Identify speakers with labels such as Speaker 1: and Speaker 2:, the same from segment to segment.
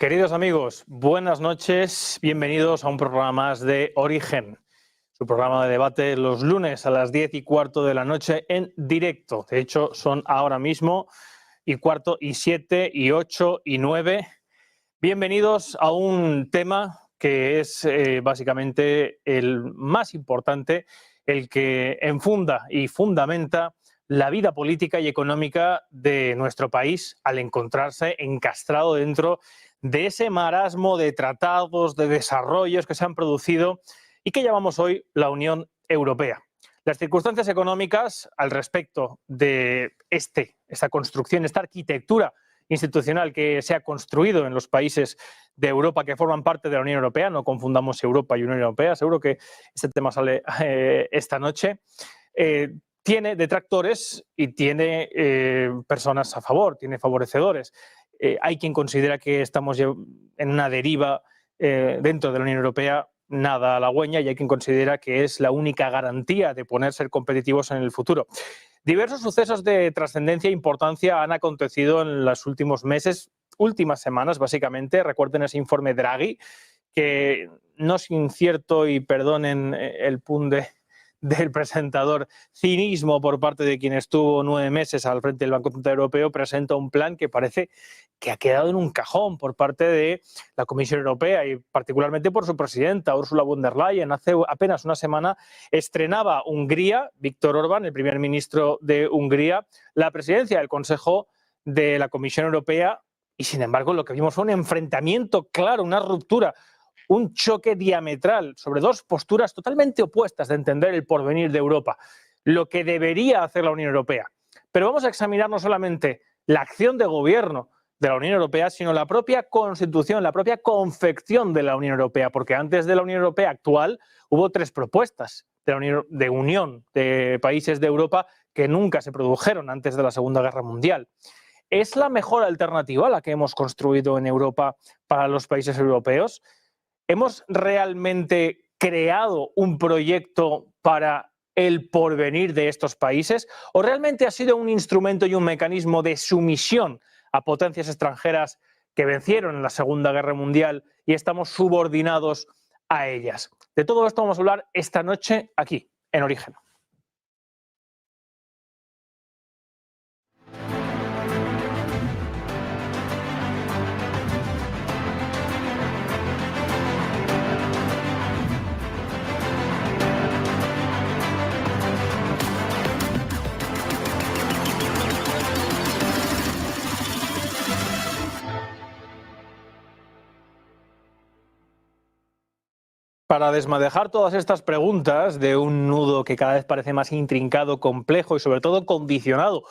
Speaker 1: Queridos amigos, buenas noches, bienvenidos a un programa más de Origen, su programa de debate los lunes a las 10:15 de la noche en directo. De hecho, son ahora mismo 10:15, y 7, y 8, y 9. Bienvenidos a un tema que es básicamente el más importante, el que enfunda y fundamenta la vida política y económica de nuestro país al encontrarse encastrado dentro de ese marasmo de tratados, de desarrollos que se han producido y que llamamos hoy la Unión Europea. Las circunstancias económicas al respecto de esta construcción, esta arquitectura institucional que se ha construido en los países de Europa que forman parte de la Unión Europea, no confundamos Europa y Unión Europea, seguro que este tema sale esta noche, tiene detractores y tiene personas a favor, tiene favorecedores. Hay quien considera que estamos en una deriva dentro de la Unión Europea nada halagüeña y hay quien considera que es la única garantía de poder ser competitivos en el futuro. Diversos sucesos de trascendencia e importancia han acontecido en los últimos meses, últimas semanas básicamente. Recuerden ese informe Draghi, que no sin cierto, y perdonen el pun del presentador, cinismo por parte de quien estuvo 9 meses al frente del Banco Central Europeo, presenta un plan que parece que ha quedado en un cajón por parte de la Comisión Europea y particularmente por su presidenta, Ursula von der Leyen. Hace apenas una semana estrenaba Hungría, Viktor Orbán, el primer ministro de Hungría, la presidencia del Consejo de la Comisión Europea y, sin embargo, lo que vimos fue un enfrentamiento claro, una ruptura, un choque diametral sobre dos posturas totalmente opuestas de entender el porvenir de Europa, lo que debería hacer la Unión Europea. Pero vamos a examinar no solamente la acción de gobierno de la Unión Europea, sino la propia constitución, la propia confección de la Unión Europea, porque antes de la Unión Europea actual hubo 3 propuestas de unión de países de Europa que nunca se produjeron antes de la Segunda Guerra Mundial. ¿Es la mejor alternativa la que hemos construido en Europa para los países europeos? ¿Hemos realmente creado un proyecto para el porvenir de estos países? ¿O realmente ha sido un instrumento y un mecanismo de sumisión a potencias extranjeras que vencieron en la Segunda Guerra Mundial y estamos subordinados a ellas? De todo esto vamos a hablar esta noche aquí, en Origen. Para desmadejar todas estas preguntas de un nudo que cada vez parece más intrincado, complejo y sobre todo condicionado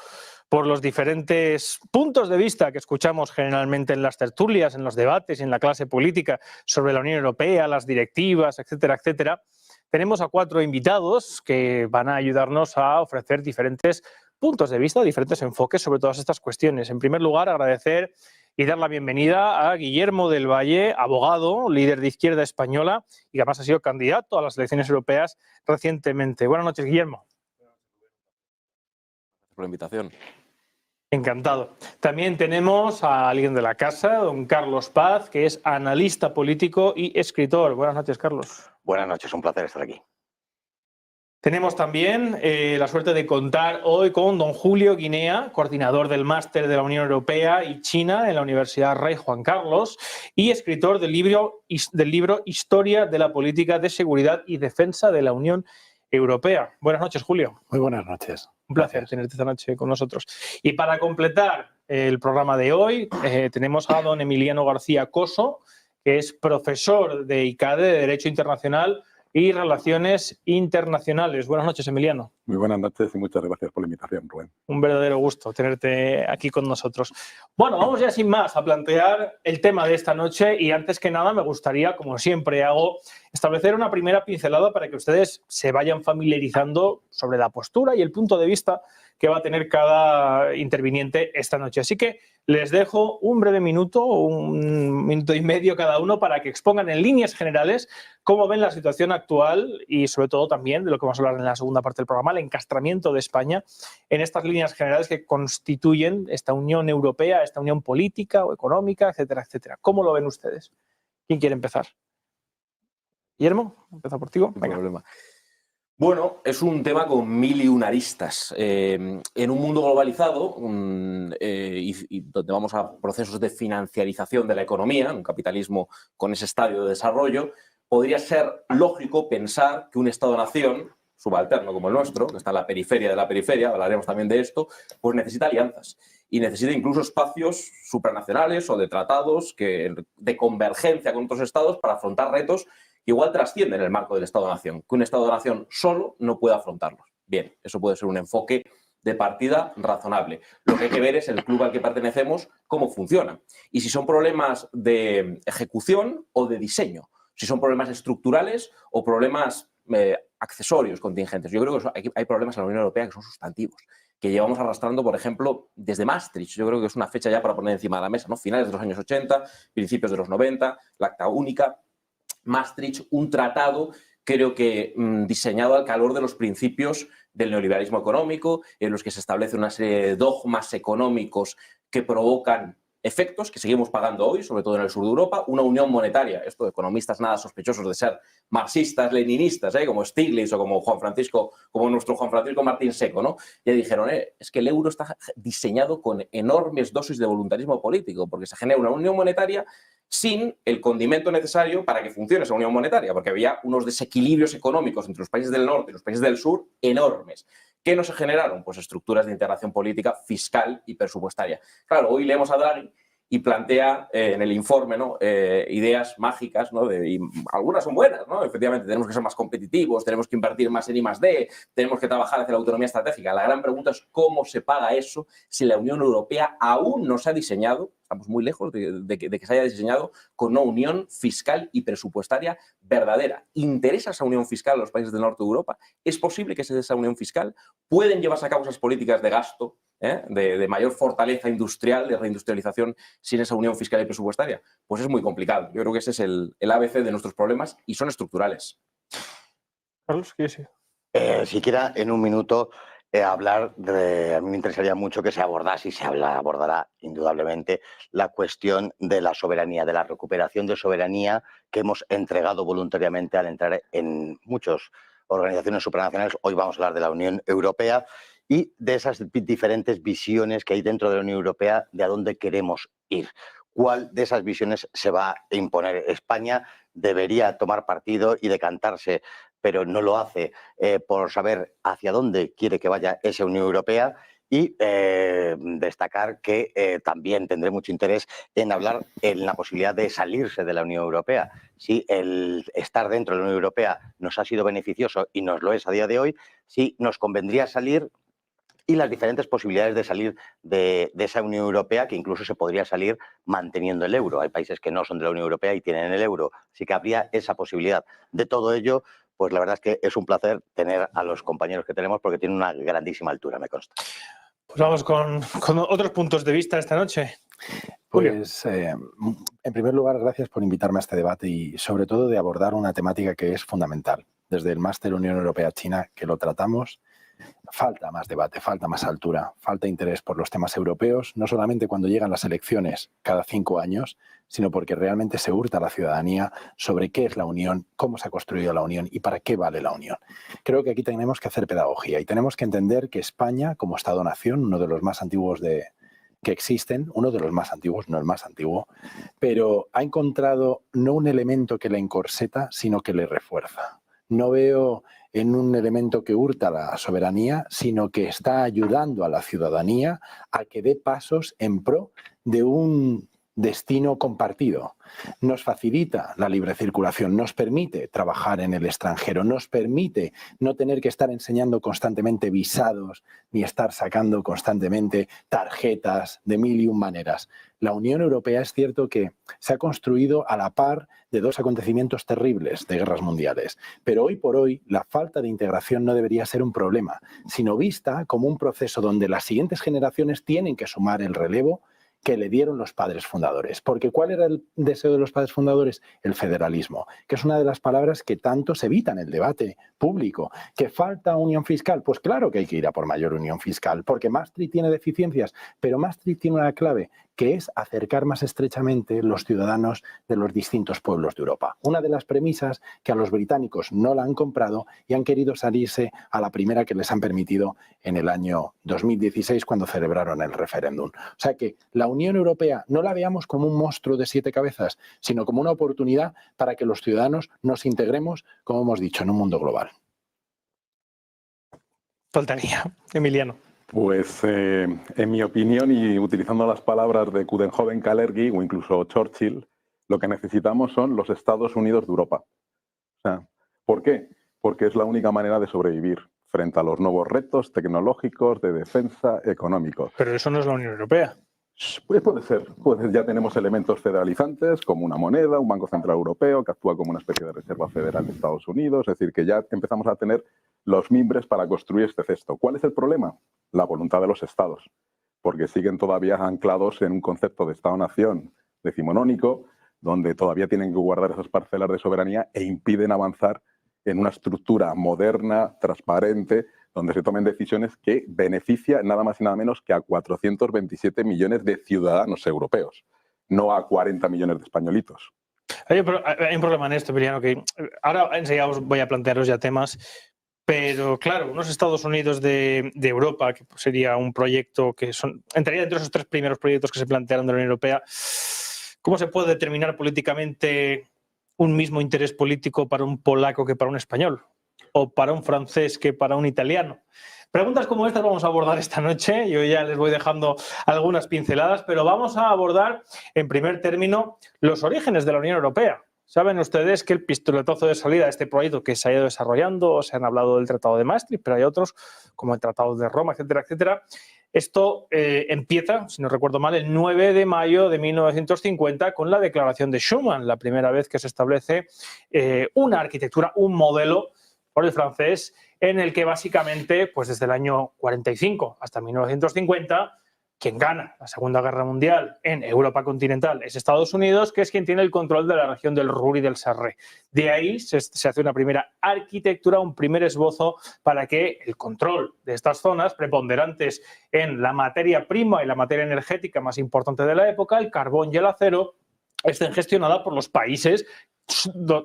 Speaker 1: por los diferentes puntos de vista que escuchamos generalmente en las tertulias, en los debates y en la clase política sobre la Unión Europea, las directivas, etcétera, etcétera, tenemos a 4 invitados que van a ayudarnos a ofrecer diferentes puntos de vista, diferentes enfoques sobre todas estas cuestiones. En primer lugar, agradecer y dar la bienvenida a Guillermo del Valle, abogado, líder de Izquierda Española y que además ha sido candidato a las elecciones europeas recientemente. Buenas noches, Guillermo.
Speaker 2: Gracias por la invitación.
Speaker 1: Encantado. También tenemos a alguien de la casa, don Carlos Paz, que es analista político y escritor. Buenas noches, Carlos.
Speaker 3: Buenas noches, un placer estar aquí.
Speaker 1: Tenemos también la suerte de contar hoy con don Julio Guinea, coordinador del Máster de la Unión Europea y China en la Universidad Rey Juan Carlos y escritor del libro Historia de la Política de Seguridad y Defensa de la Unión Europea. Buenas noches, Julio.
Speaker 4: Muy buenas noches.
Speaker 1: Un placer tenerte esta noche con nosotros. Y para completar el programa de hoy, tenemos a don Emiliano García Coso, que es profesor de ICADE, de Derecho Internacional y Relaciones Internacionales. Buenas noches, Emiliano.
Speaker 4: Muy buenas noches y muchas gracias por la invitación, Rubén.
Speaker 1: Un verdadero gusto tenerte aquí con nosotros. Bueno, vamos ya sin más a plantear el tema de esta noche y antes que nada me gustaría, como siempre hago, establecer una primera pincelada para que ustedes se vayan familiarizando sobre la postura y el punto de vista que va a tener cada interviniente esta noche. Así que les dejo un breve minuto, un minuto y medio cada uno, para que expongan en líneas generales cómo ven la situación actual y sobre todo también de lo que vamos a hablar en la segunda parte del programa, el encastramiento de España en estas líneas generales que constituyen esta Unión Europea, esta unión política o económica, etcétera, etcétera. ¿Cómo lo ven ustedes? ¿Quién quiere empezar? Guillermo, empieza por ti.
Speaker 2: Problema. Bueno, es un tema con mil y un aristas. En un mundo globalizado y donde vamos a procesos de financiarización de la economía, un capitalismo con ese estadio de desarrollo, podría ser lógico pensar que un Estado-nación subalterno como el nuestro, que está en la periferia de la periferia, hablaremos también de esto, pues necesita alianzas y necesita incluso espacios supranacionales o de tratados de convergencia con otros estados para afrontar retos que igual trascienden el marco del Estado-nación, que un Estado-nación solo no puede afrontarlos. Bien, eso puede ser un enfoque de partida razonable. Lo que hay que ver es el club al que pertenecemos, cómo funciona. Y si son problemas de ejecución o de diseño, si son problemas estructurales o problemas accesorios, contingentes. Yo creo que hay problemas en la Unión Europea que son sustantivos, que llevamos arrastrando, por ejemplo, desde Maastricht. Yo creo que es una fecha ya para poner encima de la mesa, ¿no? Finales de los años 80, principios de los 90, la Acta Única. Maastricht, un tratado, creo que diseñado al calor de los principios del neoliberalismo económico, en los que se establece una serie de dogmas económicos que provocan efectos que seguimos pagando hoy, sobre todo en el sur de Europa, una unión monetaria. Esto de economistas nada sospechosos de ser marxistas, leninistas, como Stiglitz o como nuestro Juan Francisco Martín Seco, ¿no? Ya dijeron, es que el euro está diseñado con enormes dosis de voluntarismo político, porque se genera una unión monetaria sin el condimento necesario para que funcione esa unión monetaria, porque había unos desequilibrios económicos entre los países del norte y los países del sur enormes. ¿Qué no se generaron? Pues estructuras de integración política, fiscal y presupuestaria. Claro, hoy leemos a Draghi y plantea en el informe, ¿no? Ideas mágicas, ¿no? Y algunas son buenas, ¿no? Efectivamente, tenemos que ser más competitivos, tenemos que invertir más en I+D, tenemos que trabajar hacia la autonomía estratégica. La gran pregunta es cómo se paga eso si la Unión Europea aún no se ha diseñado, estamos muy lejos de que se haya diseñado, con una unión fiscal y presupuestaria verdadera. ¿Interesa esa unión fiscal a los países del norte de Europa? ¿Es posible que se dé esa unión fiscal? ¿Pueden llevarse a cabo esas políticas de gasto, de mayor fortaleza industrial, de reindustrialización sin esa unión fiscal y presupuestaria? Pues es muy complicado. Yo creo que ese es el ABC de nuestros problemas y son estructurales.
Speaker 1: Carlos, ¿qué decir?
Speaker 3: Siquiera en un minuto hablar de... A mí me interesaría mucho que se abordase y abordará indudablemente la cuestión de la soberanía, de la recuperación de soberanía que hemos entregado voluntariamente al entrar en muchas organizaciones supranacionales. Hoy vamos a hablar de la Unión Europea y de esas diferentes visiones que hay dentro de la Unión Europea de a dónde queremos ir. ¿Cuál de esas visiones se va a imponer? España debería tomar partido y decantarse, pero no lo hace por saber hacia dónde quiere que vaya esa Unión Europea. Y destacar que también tendré mucho interés en hablar en la posibilidad de salirse de la Unión Europea. Si el estar dentro de la Unión Europea nos ha sido beneficioso y nos lo es a día de hoy, si nos convendría salir y las diferentes posibilidades de salir de esa Unión Europea, que incluso se podría salir manteniendo el euro. Hay países que no son de la Unión Europea y tienen el euro, así que habría esa posibilidad. De todo ello, pues la verdad es que es un placer tener a los compañeros que tenemos porque tienen una grandísima altura, me consta.
Speaker 1: Pues vamos con otros puntos de vista esta noche.
Speaker 4: Pues, en primer lugar, gracias por invitarme a este debate y sobre todo de abordar una temática que es fundamental. Desde el Máster Unión Europea-China, que lo tratamos, falta más debate, falta más altura, falta interés por los temas europeos, no solamente cuando llegan las elecciones cada 5 años, sino porque realmente se hurta a la ciudadanía sobre qué es la Unión, cómo se ha construido la Unión y para qué vale la Unión. Creo que aquí tenemos que hacer pedagogía y tenemos que entender que España, como Estado-nación, uno de los más antiguos que existen, uno de los más antiguos, no el más antiguo, pero ha encontrado no un elemento que le encorseta, sino que le refuerza. No veo en un elemento que hurta la soberanía, sino que está ayudando a la ciudadanía a que dé pasos en pro de destino compartido, nos facilita la libre circulación, nos permite trabajar en el extranjero, nos permite no tener que estar enseñando constantemente visados ni estar sacando constantemente tarjetas de mil y un maneras. La Unión Europea es cierto que se ha construido a la par de dos acontecimientos terribles de guerras mundiales, pero hoy por hoy la falta de integración no debería ser un problema, sino vista como un proceso donde las siguientes generaciones tienen que sumar el relevo que le dieron los padres fundadores. Porque ¿cuál era el deseo de los padres fundadores? El federalismo, que es una de las palabras que tanto se evita en el debate público. ¿Que falta unión fiscal? Pues claro que hay que ir a por mayor unión fiscal, porque Maastricht tiene deficiencias, pero Maastricht tiene una clave, que es acercar más estrechamente los ciudadanos de los distintos pueblos de Europa. Una de las premisas que a los británicos no la han comprado y han querido salirse a la primera que les han permitido en el año 2016 cuando celebraron el referéndum. O sea que la Unión Europea no la veamos como un monstruo de 7 cabezas, sino como una oportunidad para que los ciudadanos nos integremos, como hemos dicho, en un mundo global.
Speaker 1: Faltaría, Emiliano.
Speaker 5: Pues en mi opinión, y utilizando las palabras de Coudenhove-Kalergi o incluso Churchill, lo que necesitamos son los Estados Unidos de Europa. O sea, ¿por qué? Porque es la única manera de sobrevivir frente a los nuevos retos tecnológicos, de defensa, económicos.
Speaker 1: Pero eso no es la Unión Europea.
Speaker 5: Pues puede ser. Ya tenemos elementos federalizantes como una moneda, un Banco Central Europeo que actúa como una especie de reserva federal de Estados Unidos. Es decir, que ya empezamos a tener los mimbres para construir este cesto. ¿Cuál es el problema? La voluntad de los estados, porque siguen todavía anclados en un concepto de Estado-nación decimonónico, donde todavía tienen que guardar esas parcelas de soberanía e impiden avanzar en una estructura moderna, transparente, donde se tomen decisiones que benefician nada más y nada menos que a 427 millones de ciudadanos europeos, no a 40 millones de españolitos.
Speaker 1: Hay un problema en esto, Emiliano, que ahora enseguida os voy a plantearos ya temas, pero claro, unos Estados Unidos de Europa, que sería un proyecto que entraría dentro de esos 3 primeros proyectos que se plantearon de la Unión Europea. ¿Cómo se puede determinar políticamente un mismo interés político para un polaco que para un español? ¿O para un francés que para un italiano? Preguntas como estas vamos a abordar esta noche. Yo ya les voy dejando algunas pinceladas, pero vamos a abordar en primer término los orígenes de la Unión Europea. Saben ustedes que el pistoletazo de salida de este proyecto que se ha ido desarrollando, se han hablado del Tratado de Maastricht, pero hay otros como el Tratado de Roma, etcétera, etcétera. Esto empieza, si no recuerdo mal, el 9 de mayo de 1950 con la Declaración de Schuman, la primera vez que se establece una arquitectura, un modelo por el francés, en el que básicamente, pues desde el año 45 hasta 1950, quien gana la Segunda Guerra Mundial en Europa continental es Estados Unidos, que es quien tiene el control de la región del Ruhr y del Sarre. De ahí se hace una primera arquitectura, un primer esbozo para que el control de estas zonas preponderantes en la materia prima y la materia energética más importante de la época, el carbón y el acero, estén gestionadas por los países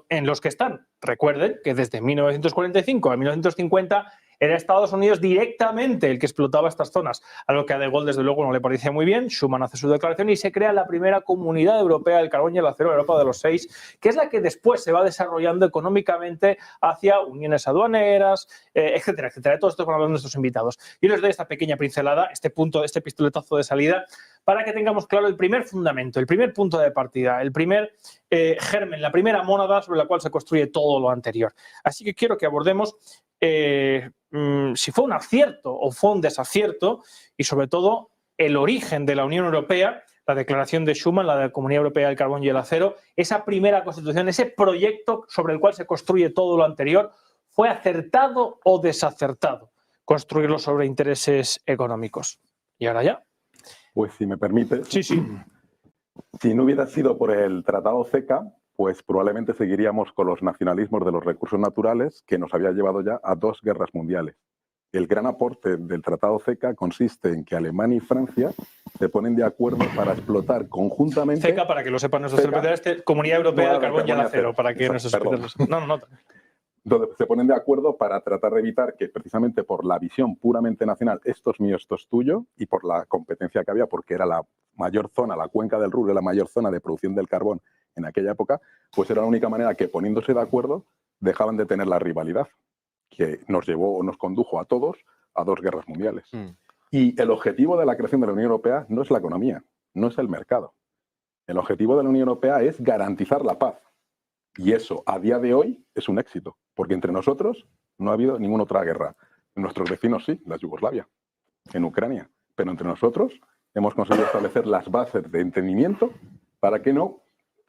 Speaker 1: en los que están. Recuerden que desde 1945 a 1950 era Estados Unidos directamente el que explotaba estas zonas, a lo que a De Gaulle desde luego no le parecía muy bien. Schuman hace su declaración y se crea la primera Comunidad Europea del Carbón y el Acero, Europa de los 6, que es la que después se va desarrollando económicamente hacia uniones aduaneras, etcétera, etcétera. De todo esto con algunos de nuestros invitados. Yo les doy esta pequeña pincelada, este pistoletazo de salida, para que tengamos claro el primer fundamento, el primer punto de partida, el primer germen, la primera mónada sobre la cual se construye todo lo anterior. Así que quiero que abordemos si fue un acierto o fue un desacierto y sobre todo el origen de la Unión Europea, la declaración de Schuman, la de la Comunidad Europea del Carbón y el Acero, esa primera constitución, ese proyecto sobre el cual se construye todo lo anterior, ¿fue acertado o desacertado construirlo sobre intereses económicos? Y ahora ya.
Speaker 5: Pues si me permite.
Speaker 1: Sí, sí.
Speaker 5: Si no hubiera sido por el Tratado CECA, pues probablemente seguiríamos con los nacionalismos de los recursos naturales que nos había llevado ya a 2 guerras mundiales. El gran aporte del Tratado CECA consiste en que Alemania y Francia se ponen de acuerdo para explotar conjuntamente...
Speaker 1: CECA, para que lo sepan nuestros especialistas, Comunidad Europea del Carbón y el Acero, para que nuestros especialistas... No.
Speaker 5: Donde se ponen de acuerdo para tratar de evitar que precisamente por la visión puramente nacional, esto es mío, esto es tuyo, y por la competencia que había, porque era la mayor zona, la cuenca del Ruhr, la mayor zona de producción del carbón en aquella época, pues era la única manera que poniéndose de acuerdo dejaban de tener la rivalidad que nos llevó o nos condujo a todos a 2 guerras mundiales. Y el objetivo de la creación de la Unión Europea no es la economía, no es el mercado. El objetivo de la Unión Europea es garantizar la paz. Y eso, a día de hoy, es un éxito, porque entre nosotros no ha habido ninguna otra guerra. En nuestros vecinos sí, la Yugoslavia, en Ucrania. Pero entre nosotros hemos conseguido establecer las bases de entendimiento para que no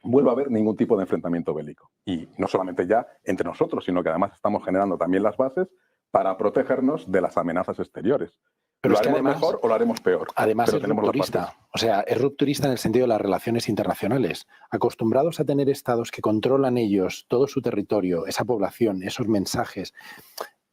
Speaker 5: vuelva a haber ningún tipo de enfrentamiento bélico. Y no solamente ya entre nosotros, sino que además estamos generando también las bases para protegernos de las amenazas exteriores.
Speaker 4: Pero
Speaker 5: ¿Lo
Speaker 4: es que
Speaker 5: haremos
Speaker 4: además,
Speaker 5: mejor o lo haremos peor?
Speaker 4: Además
Speaker 5: Pero
Speaker 4: es
Speaker 5: tenemos las
Speaker 4: rupturista.
Speaker 5: bases.
Speaker 4: O sea, es rupturista en el sentido de las relaciones internacionales. Acostumbrados a tener estados que controlan ellos todo su territorio, esa población, esos mensajes,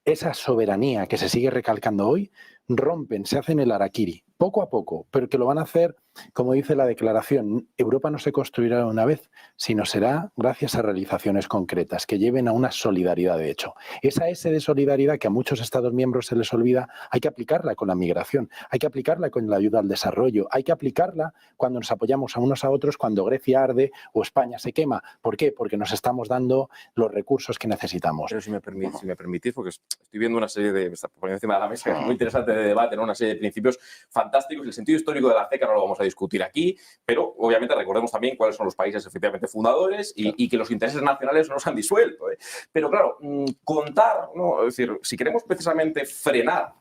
Speaker 4: esa soberanía que se sigue recalcando hoy, rompen, se hacen el harakiri, poco a poco, pero que lo van a hacer, como dice la declaración, Europa no se construirá de una vez, sino será gracias a realizaciones concretas que lleven a una solidaridad de hecho. Esa S de solidaridad que a muchos Estados miembros se les olvida, hay que aplicarla con la migración, hay que aplicarla con la ayuda al desarrollo, hay que aplicarla cuando nos apoyamos a unos a otros, cuando Grecia arde o España se quema. ¿Por qué? Porque nos estamos dando los recursos que necesitamos.
Speaker 2: Pero si me permitís, porque estoy viendo una serie de... Me está poniendo encima de la mesa, muy interesante de debate, ¿no? Una serie de principios fantásticos. El sentido histórico de la CECA no lo vamos a discutir aquí, pero obviamente recordemos también cuáles son los países efectivamente fundadores y que los intereses nacionales no se han disuelto. Pero claro, contar, ¿no? Es decir, si queremos precisamente frenar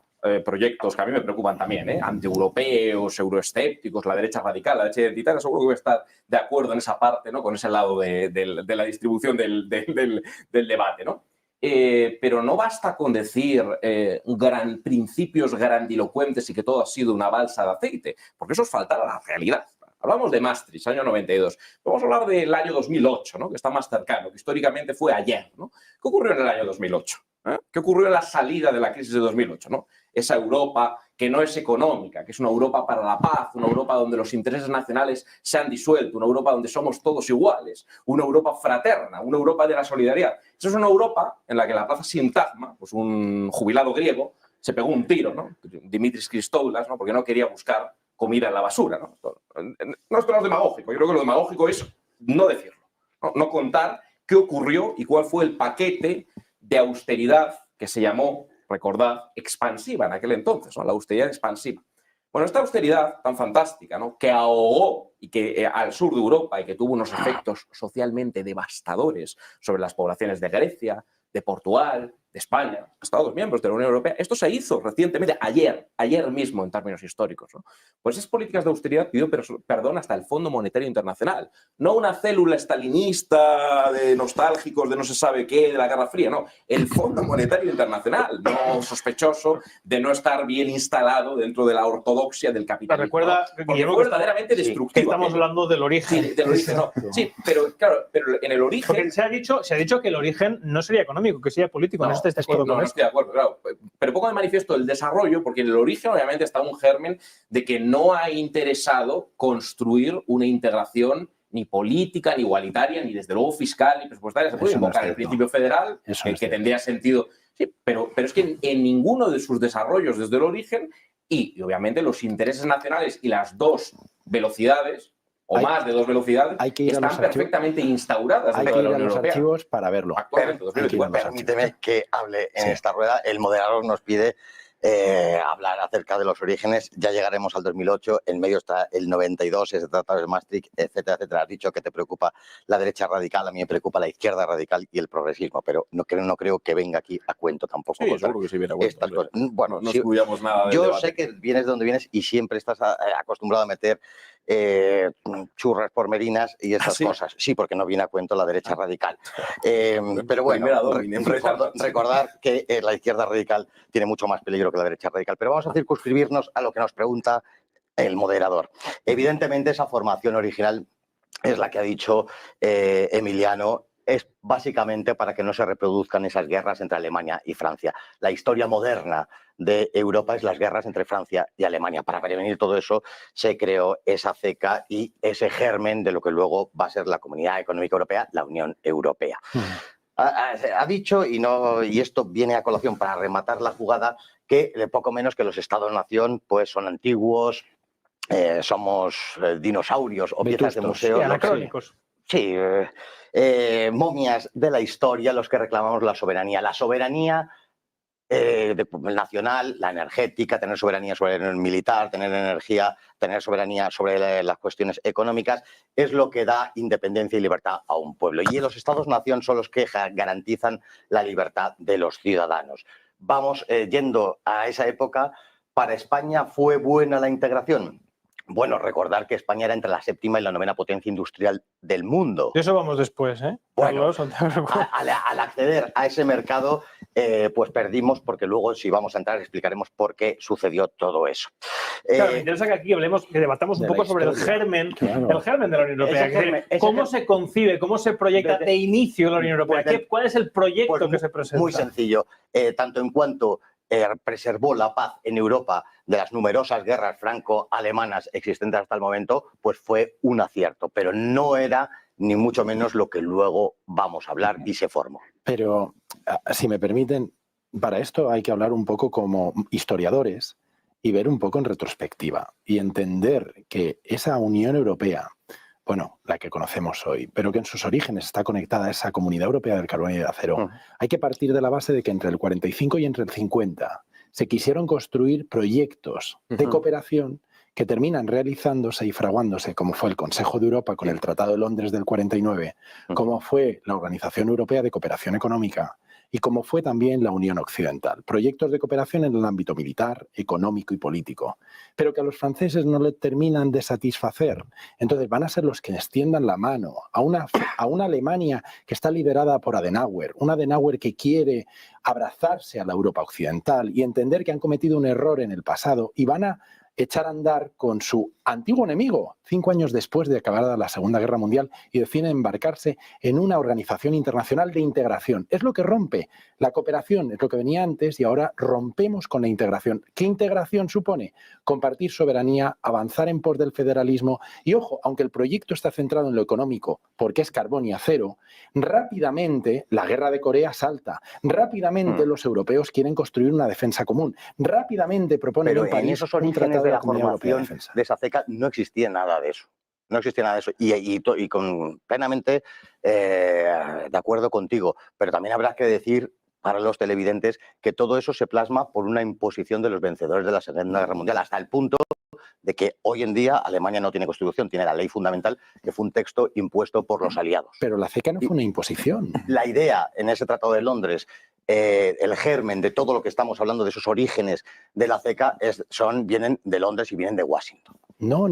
Speaker 2: proyectos que a mí me preocupan también, antieuropeos, euroescépticos, la derecha radical, la derecha identitaria, seguro que voy a estar de acuerdo en esa parte, ¿no? Con ese lado de la distribución del debate, ¿no? Pero no basta con decir principios grandilocuentes y que todo ha sido una balsa de aceite, porque eso es faltar a la realidad. Hablamos de Maastricht, año 92. Vamos a hablar del año 2008, ¿no? Que está más cercano, que históricamente fue ayer, ¿no? ¿Qué ocurrió en el año 2008? ¿Qué ocurrió en la salida de la crisis de 2008? ¿No? Esa Europa que no es económica, que es una Europa para la paz, una Europa donde los intereses nacionales se han disuelto, una Europa donde somos todos iguales, una Europa fraterna, una Europa de la solidaridad. Esa es una Europa en la que la plaza Sintagma, pues un jubilado griego, se pegó un tiro, ¿no? Dimitris Christoulas, ¿no? Porque no quería buscar comida en la basura, ¿no? No es demagógico. Yo creo que lo demagógico es no decirlo, no contar qué ocurrió y cuál fue el paquete de austeridad que se llamó, recordad, expansiva en aquel entonces, ¿no? La austeridad expansiva. Bueno, esta austeridad tan fantástica, ¿no? Que ahogó y que al sur de Europa y que tuvo unos efectos socialmente devastadores sobre las poblaciones de Grecia, de Portugal, de España, Estados miembros de la Unión Europea. Esto se hizo recientemente, ayer mismo en términos históricos, ¿no? Pues esas políticas de austeridad pidió perdón hasta el Fondo Monetario Internacional. No una célula estalinista de nostálgicos de no se sabe qué, de la Guerra Fría, no. El Fondo Monetario Internacional, no sospechoso de no estar bien instalado dentro de la ortodoxia del capitalismo.
Speaker 1: Recuerda,
Speaker 2: ¿no? Porque fue verdaderamente destructivo.
Speaker 1: Que estamos hablando del origen.
Speaker 2: Sí, del origen, no. Sí, pero claro, pero en el origen...
Speaker 1: Porque se ha dicho que el origen no sería económico, que sería político. No estáis de acuerdo con
Speaker 2: no estoy de acuerdo, claro. Pero pongo de manifiesto el desarrollo, porque en el origen obviamente está un germen de que no ha interesado construir una integración ni política, ni igualitaria, ni desde luego fiscal, ni presupuestaria. Se puede invocar el principio federal, que tendría sentido. Sí, pero es que en ninguno de sus desarrollos desde el origen y obviamente los intereses nacionales y las dos velocidades o más de dos velocidades están perfectamente instauradas dentro de la Unión Europea.
Speaker 4: Hay que ir a los archivos para verlo.
Speaker 2: Actualmente, 2024.
Speaker 3: Permíteme que hable en esta rueda. El moderador nos pide hablar acerca de los orígenes. Ya llegaremos al 2008. En medio está el 92, ese tratado de Maastricht, etcétera, etcétera. Has dicho que te preocupa la derecha radical. A mí me preocupa la izquierda radical y el progresismo. Pero no creo que venga aquí a cuento tampoco.
Speaker 2: Sí, seguro que sí viene a cuento.
Speaker 3: Bueno,
Speaker 2: no excluyamos nada del
Speaker 3: yo
Speaker 2: debate.
Speaker 3: sé que vienes de donde vienes y siempre estás acostumbrado a meter churras por merinas y estas cosas. Sí, porque no viene a cuento la derecha radical. Pero bueno, recordar que la izquierda radical tiene mucho más peligro que la derecha radical. Pero vamos a circunscribirnos a lo que nos pregunta el moderador. Evidentemente, esa formación original es la que ha dicho Emiliano. Es básicamente para que no se reproduzcan esas guerras entre Alemania y Francia. La historia moderna de Europa es las guerras entre Francia y Alemania. Para prevenir todo eso se creó esa CECA y ese germen de lo que luego va a ser la Comunidad Económica Europea, la Unión Europea. Ha dicho, y esto viene a colación para rematar la jugada, que poco menos que los Estados-nación pues son antiguos, somos dinosaurios o piezas de museo.
Speaker 1: Anacrónicos.
Speaker 3: Sí, momias de la historia, los que reclamamos la soberanía. La soberanía nacional, la energética, tener soberanía sobre el militar, tener energía, tener soberanía sobre las cuestiones económicas, es lo que da independencia y libertad a un pueblo. Y los estados-nación son los que garantizan la libertad de los ciudadanos. Vamos yendo a esa época. ¿Para España fue buena la integración? Bueno, recordar que España era entre la 7ª y la 9ª potencia industrial del mundo.
Speaker 1: De eso vamos después, ¿eh?
Speaker 3: Bueno,
Speaker 1: Carlos,
Speaker 3: al acceder a ese mercado, pues perdimos, porque luego, si vamos a entrar, explicaremos por qué sucedió todo eso.
Speaker 1: Claro, me interesa que aquí hablemos, que debatamos un poco sobre el germen,
Speaker 4: claro,
Speaker 1: el germen de la Unión Europea.
Speaker 3: Germen,
Speaker 1: ¿Cómo se concibe, cómo se proyecta de inicio la Unión Europea? ¿Cuál es el proyecto
Speaker 3: pues
Speaker 1: que se presenta?
Speaker 3: Muy sencillo, tanto en cuanto preservó la paz en Europa de las numerosas guerras franco-alemanas existentes hasta el momento, pues fue un acierto, pero no era ni mucho menos lo que luego vamos a hablar y se formó.
Speaker 4: Pero, si me permiten, para esto hay que hablar un poco como historiadores y ver un poco en retrospectiva y entender que esa Unión Europea, bueno, la que conocemos hoy, pero que en sus orígenes está conectada a esa Comunidad Europea del Carbón y del Acero, hay que partir de la base de que entre el 45 y entre el 50 se quisieron construir proyectos de cooperación que terminan realizándose y fraguándose, como fue el Consejo de Europa con el Tratado de Londres del 49, como fue la Organización Europea de Cooperación Económica y como fue también la Unión Occidental. Proyectos de cooperación en el ámbito militar, económico y político, pero que a los franceses no le terminan de satisfacer. Entonces van a ser los que extiendan la mano a una Alemania que está liderada por Adenauer, un Adenauer que quiere abrazarse a la Europa Occidental y entender que han cometido un error en el pasado y van a echar a andar con su antiguo enemigo 5 años después de acabada la Segunda Guerra Mundial y deciden embarcarse en una organización internacional de integración. Es lo que rompe la cooperación, es lo que venía antes y ahora rompemos con la integración. ¿Qué integración supone? Compartir soberanía, avanzar en pos del federalismo y, ojo, aunque el proyecto está centrado en lo económico porque es carbón y acero, rápidamente la guerra de Corea salta, rápidamente los europeos quieren construir una defensa común, rápidamente proponen en París un tratado
Speaker 3: de la
Speaker 4: Comunidad Europea de
Speaker 3: formación de esa CECA no existía nada de eso. No existía nada de eso. Y con plenamente de acuerdo contigo. Pero también habrá que decir para los televidentes que todo eso se plasma por una imposición de los vencedores de la Segunda Guerra Mundial, hasta el punto de que hoy en día Alemania no tiene constitución, tiene la ley fundamental, que fue un texto impuesto por los aliados.
Speaker 4: Pero la CECA no fue una imposición.
Speaker 3: La idea en ese Tratado de Londres, el germen de todo lo que estamos hablando, de esos orígenes de la CECA, vienen de Londres y vienen de Washington.
Speaker 4: No.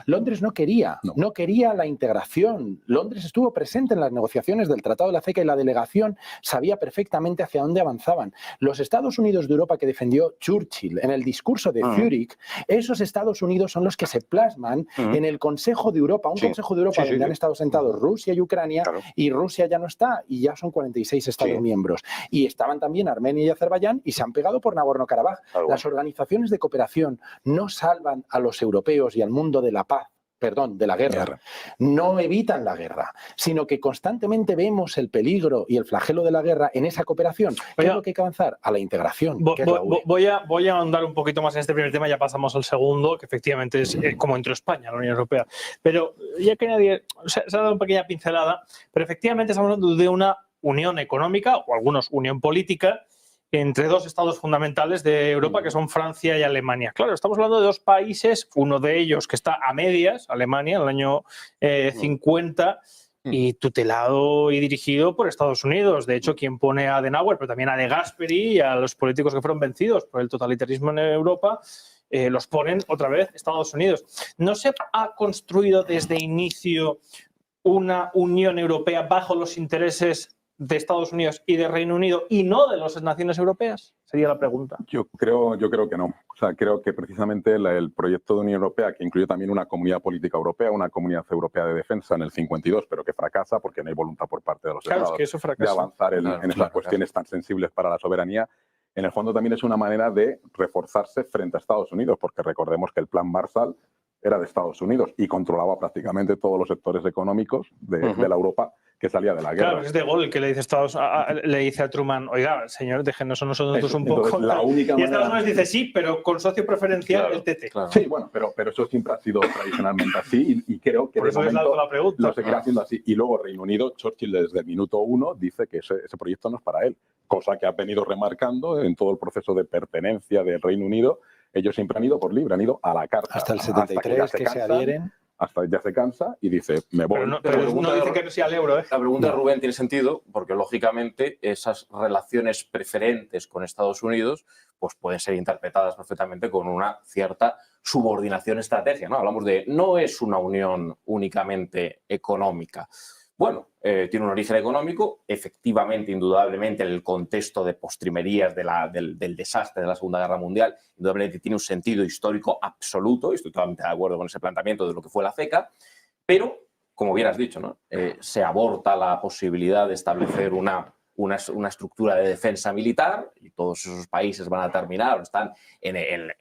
Speaker 4: Londres no quería la integración. Londres estuvo presente en las negociaciones del Tratado de la CECA y la delegación sabía perfectamente hacia dónde avanzaban. Los Estados Unidos de Europa que defendió Churchill en el discurso de Zúrich, esos Estados Unidos son los que se plasman en el Consejo de Europa, Consejo de Europa donde han estado sentados Rusia y Ucrania, y Rusia ya no está y ya son 46 Estados miembros. Y estaban también Armenia y Azerbaiyán y se han pegado por Nagorno-Karabaj. Las organizaciones de cooperación no salvan a los europeos y al mundo de la paz, perdón, de la guerra, no evitan la guerra, sino que constantemente vemos el peligro y el flagelo de la guerra en esa cooperación. ¿Qué es lo que hay que avanzar? A la integración.
Speaker 1: Voy a ahondar un poquito más en este primer tema, ya pasamos al segundo, que efectivamente es como entró España a la Unión Europea. Pero ya que nadie se ha dado una pequeña pincelada, pero efectivamente estamos hablando de una unión económica, o algunos unión política, entre dos estados fundamentales de Europa, que son Francia y Alemania. Claro, estamos hablando de dos países, uno de ellos que está a medias, Alemania, en el año 50, y tutelado y dirigido por Estados Unidos. De hecho, quien pone a Adenauer, pero también a De Gasperi y a los políticos que fueron vencidos por el totalitarismo en Europa, los ponen otra vez Estados Unidos. ¿No se ha construido desde inicio una Unión Europea bajo los intereses de Estados Unidos y de Reino Unido y no de las naciones europeas? Sería la pregunta.
Speaker 5: Yo creo que no. O sea, creo que precisamente el proyecto de Unión Europea, que incluye también una comunidad política europea, una comunidad europea de defensa en el 52, pero que fracasa porque no hay voluntad por parte de los estados de avanzar en estas cuestiones tan sensibles para la soberanía, en el fondo también es una manera de reforzarse frente a Estados Unidos, porque recordemos que el Plan Marshall era de Estados Unidos y controlaba prácticamente todos los sectores económicos de la Europa que salía de la guerra.
Speaker 1: Claro, es de Gaulle el que le dice, le dice a Truman, oiga, señor, déjenos a nosotros un
Speaker 5: Entonces,
Speaker 1: poco.
Speaker 5: la única
Speaker 1: y Estados
Speaker 5: manera...
Speaker 1: Unidos dice sí, pero con socio preferencial
Speaker 2: Claro,
Speaker 1: el TT.
Speaker 2: claro.
Speaker 5: Sí, bueno, pero eso siempre ha sido tradicionalmente así y creo que
Speaker 1: Por
Speaker 5: de
Speaker 1: eso les
Speaker 5: momento
Speaker 1: lanzo la pregunta.
Speaker 5: lo seguirá haciendo así. Y luego Reino Unido, Churchill desde el minuto 1 dice que ese proyecto no es para él, cosa que ha venido remarcando en todo el proceso de pertenencia del Reino Unido. Ellos siempre han ido por libre, han ido a la carta.
Speaker 4: Hasta el 73 que se adhieren.
Speaker 5: Hasta ya se cansa y dice, me voy.
Speaker 1: Pero no dice que no sea el euro, ¿eh?
Speaker 2: La pregunta de Rubén tiene sentido porque, lógicamente, esas relaciones preferentes con Estados Unidos pues pueden ser interpretadas perfectamente con una cierta subordinación estratégica, ¿no? Hablamos de no es una unión únicamente económica. Bueno, tiene un origen económico, efectivamente, indudablemente, en el contexto de postrimerías del desastre de la Segunda Guerra Mundial, indudablemente tiene un sentido histórico absoluto, y estoy totalmente de acuerdo con ese planteamiento de lo que fue la CECA, pero, como bien has dicho, ¿no? Se aborta la posibilidad de establecer una estructura de defensa militar y todos esos países van a terminar, están en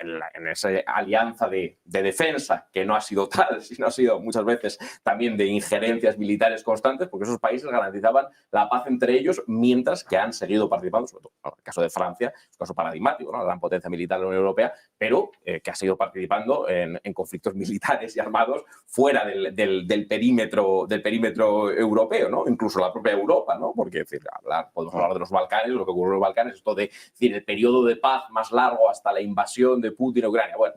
Speaker 2: esa alianza de defensa que no ha sido tal, sino ha sido muchas veces también de injerencias militares constantes, porque esos países garantizaban la paz entre ellos mientras que han seguido participando, sobre todo en el caso de Francia, es un caso paradigmático, ¿no? La gran potencia militar de la Unión Europea, pero que ha seguido participando en conflictos militares y armados fuera del perímetro europeo, ¿no? Incluso la propia Europa, ¿no? Porque es decir, podemos hablar de los Balcanes, lo que ocurrió en los Balcanes, esto de decir, el periodo de paz más largo hasta la invasión de Putin a Ucrania. Bueno,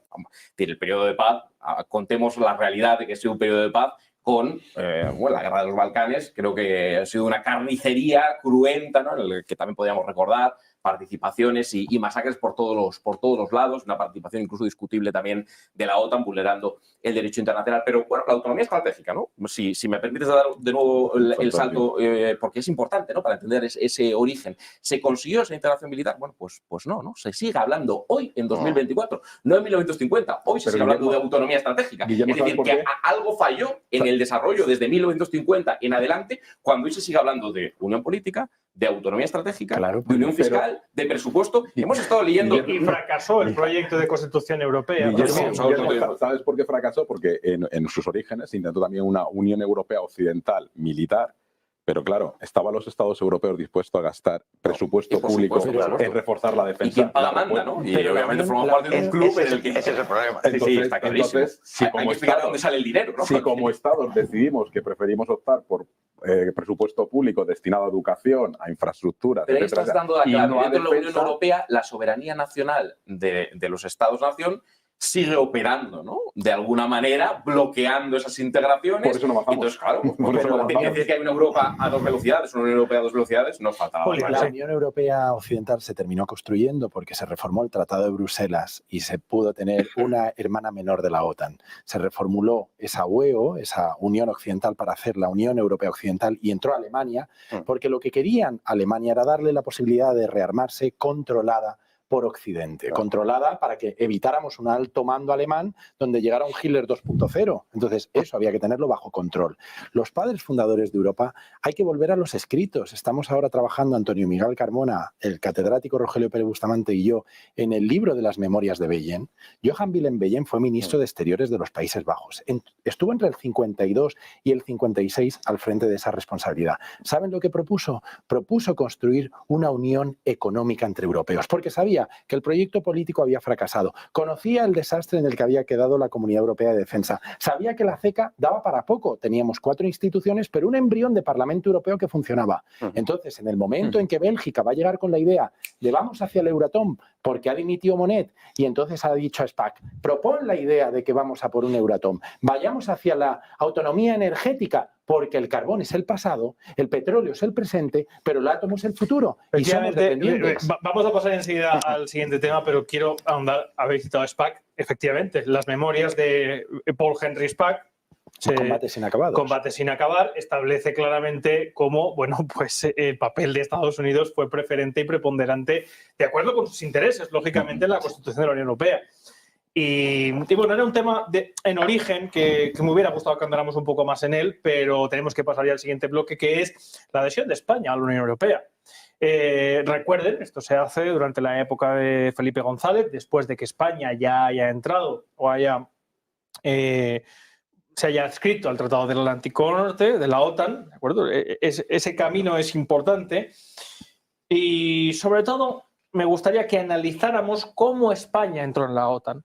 Speaker 2: el periodo de paz, contemos la realidad de que ha sido un periodo de paz con la guerra de los Balcanes, creo que ha sido una carnicería cruenta, ¿no? En el que también podríamos recordar participaciones y masacres por todos los lados, una participación incluso discutible también de la OTAN, vulnerando el derecho internacional. Pero bueno, la autonomía estratégica, ¿no? Si me permites dar de nuevo el salto, porque es importante, ¿no? Para entender ese origen. ¿Se consiguió esa integración militar? Bueno, pues no. Se sigue hablando hoy, en 2024, no en 1950. Hoy se sigue hablando de autonomía estratégica.
Speaker 5: Guillermo,
Speaker 2: es decir, que algo falló en el desarrollo desde 1950 en adelante, cuando hoy se sigue hablando de unión política, de autonomía estratégica,
Speaker 4: claro,
Speaker 2: de unión fiscal, de presupuesto. Hemos estado leyendo...
Speaker 1: Y fracasó el proyecto de Constitución Europea.
Speaker 5: Guillermo, ¿sabes por qué fracasó? Porque en sus orígenes intentó también una Unión Europea Occidental militar, pero claro, estaban los Estados europeos dispuestos a gastar presupuesto público en reforzar la defensa.
Speaker 2: Y quien paga manda, ¿no? Y obviamente formamos parte de un club en el que...
Speaker 3: Ese es el problema.
Speaker 2: Sí, está clarísimo.
Speaker 5: Entonces, si
Speaker 2: hay que explicar de dónde sale el dinero, ¿no?
Speaker 5: Si como Estados decidimos que preferimos optar por presupuesto público destinado a educación, a infraestructuras,
Speaker 2: pero ahí
Speaker 5: etcétera,
Speaker 2: estás dando la clave.
Speaker 5: no
Speaker 2: Dentro de la Unión Europea, la soberanía nacional de los Estados-nación sigue operando, ¿no? De alguna manera, bloqueando esas integraciones.
Speaker 5: Por eso no bajamos.
Speaker 2: Entonces, claro, decir que hay una Europa a dos velocidades, una Unión Europea a dos velocidades, nos falta
Speaker 4: la Unión Europea Occidental se terminó construyendo porque se reformó el Tratado de Bruselas y se pudo tener una hermana menor de la OTAN. Se reformuló esa UEO, esa Unión Occidental, para hacer la Unión Europea Occidental, y entró Alemania, porque lo que querían Alemania era darle la posibilidad de rearmarse controlada por Occidente, claro, controlada para que evitáramos un alto mando alemán donde llegara un Hitler 2.0. Entonces, eso había que tenerlo bajo control. Los padres fundadores de Europa, hay que volver a los escritos. Estamos ahora trabajando, Antonio Miguel Carmona, el catedrático Rogelio Pérez Bustamante y yo, en el libro de las memorias de Beyen. Johan Willem Beyen fue ministro de Exteriores de los Países Bajos. Estuvo entre el 52 y el 56 al frente de esa responsabilidad. ¿Saben lo que propuso? Propuso construir una unión económica entre europeos, porque sabía que el proyecto político había fracasado, conocía el desastre en el que había quedado la Comunidad Europea de Defensa, sabía que la CECA daba para poco, teníamos 4 instituciones, pero un embrión de Parlamento Europeo que funcionaba. Entonces, en el momento en que Bélgica va a llegar con la idea de vamos hacia el Euratom, porque ha dimitido Monet, y entonces ha dicho a SPAC, propon la idea de que vamos a por un Euratom, vayamos hacia la autonomía energética, porque el carbón es el pasado, el petróleo es el presente, pero el átomo es el futuro. Y somos dependientes.
Speaker 1: Vamos a pasar enseguida al siguiente tema, pero quiero ahondar, habéis citado a SPAC, efectivamente, las memorias de Paul Henry SPAC,
Speaker 4: Combates inacabados.
Speaker 1: Combate sin acabar, establece claramente cómo, bueno, pues el papel de Estados Unidos fue preferente y preponderante de acuerdo con sus intereses, lógicamente, en la Constitución de la Unión Europea. Y bueno, era un tema en origen que me hubiera gustado que andáramos un poco más en él, pero tenemos que pasar ya al siguiente bloque, que es la adhesión de España a la Unión Europea. Recuerden, esto se hace durante la época de Felipe González, después de que España ya haya entrado o haya se haya adscrito al Tratado del Atlántico Norte, de la OTAN, ¿de acuerdo? Ese camino es importante y, sobre todo, me gustaría que analizáramos cómo España entró en la OTAN.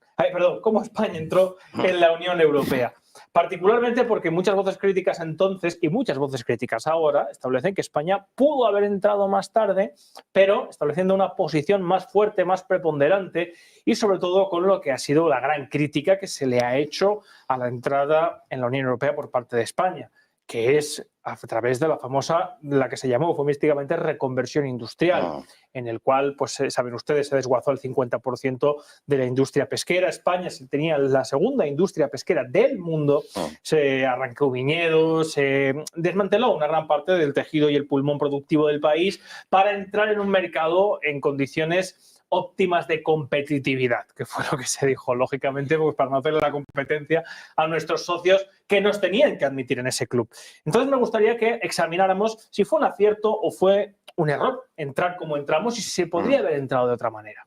Speaker 1: Cómo España entró en la Unión Europea. Particularmente porque muchas voces críticas entonces y muchas voces críticas ahora establecen que España pudo haber entrado más tarde, pero estableciendo una posición más fuerte, más preponderante y sobre todo con lo que ha sido la gran crítica que se le ha hecho a la entrada en la Unión Europea por parte de España, que es a través de la famosa, la que se llamó eufemísticamente reconversión industrial, en el cual, pues saben ustedes, se desguazó el 50% de la industria pesquera. España tenía la segunda industria pesquera del mundo, se arrancó viñedos, se desmanteló una gran parte del tejido y el pulmón productivo del país para entrar en un mercado en condiciones óptimas de competitividad, que fue lo que se dijo, lógicamente, pues para no hacerle la competencia a nuestros socios que nos tenían que admitir en ese club. Entonces me gustaría que examináramos si fue un acierto o fue un error entrar como entramos y si se podría haber entrado de otra manera.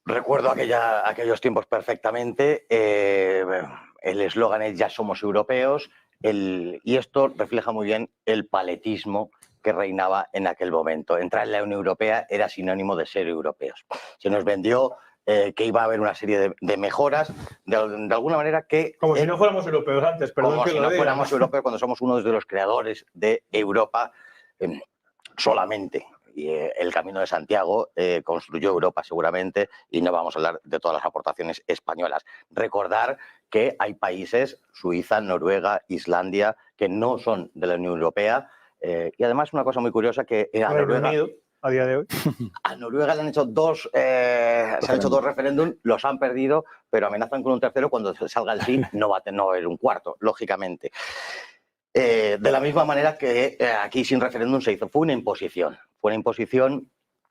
Speaker 3: Recuerdo aquellos tiempos perfectamente. El eslogan es "ya somos europeos", y esto refleja muy bien el paletismo que reinaba en aquel momento. Entrar en la Unión Europea era sinónimo de ser europeos. Se nos vendió que iba a haber una serie de mejoras, de alguna manera que...
Speaker 1: Como si no fuéramos europeos antes, perdón.
Speaker 3: Como si no fuéramos europeos cuando somos uno de los creadores de Europa solamente. Y el Camino de Santiago construyó Europa seguramente, y no vamos a hablar de todas las aportaciones españolas. Recordar que hay países, Suiza, Noruega, Islandia, que no son de la Unión Europea. Y además una cosa muy curiosa que a Noruega,
Speaker 1: a día de hoy.
Speaker 3: A Noruega le han hecho se han hecho dos referéndums, los han perdido, pero amenazan con un tercero. Cuando salga el sí, no va a haber un cuarto, lógicamente. De la misma manera que aquí sin referéndum se hizo, fue una imposición. Fue una imposición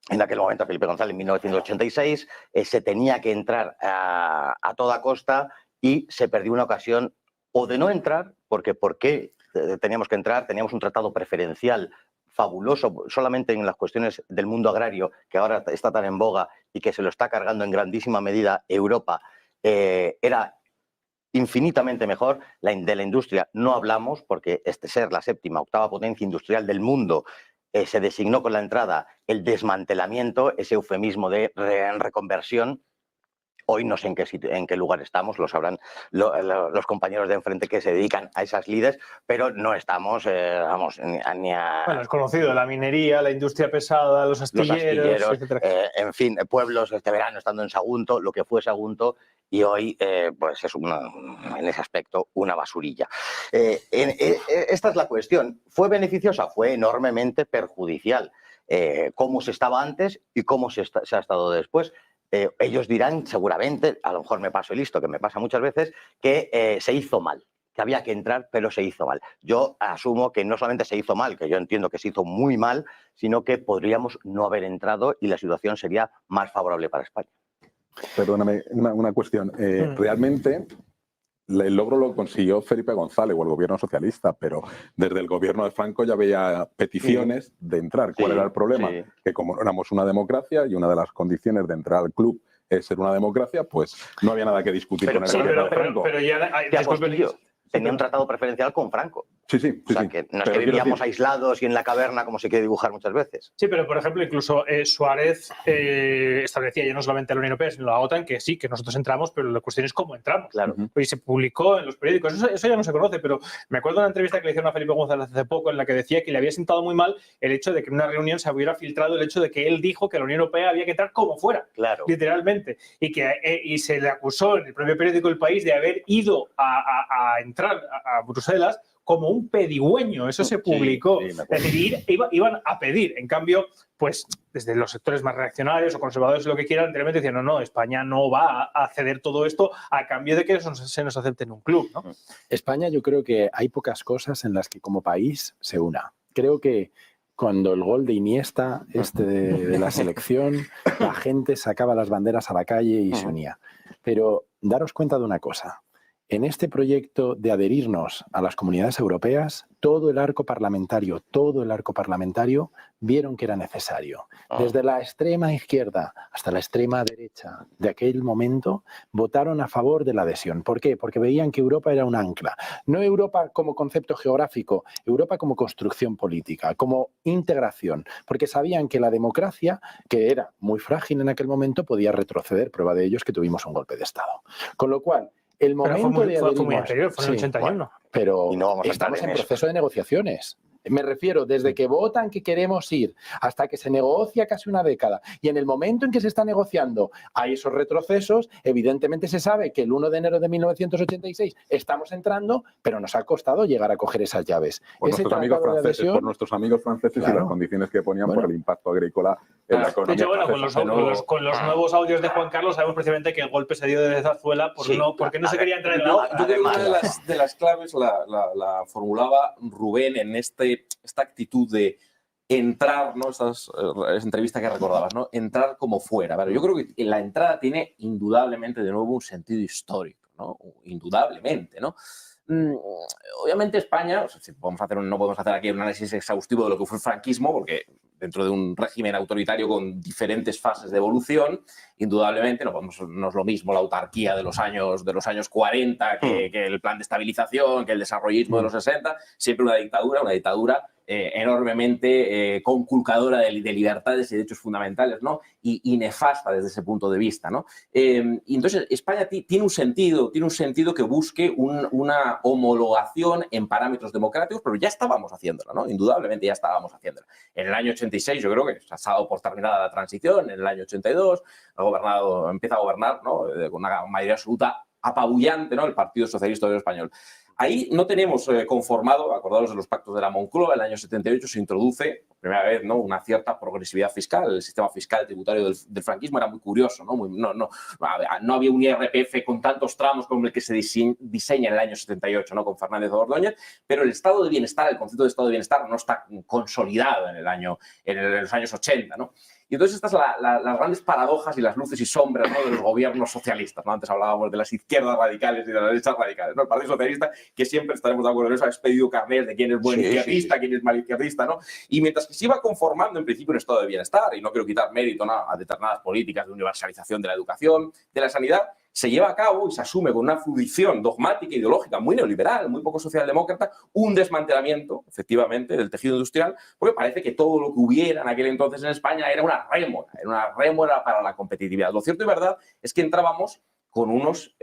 Speaker 3: en aquel momento, Felipe González, en 1986, se tenía que entrar a toda costa y se perdió una ocasión o de no entrar, porque ¿por qué teníamos que entrar? Teníamos un tratado preferencial fabuloso solamente en las cuestiones del mundo agrario, que ahora está tan en boga y que se lo está cargando en grandísima medida Europa. Era infinitamente mejor. De la industria no hablamos, porque ser la séptima, octava potencia industrial del mundo se designó con la entrada el desmantelamiento, ese eufemismo de reconversión. Hoy no sé en qué lugar estamos, lo sabrán los compañeros de enfrente que se dedican a esas lides, pero no estamos, ni a...
Speaker 1: Bueno, es conocido, la minería, la industria pesada, los astilleros, etcétera.
Speaker 3: En fin, pueblos este verano estando en Sagunto, lo que fue Sagunto, y hoy pues es en ese aspecto una basurilla. Esta es la cuestión. ¿Fue beneficiosa? Fue enormemente perjudicial. ¿Cómo se estaba antes y cómo se ha estado después? Ellos dirán seguramente, a lo mejor me paso listo, que me pasa muchas veces, que se hizo mal, que había que entrar, pero se hizo mal. Yo asumo que no solamente se hizo mal, que yo entiendo que se hizo muy mal, sino que podríamos no haber entrado y la situación sería más favorable para España.
Speaker 5: Perdóname, una cuestión. Realmente el logro lo consiguió Felipe González o el gobierno socialista, pero desde el gobierno de Franco ya había peticiones de entrar. ¿Cuál era el problema? Que como éramos una democracia y una de las condiciones de entrar al club es ser una democracia, pues no había nada que discutir con el gobierno de Franco.
Speaker 1: Pero ya
Speaker 3: tenía un tratado preferencial con Franco.
Speaker 5: Sí.
Speaker 3: O sea, que no es que vivíamos aislados y en la caverna como se quiere dibujar muchas veces.
Speaker 1: Sí, pero por ejemplo, incluso Suárez establecía ya no solamente la Unión Europea, sino la OTAN, que sí, que nosotros entramos, pero la cuestión es cómo entramos.
Speaker 3: Claro.
Speaker 1: Y se publicó en los periódicos. Eso ya no se conoce, pero me acuerdo de una entrevista que le hicieron a Felipe González hace poco en la que decía que le había sentado muy mal el hecho de que en una reunión se hubiera filtrado el hecho de que él dijo que la Unión Europea había que entrar como fuera, literalmente, y se le acusó en el propio periódico El País de haber ido a entrar a Bruselas como un pedigüeño. Eso se publicó. Es decir, iban a pedir. En cambio, pues desde los sectores más reaccionarios o conservadores, lo que quieran, anteriormente decían, no, España no va a ceder todo esto a cambio de que se nos acepte en un club, ¿no?
Speaker 4: España, yo creo que hay pocas cosas en las que como país se una. Creo que cuando el gol de Iniesta, de la selección, la gente sacaba las banderas a la calle y se unía. Pero daros cuenta de una cosa. en este proyecto de adherirnos a las comunidades europeas, todo el arco parlamentario vieron que era necesario. Desde la extrema izquierda hasta la extrema derecha de aquel momento votaron a favor de la adhesión. ¿Por qué? Porque veían que Europa era un ancla. No Europa como concepto geográfico, Europa como construcción política, como integración, porque sabían que la democracia, que era muy frágil en aquel momento, podía retroceder. Prueba de ello es que tuvimos un golpe de Estado. Con lo cual, el momento
Speaker 1: fue muy anterior, fue en el 81.
Speaker 3: Bueno,
Speaker 4: pero
Speaker 3: y no vamos a
Speaker 4: estamos
Speaker 3: estar
Speaker 4: en
Speaker 3: en eso.
Speaker 4: proceso de negociaciones. Me refiero, desde que votan que queremos ir hasta que se negocia casi una década. Y en el momento en que se está negociando hay esos retrocesos, evidentemente se sabe que el 1 de enero de 1986 estamos entrando, pero nos ha costado llegar a coger esas llaves.
Speaker 5: Por
Speaker 4: Ese
Speaker 5: nuestros amigos
Speaker 4: tratado de
Speaker 5: franceses,
Speaker 4: adhesión,
Speaker 5: por nuestros amigos franceses y
Speaker 4: Claro.
Speaker 5: las condiciones que ponían
Speaker 4: Bueno.
Speaker 5: por el impacto agrícola en la
Speaker 1: De
Speaker 5: economía
Speaker 1: hecho, bueno,
Speaker 5: francesa.
Speaker 1: con los nuevos audios de Juan Carlos sabemos precisamente que el golpe se dio desde Zarzuela porque,
Speaker 2: Sí.
Speaker 1: porque no se quería entrar en la otra.
Speaker 2: Yo creo que
Speaker 1: además.
Speaker 2: una de las claves la formulaba Rubén en esta actitud de entrar, ¿no? Esa entrevista que recordabas, ¿no? Entrar como fuera. Pero yo creo que la entrada tiene indudablemente de nuevo un sentido histórico, ¿no? Indudablemente, ¿no? Obviamente España, o sea, si no podemos hacer aquí un análisis exhaustivo de lo que fue el franquismo, porque dentro de un régimen autoritario con diferentes fases de evolución, indudablemente no es lo mismo la autarquía de los años 40 que el plan de estabilización, que el desarrollismo de los 60, siempre una dictadura enormemente conculcadora de libertades y derechos fundamentales, ¿no? Y nefasta desde ese punto de vista, ¿no? Y entonces España tiene un sentido que busque una homologación en parámetros democráticos, pero ya estábamos haciéndola, ¿no? Indudablemente ya estábamos haciéndola. En el año 86 yo creo que se ha dado por terminada la transición, en el año 82 empieza a gobernar, ¿no? Con una mayoría absoluta apabullante, ¿no? El Partido Socialista Obrero Español. Ahí no tenemos conformado, acordados de los pactos de la Moncloa, el año 78 se introduce, por primera vez, ¿no? Una cierta progresividad fiscal. El sistema fiscal tributario del franquismo era muy curioso, ¿no? No había un IRPF con tantos tramos como el que se diseña en el año 78, ¿no? Con Fernández de Ordóñez, pero el estado de bienestar, el concepto de estado de bienestar no está consolidado en los años 80, ¿no? Y entonces estas son las grandes paradojas y las luces y sombras, ¿no? De los gobiernos socialistas, ¿no? Antes hablábamos de las izquierdas radicales y de las derechas radicales, ¿no? El Partido Socialista, que siempre estaremos de acuerdo en eso, ha expedido carnés de quién es buen izquierdista, quién es mal izquierdista, ¿no? Y mientras que se iba conformando en principio un estado de bienestar, y no quiero quitar mérito, ¿no? A determinadas políticas de universalización de la educación, de la sanidad, se lleva a cabo y se asume con una fruición dogmática e ideológica muy neoliberal, muy poco socialdemócrata, un desmantelamiento, efectivamente, del tejido industrial, porque parece que todo lo que hubiera en aquel entonces en España era una rémora para la competitividad. Lo cierto y verdad es que entrábamos con unos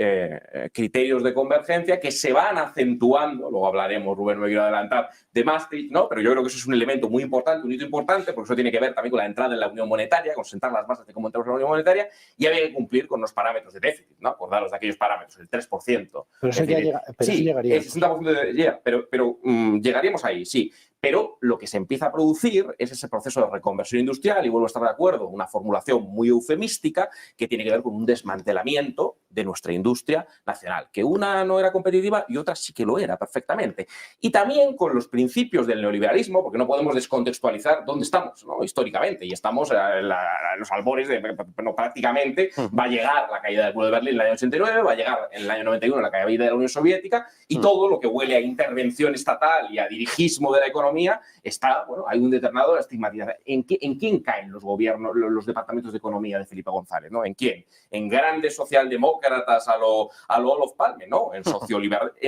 Speaker 2: criterios de convergencia que se van acentuando, luego hablaremos, Rubén, no me quiero adelantar, de Maastricht, ¿no? Pero yo creo que eso es un elemento muy importante, un hito importante, porque eso tiene que ver también con la entrada en la Unión Monetaria, con sentar las bases de cómo entramos en la Unión Monetaria, y había que cumplir con los parámetros de déficit, ¿no? Acordaros de aquellos parámetros, el 3%.
Speaker 4: Pero eso ya llegaría.
Speaker 2: El 60% pero llegaríamos ahí, sí. Pero lo que se empieza a producir es ese proceso de reconversión industrial, y vuelvo a estar de acuerdo, una formulación muy eufemística que tiene que ver con un desmantelamiento de nuestra industria nacional, que una no era competitiva y otra sí que lo era perfectamente. Y también con los principios del neoliberalismo, porque no podemos descontextualizar dónde estamos, ¿no? Históricamente, y estamos en los albores de, prácticamente, va a llegar la caída del muro de Berlín en el año 89, va a llegar en el año 91 la caída de la Unión Soviética, y todo lo que huele a intervención estatal y a dirigismo de la economía está, bueno, hay un determinado estigmatización. ¿En quién caen los gobiernos, los departamentos de economía de Felipe González, ¿no? ¿En quién? En grandes socialdemócratas a lo Olof Palme, ¿no? En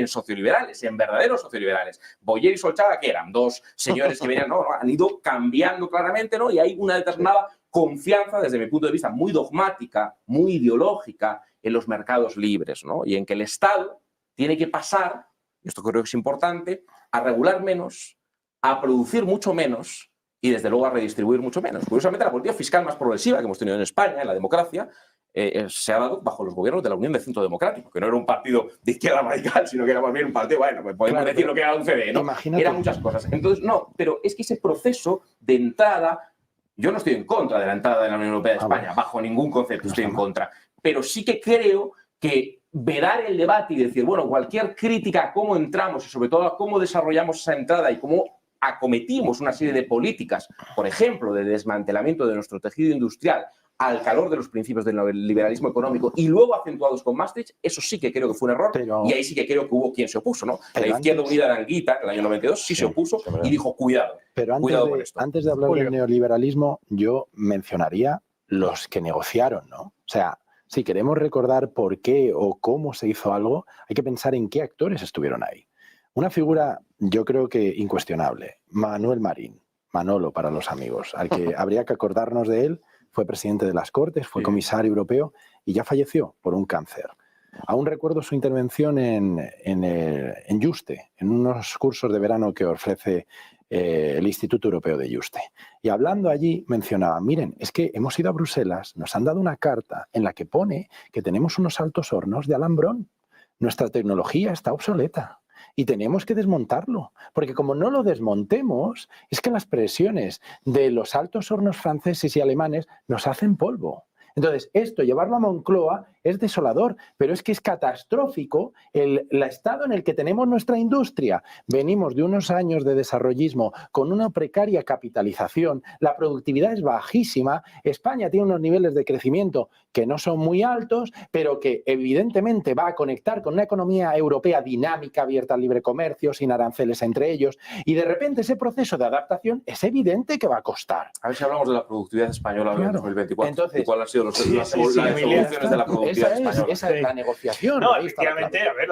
Speaker 2: socioliberales, en verdaderos socioliberales. Boyer y Solchaga, que eran dos señores que venían, ¿no? Han ido cambiando claramente, ¿no? Y hay una determinada confianza, desde mi punto de vista, muy dogmática, muy ideológica, en los mercados libres, ¿no? Y en que el Estado tiene que pasar, y esto creo que es importante, a regular menos, a producir mucho menos y, desde luego, a redistribuir mucho menos. Curiosamente, la política fiscal más progresiva que hemos tenido en España, en la democracia, se ha dado bajo los gobiernos de la Unión de Centro Democrático, que no era un partido de izquierda radical, sino que era más bien un partido, bueno, pues podemos decir lo que era un CD, ¿no? Era muchas cosas. Entonces, no, pero es que ese proceso de entrada, yo no estoy en contra de la entrada de la Unión Europea de España, bajo ningún concepto estoy en contra, pero sí que creo que vedar el debate y decir, bueno, cualquier crítica a cómo entramos y sobre todo a cómo desarrollamos esa entrada y cómo acometimos una serie de políticas, por ejemplo, de desmantelamiento de nuestro tejido industrial, al calor de los principios del liberalismo económico y luego acentuados con Maastricht, eso sí que creo que fue un error y ahí sí que creo que hubo quien se opuso, ¿no? La Izquierda Unida de Anguita, en el año 92, sí se opuso y dijo, cuidado,
Speaker 4: pero
Speaker 2: cuidado con esto.
Speaker 4: Antes de hablar del neoliberalismo, yo mencionaría los que negociaron, ¿no? O sea, si queremos recordar por qué o cómo se hizo algo, hay que pensar en qué actores estuvieron ahí. Una figura, yo creo que incuestionable, Manuel Marín, Manolo para los amigos, al que habría que acordarnos de él. Fue presidente de las Cortes, fue comisario europeo y ya falleció por un cáncer. Aún recuerdo su intervención en Juste, en unos cursos de verano que ofrece el Instituto Europeo de Juste. Y hablando allí mencionaba, miren, es que hemos ido a Bruselas, nos han dado una carta en la que pone que tenemos unos altos hornos de alambrón. Nuestra tecnología está obsoleta. Y tenemos que desmontarlo, porque como no lo desmontemos, es que las presiones de los altos hornos franceses y alemanes nos hacen polvo. Entonces, esto, llevarlo a Moncloa, es desolador, pero es que es catastrófico el estado en el que tenemos nuestra industria. Venimos de unos años de desarrollismo con una precaria capitalización, la productividad es bajísima, España tiene unos niveles de crecimiento que no son muy altos, pero que evidentemente va a conectar con una economía europea dinámica, abierta al libre comercio, sin aranceles entre ellos, y de repente ese proceso de adaptación es evidente que va a costar.
Speaker 2: A ver si hablamos de la productividad española en 2024.
Speaker 4: Entonces,
Speaker 2: ¿y cuáles han sido las soluciones de la productividad española?
Speaker 4: Esa es la negociación.
Speaker 1: No, efectivamente, a ver,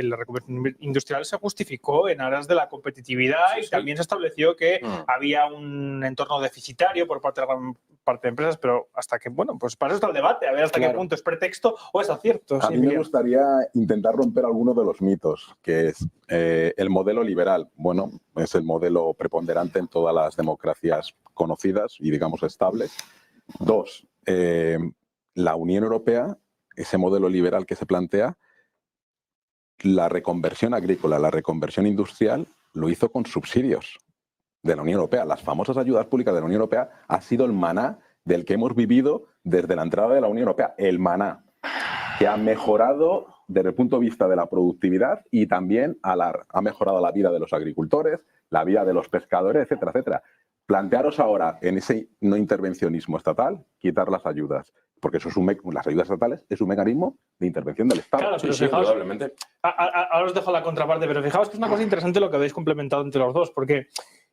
Speaker 1: la reconversión industrial se justificó en aras de la competitividad y también se estableció que había un entorno deficitario por parte de la gran parte de empresas, pero hasta que, bueno, pues para eso está el debate, a ver hasta qué punto es pretexto o es acierto.
Speaker 5: A mí me gustaría intentar romper algunos de los mitos, que es el modelo liberal. Bueno, es el modelo preponderante en todas las democracias conocidas y, digamos, estables. Dos, la Unión Europea, ese modelo liberal que se plantea, la reconversión agrícola, la reconversión industrial, lo hizo con subsidios de la Unión Europea. Las famosas ayudas públicas de la Unión Europea ha sido el maná del que hemos vivido desde la entrada de la Unión Europea. El maná, que ha mejorado desde el punto de vista de la productividad y también ha mejorado la vida de los agricultores, la vida de los pescadores, etcétera, etcétera. Plantearos ahora en ese no intervencionismo estatal, quitar las ayudas, porque eso es las ayudas estatales es un mecanismo de intervención del Estado.
Speaker 1: Claro, pero fijaos, indudablemente. Ahora os dejo la contraparte, pero fijaos que es una cosa interesante lo que habéis complementado entre los dos, porque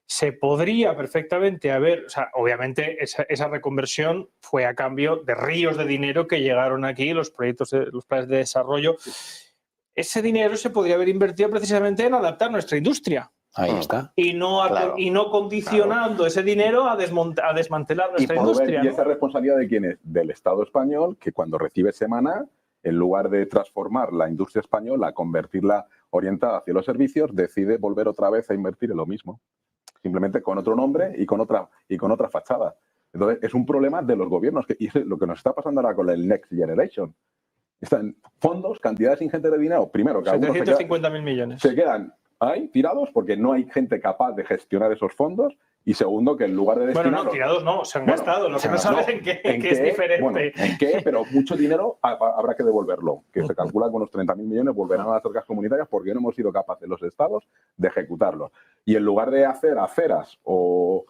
Speaker 1: se podría perfectamente haber, o sea, obviamente esa reconversión fue a cambio de ríos de dinero que llegaron aquí, los proyectos, los planes de desarrollo. Ese dinero se podría haber invertido precisamente en adaptar nuestra industria.
Speaker 4: Ahí está.
Speaker 1: Y no condicionando ese dinero a desmantelar nuestra industria.
Speaker 5: ¿Y esa responsabilidad de quién es? Del Estado español, que cuando recibe semana, en lugar de transformar la industria española, convertirla orientada hacia los servicios, decide volver otra vez a invertir en lo mismo. Simplemente con otro nombre y con otra fachada. Entonces, es un problema de los gobiernos. Y es lo que nos está pasando ahora con el Next Generation. Están fondos, cantidades ingentes de dinero. Primero, que
Speaker 1: 750.000 millones.
Speaker 5: Se quedan ahí tirados porque no hay gente capaz de gestionar esos fondos. Y segundo, que en lugar de destinarlos...
Speaker 1: Bueno, no, tirados no, se han gastado. Lo que no sabes en qué es diferente.
Speaker 5: Bueno, en qué, pero mucho dinero habrá que devolverlo. Que se calcula que unos 30.000 millones volverán a las arcas comunitarias porque no hemos sido capaces los estados de ejecutarlo. Y en lugar de hacer aceras o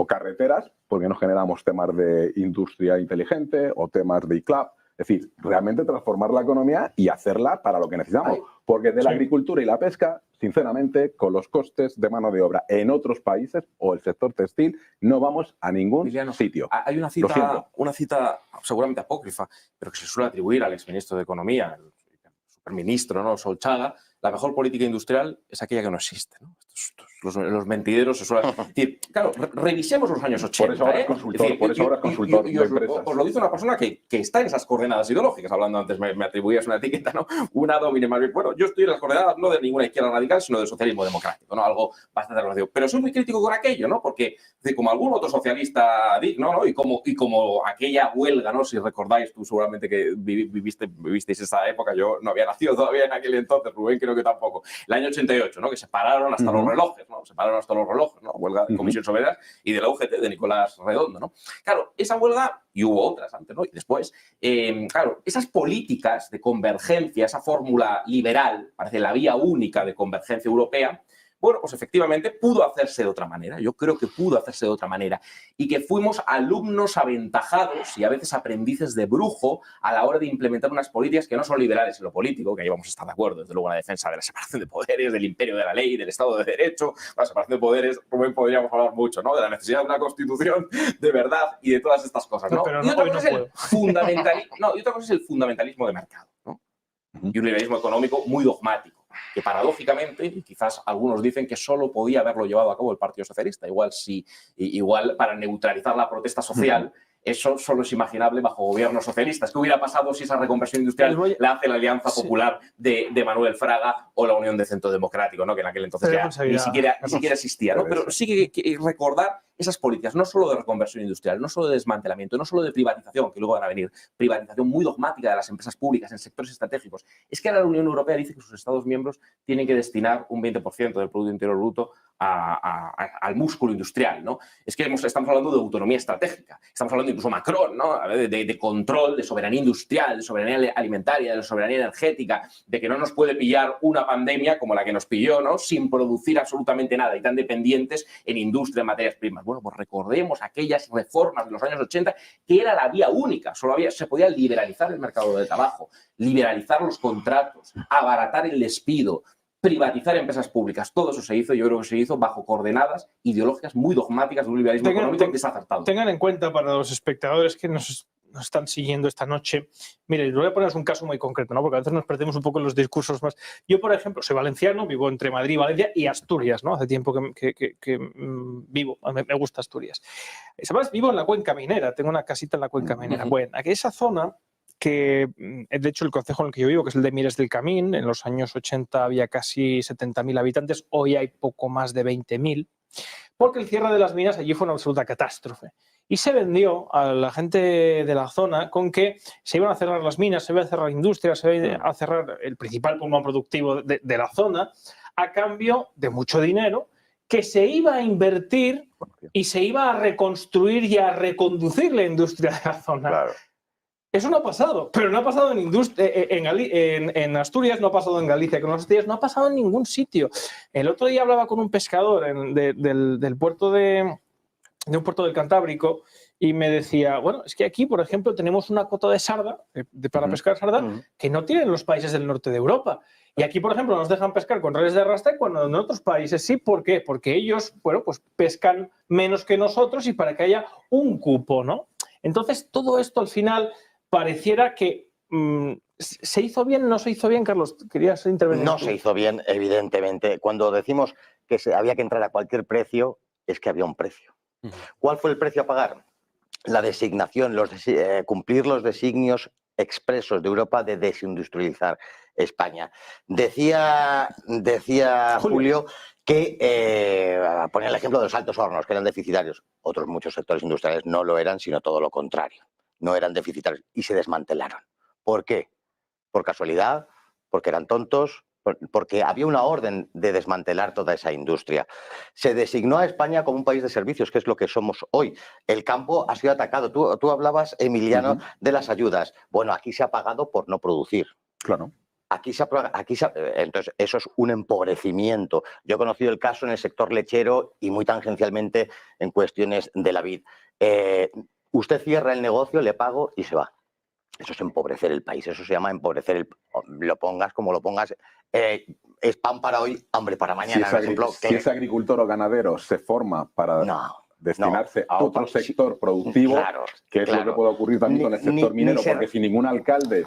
Speaker 5: carreteras, porque no generamos temas de industria inteligente o temas de ICLAP. Es decir, realmente transformar la economía y hacerla para lo que necesitamos. Porque de la agricultura y la pesca, sinceramente, con los costes de mano de obra en otros países o el sector textil, no vamos a ningún sitio.
Speaker 2: Hay una cita seguramente apócrifa, pero que se suele atribuir al exministro de Economía, el superministro, ¿no? Solchaga. La mejor política industrial es aquella que no existe, ¿no? Los mentideros se suelen decir. Claro, revisemos los años 80.
Speaker 5: Por eso ahora es consultor,
Speaker 2: y os lo dice una persona que está en esas coordenadas ideológicas. Hablando antes, me atribuías una etiqueta, ¿no? Una domine más bien. Bueno, yo estoy en las coordenadas no de ninguna izquierda radical, sino del socialismo democrático, ¿no? Algo bastante relativo. Pero soy muy crítico con aquello, ¿no? Porque, como algún otro socialista digno, ¿no? Y como aquella huelga, ¿no? Si recordáis, tú seguramente que vivisteis esa época, yo no había nacido todavía en aquel entonces, Rubén creo que tampoco. El año 88, ¿no? Que se pararon hasta los relojes, ¿no? Se pararon hasta los relojes, ¿no? Huelga de Comisiones Obreras y de la UGT de Nicolás Redondo, ¿no? Claro, esa huelga, y hubo otras antes, ¿no? Y después, claro, esas políticas de convergencia, esa fórmula liberal, parece la vía única de convergencia europea, Bueno, pues efectivamente pudo hacerse de otra manera. Yo creo que pudo hacerse de otra manera. Y que fuimos alumnos aventajados y a veces aprendices de brujo a la hora de implementar unas políticas que no son liberales en lo político, que ahí vamos a estar de acuerdo, desde luego en la defensa de la separación de poderes, del imperio de la ley, del Estado de Derecho. La separación de poderes, Rubén, podríamos hablar mucho, ¿no? De la necesidad de una constitución de verdad y de todas estas cosas, ¿no?
Speaker 1: Pero
Speaker 2: y otra
Speaker 1: hoy
Speaker 2: cosa
Speaker 1: no
Speaker 2: es y otra cosa es el fundamentalismo de mercado, ¿no? Y un liberalismo económico muy dogmático, que paradójicamente, y quizás algunos dicen que solo podía haberlo llevado a cabo el Partido Socialista, igual para neutralizar la protesta social, eso solo es imaginable bajo gobiernos socialistas. ¿Qué hubiera pasado si esa reconversión industrial la hace la Alianza Popular de Manuel Fraga o la Unión de Centro Democrático, ¿no? Que en aquel entonces ya ni siquiera existía, ¿no? Pero sí que recordar esas políticas, no solo de reconversión industrial, no solo de desmantelamiento, no solo de privatización, que luego van a venir, privatización muy dogmática de las empresas públicas en sectores estratégicos. Es que ahora la Unión Europea dice que sus Estados miembros tienen que destinar un 20% del Producto Interior Bruto al músculo industrial, ¿no? Es que estamos hablando de autonomía estratégica, estamos hablando incluso Macron, ¿no? De control, de soberanía industrial, de soberanía alimentaria, de soberanía energética, de que no nos puede pillar una pandemia como la que nos pilló, ¿no? Sin producir absolutamente nada y tan dependientes en industria, en materias primas. Bueno, pues recordemos aquellas reformas de los años 80 que era la vía única, se podía liberalizar el mercado de trabajo, liberalizar los contratos, abaratar el despido, privatizar empresas públicas. Todo eso se hizo, yo creo que se hizo bajo coordenadas ideológicas muy dogmáticas de un liberalismo económico desacertado.
Speaker 1: Tengan en cuenta para los espectadores que nos están siguiendo esta noche. Mire, voy a poneros un caso muy concreto, ¿no? Porque a veces nos perdemos un poco en los discursos más. Yo, por ejemplo, soy valenciano, vivo entre Madrid, Valencia y Asturias, ¿no? Hace tiempo que vivo, me gusta Asturias. ¿Sabes? Vivo en la Cuenca Minera, tengo una casita en la Cuenca Minera. Bueno, aquí esa zona que, de hecho, el concejo en el que yo vivo, que es el de Mires del Camín, en los años 80 había casi 70.000 habitantes, hoy hay poco más de 20.000, porque el cierre de las minas allí fue una absoluta catástrofe. Y se vendió a la gente de la zona con que se iban a cerrar las minas, se iba a cerrar industria, se iba a cerrar el principal pulmón productivo de la zona, a cambio de mucho dinero que se iba a invertir y se iba a reconstruir y a reconducir la industria de la zona. Claro. Eso no ha pasado, pero no ha pasado en Asturias, no ha pasado en Galicia, con los Asturias, no ha pasado en ningún sitio. El otro día hablaba con un pescador del puerto de un puerto del Cantábrico y me decía, bueno, es que aquí, por ejemplo, tenemos una cota de sarda, para pescar sarda, que no tienen los países del norte de Europa. Y aquí, por ejemplo, nos dejan pescar con redes de arrastre cuando en otros países sí. ¿Por qué? Porque ellos, bueno, pues pescan menos que nosotros y para que haya un cupo, ¿no? Entonces, todo esto al final pareciera que ¿se hizo bien? ¿No se hizo bien, Carlos? ¿Querías intervenir?
Speaker 3: No se hizo bien, evidentemente. Cuando decimos que había que entrar a cualquier precio, es que había un precio. ¿Cuál fue el precio a pagar? La designación, cumplir los designios expresos de Europa de desindustrializar España. Decía Julio que ponía el ejemplo de los altos hornos, que eran deficitarios. Otros muchos sectores industriales no lo eran, sino todo lo contrario. No eran deficitarios y se desmantelaron. ¿Por qué? ¿Por casualidad? ¿Porque eran tontos? Porque había una orden de desmantelar toda esa industria. Se designó a España como un país de servicios, que es lo que somos hoy. El campo ha sido atacado. Tú hablabas, Emiliano, de las ayudas. Bueno, aquí se ha pagado por no producir.
Speaker 5: Claro.
Speaker 3: Entonces, eso es un empobrecimiento. Yo he conocido el caso en el sector lechero y muy tangencialmente en cuestiones de la vid. Usted cierra el negocio, le pago y se va. Eso es empobrecer el país, eso se llama empobrecer lo pongas como lo pongas. Es pan para hoy, hambre para mañana.
Speaker 5: Si ese agricultor o ganadero se forma para destinarse a otro sector productivo, que es lo que puede ocurrir también con el sector minero, porque si ningún alcalde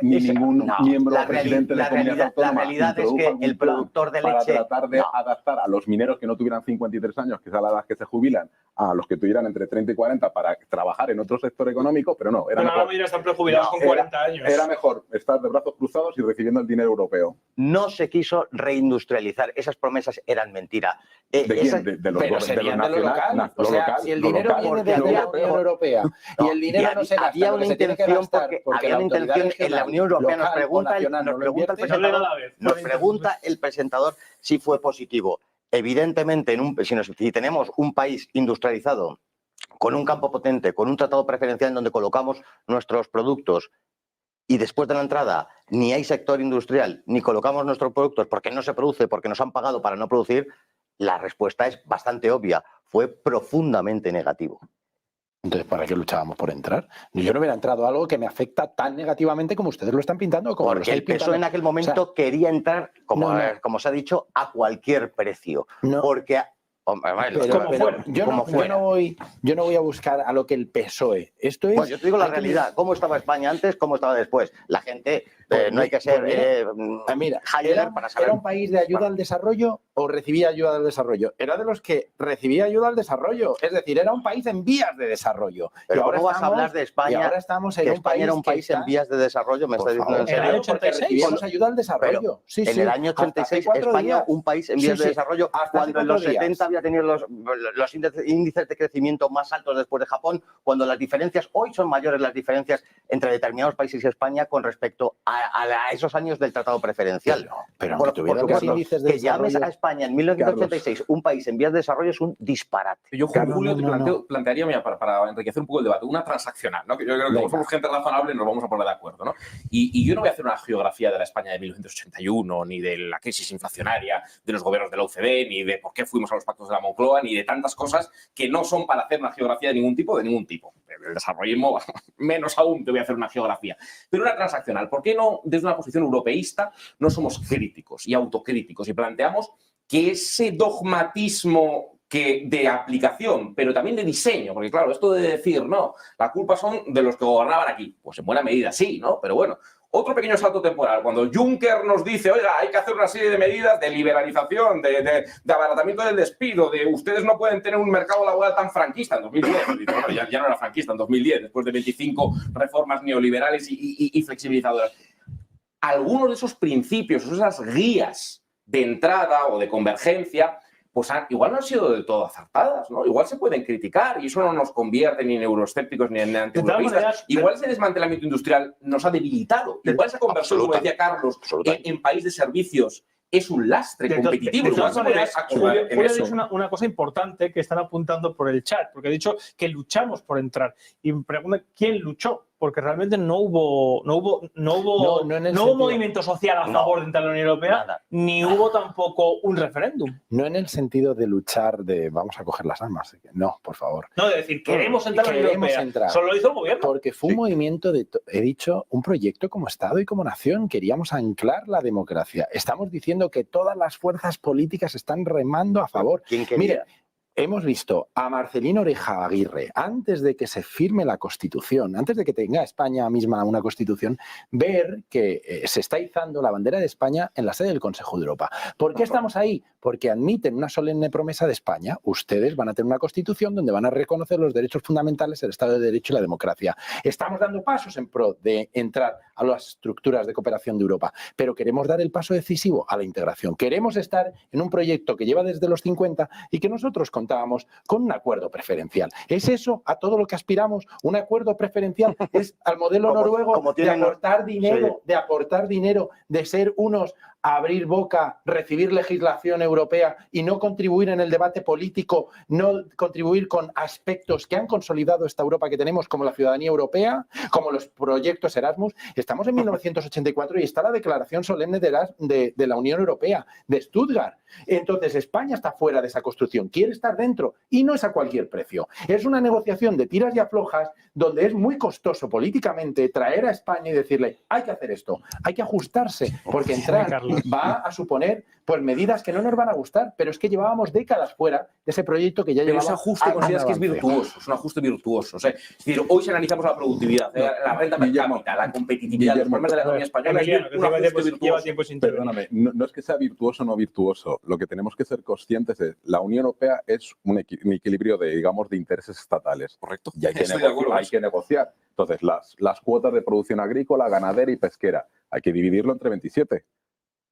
Speaker 5: ni ningún miembro presidente de comunidad autónoma la realidad es que el productor de leche para tratar de adaptar a los mineros que no tuvieran 53 años, que es a la edad que se jubilan, a los que tuvieran entre 30 y 40 para trabajar en otro sector económico, pero no. Era mejor,
Speaker 1: están prejubilados con 40 años.
Speaker 5: Era mejor estar de brazos cruzados y recibiendo el dinero europeo.
Speaker 3: No se quiso reindustrializar. Esas promesas eran mentira.
Speaker 5: ¿De quién? De los nacionales.
Speaker 6: O sea, si el dinero viene de la Unión Europea y el dinero no se gasta,
Speaker 3: había una intención en la Unión Europea. Nos pregunta el presentador si fue positivo. Evidentemente, si tenemos un país industrializado, con un campo potente, con un tratado preferencial en donde colocamos nuestros productos y después de la entrada ni hay sector industrial, ni colocamos nuestros productos porque no se produce, porque nos han pagado para no producir, la respuesta es bastante obvia. Fue profundamente negativo.
Speaker 4: Entonces, ¿para qué luchábamos por entrar? Yo no hubiera entrado a algo que me afecta tan negativamente como ustedes lo están pintando. Como
Speaker 3: porque el PSOE en aquel momento quería entrar, como se ha dicho, a cualquier precio.
Speaker 4: No.
Speaker 3: Porque...
Speaker 4: Yo no voy a buscar a lo que el PSOE. Esto es.
Speaker 3: Pues yo te digo la realidad. ¿Cómo estaba España antes? ¿Cómo estaba después? La gente no hay que ser
Speaker 4: mira,
Speaker 3: para saber.
Speaker 4: ¿era un país de ayuda al desarrollo o recibía ayuda al desarrollo? Era de los que recibía ayuda al desarrollo. Es decir, era un país en vías de desarrollo.
Speaker 3: Pero ¿cómo vas a hablar de España?
Speaker 4: Y ahora estamos en un país
Speaker 3: era un país en vías de desarrollo. Me estás diciendo en
Speaker 1: ¿En el año 86?
Speaker 4: Recibíamos ayuda al desarrollo. Sí,
Speaker 3: en el año 86 España, un país en vías de desarrollo, cuando en los 70 había tenido los índices de crecimiento más altos después de Japón, cuando las diferencias, hoy son mayores las diferencias entre determinados países y España con respecto a esos años del tratado preferencial.
Speaker 4: Pero por
Speaker 3: supuesto, que llames a España en 1986 un país en vías de desarrollo es un disparate.
Speaker 2: Yo, Julio, te plantearía, mira, para enriquecer un poco el debate, una transaccional, ¿no? Que yo creo que como somos gente razonable nos vamos a poner de acuerdo, ¿no? Y yo no voy a hacer una geografía de la España de 1981, ni de la crisis inflacionaria, de los gobiernos de la OCDE, ni de por qué fuimos a los pactos de la Moncloa, ni de tantas cosas que no son para hacer una geografía de ningún tipo. El desarrollismo, menos aún te voy a hacer una geografía. Pero una transaccional. ¿Por qué no, desde una posición europeísta, no somos críticos y autocríticos y planteamos que ese dogmatismo de aplicación, pero también de diseño, porque claro, esto de decir, no, la culpa son de los que gobernaban aquí, pues en buena medida sí, ¿no? Pero bueno, otro pequeño salto temporal, cuando Juncker nos dice, oiga, hay que hacer una serie de medidas de liberalización, de abaratamiento del despido, de ustedes no pueden tener un mercado laboral tan franquista en 2010, bueno, ya no era franquista en 2010, después de 25 reformas neoliberales y flexibilizadoras. Algunos de esos principios, esas guías de entrada o de convergencia, pues igual no han sido del todo acertadas, ¿no? Igual se pueden criticar y eso no nos convierte ni en euroescépticos ni en antieuropeístas. Igual ese desmantelamiento industrial nos ha debilitado. Igual esa conversión, como decía Carlos, en país de servicios es un lastre competitivo.
Speaker 1: De todas maneras, Julio ha dicho una cosa importante que están apuntando por el chat, porque ha dicho que luchamos por entrar. Y me pregunta quién luchó, porque realmente no hubo movimiento social a favor de entrar a la Unión Europea, ni hubo tampoco un referéndum.
Speaker 4: No en el sentido de luchar de vamos a coger las armas. No, por favor.
Speaker 1: No, de decir, queremos entrar a la Unión Europea. Solo lo hizo el gobierno.
Speaker 4: Porque fue un movimiento he dicho, un proyecto como Estado y como nación. Queríamos anclar la democracia. Estamos diciendo que todas las fuerzas políticas están remando a favor.
Speaker 3: ¿Quién quería?
Speaker 4: Mire, hemos visto a Marcelino Oreja Aguirre, antes de que se firme la Constitución, antes de que tenga España misma una Constitución, ver que se está izando la bandera de España en la sede del Consejo de Europa. ¿Por qué estamos ahí? Porque admiten una solemne promesa de España. Ustedes van a tener una Constitución donde van a reconocer los derechos fundamentales, el Estado de Derecho y la democracia. Estamos dando pasos en pro de entrar a las estructuras de cooperación de Europa, pero queremos dar el paso decisivo a la integración. Queremos estar en un proyecto que lleva desde los 50 y que nosotros contábamos con un acuerdo preferencial. ¿Es eso a todo lo que aspiramos? ¿Un acuerdo preferencial? ¿Es al modelo noruego de aportar dinero, de ser unos a abrir boca, recibir legislación europea y no contribuir en el debate político, no contribuir con aspectos que han consolidado esta Europa que tenemos, como la ciudadanía europea, como los proyectos Erasmus? Estamos en 1984 y está la declaración solemne de la Unión Europea, de Stuttgart. Entonces, España está fuera de esa construcción, quiere estar dentro y no es a cualquier precio. Es una negociación de tiras y aflojas donde es muy costoso políticamente traer a España y decirle hay que hacer esto, hay que ajustarse, porque entrar va a suponer pues medidas que no nos van a gustar, pero es que llevábamos décadas fuera de ese proyecto que ya llevaba.
Speaker 2: Pero ese ajuste consideras que es virtuoso, es un ajuste virtuoso. O sea, es decir, hoy si analizamos la productividad, la renta per cápita, la competitividad, los problemas de la economía española,
Speaker 5: Perdóname, no es que sea virtuoso o no virtuoso. Lo que tenemos que ser conscientes es la Unión Europea es un equilibrio de, digamos, de intereses estatales.
Speaker 2: Correcto.
Speaker 5: Y hay que negociar. Entonces, las cuotas de producción agrícola, ganadera y pesquera, hay que dividirlo entre 27.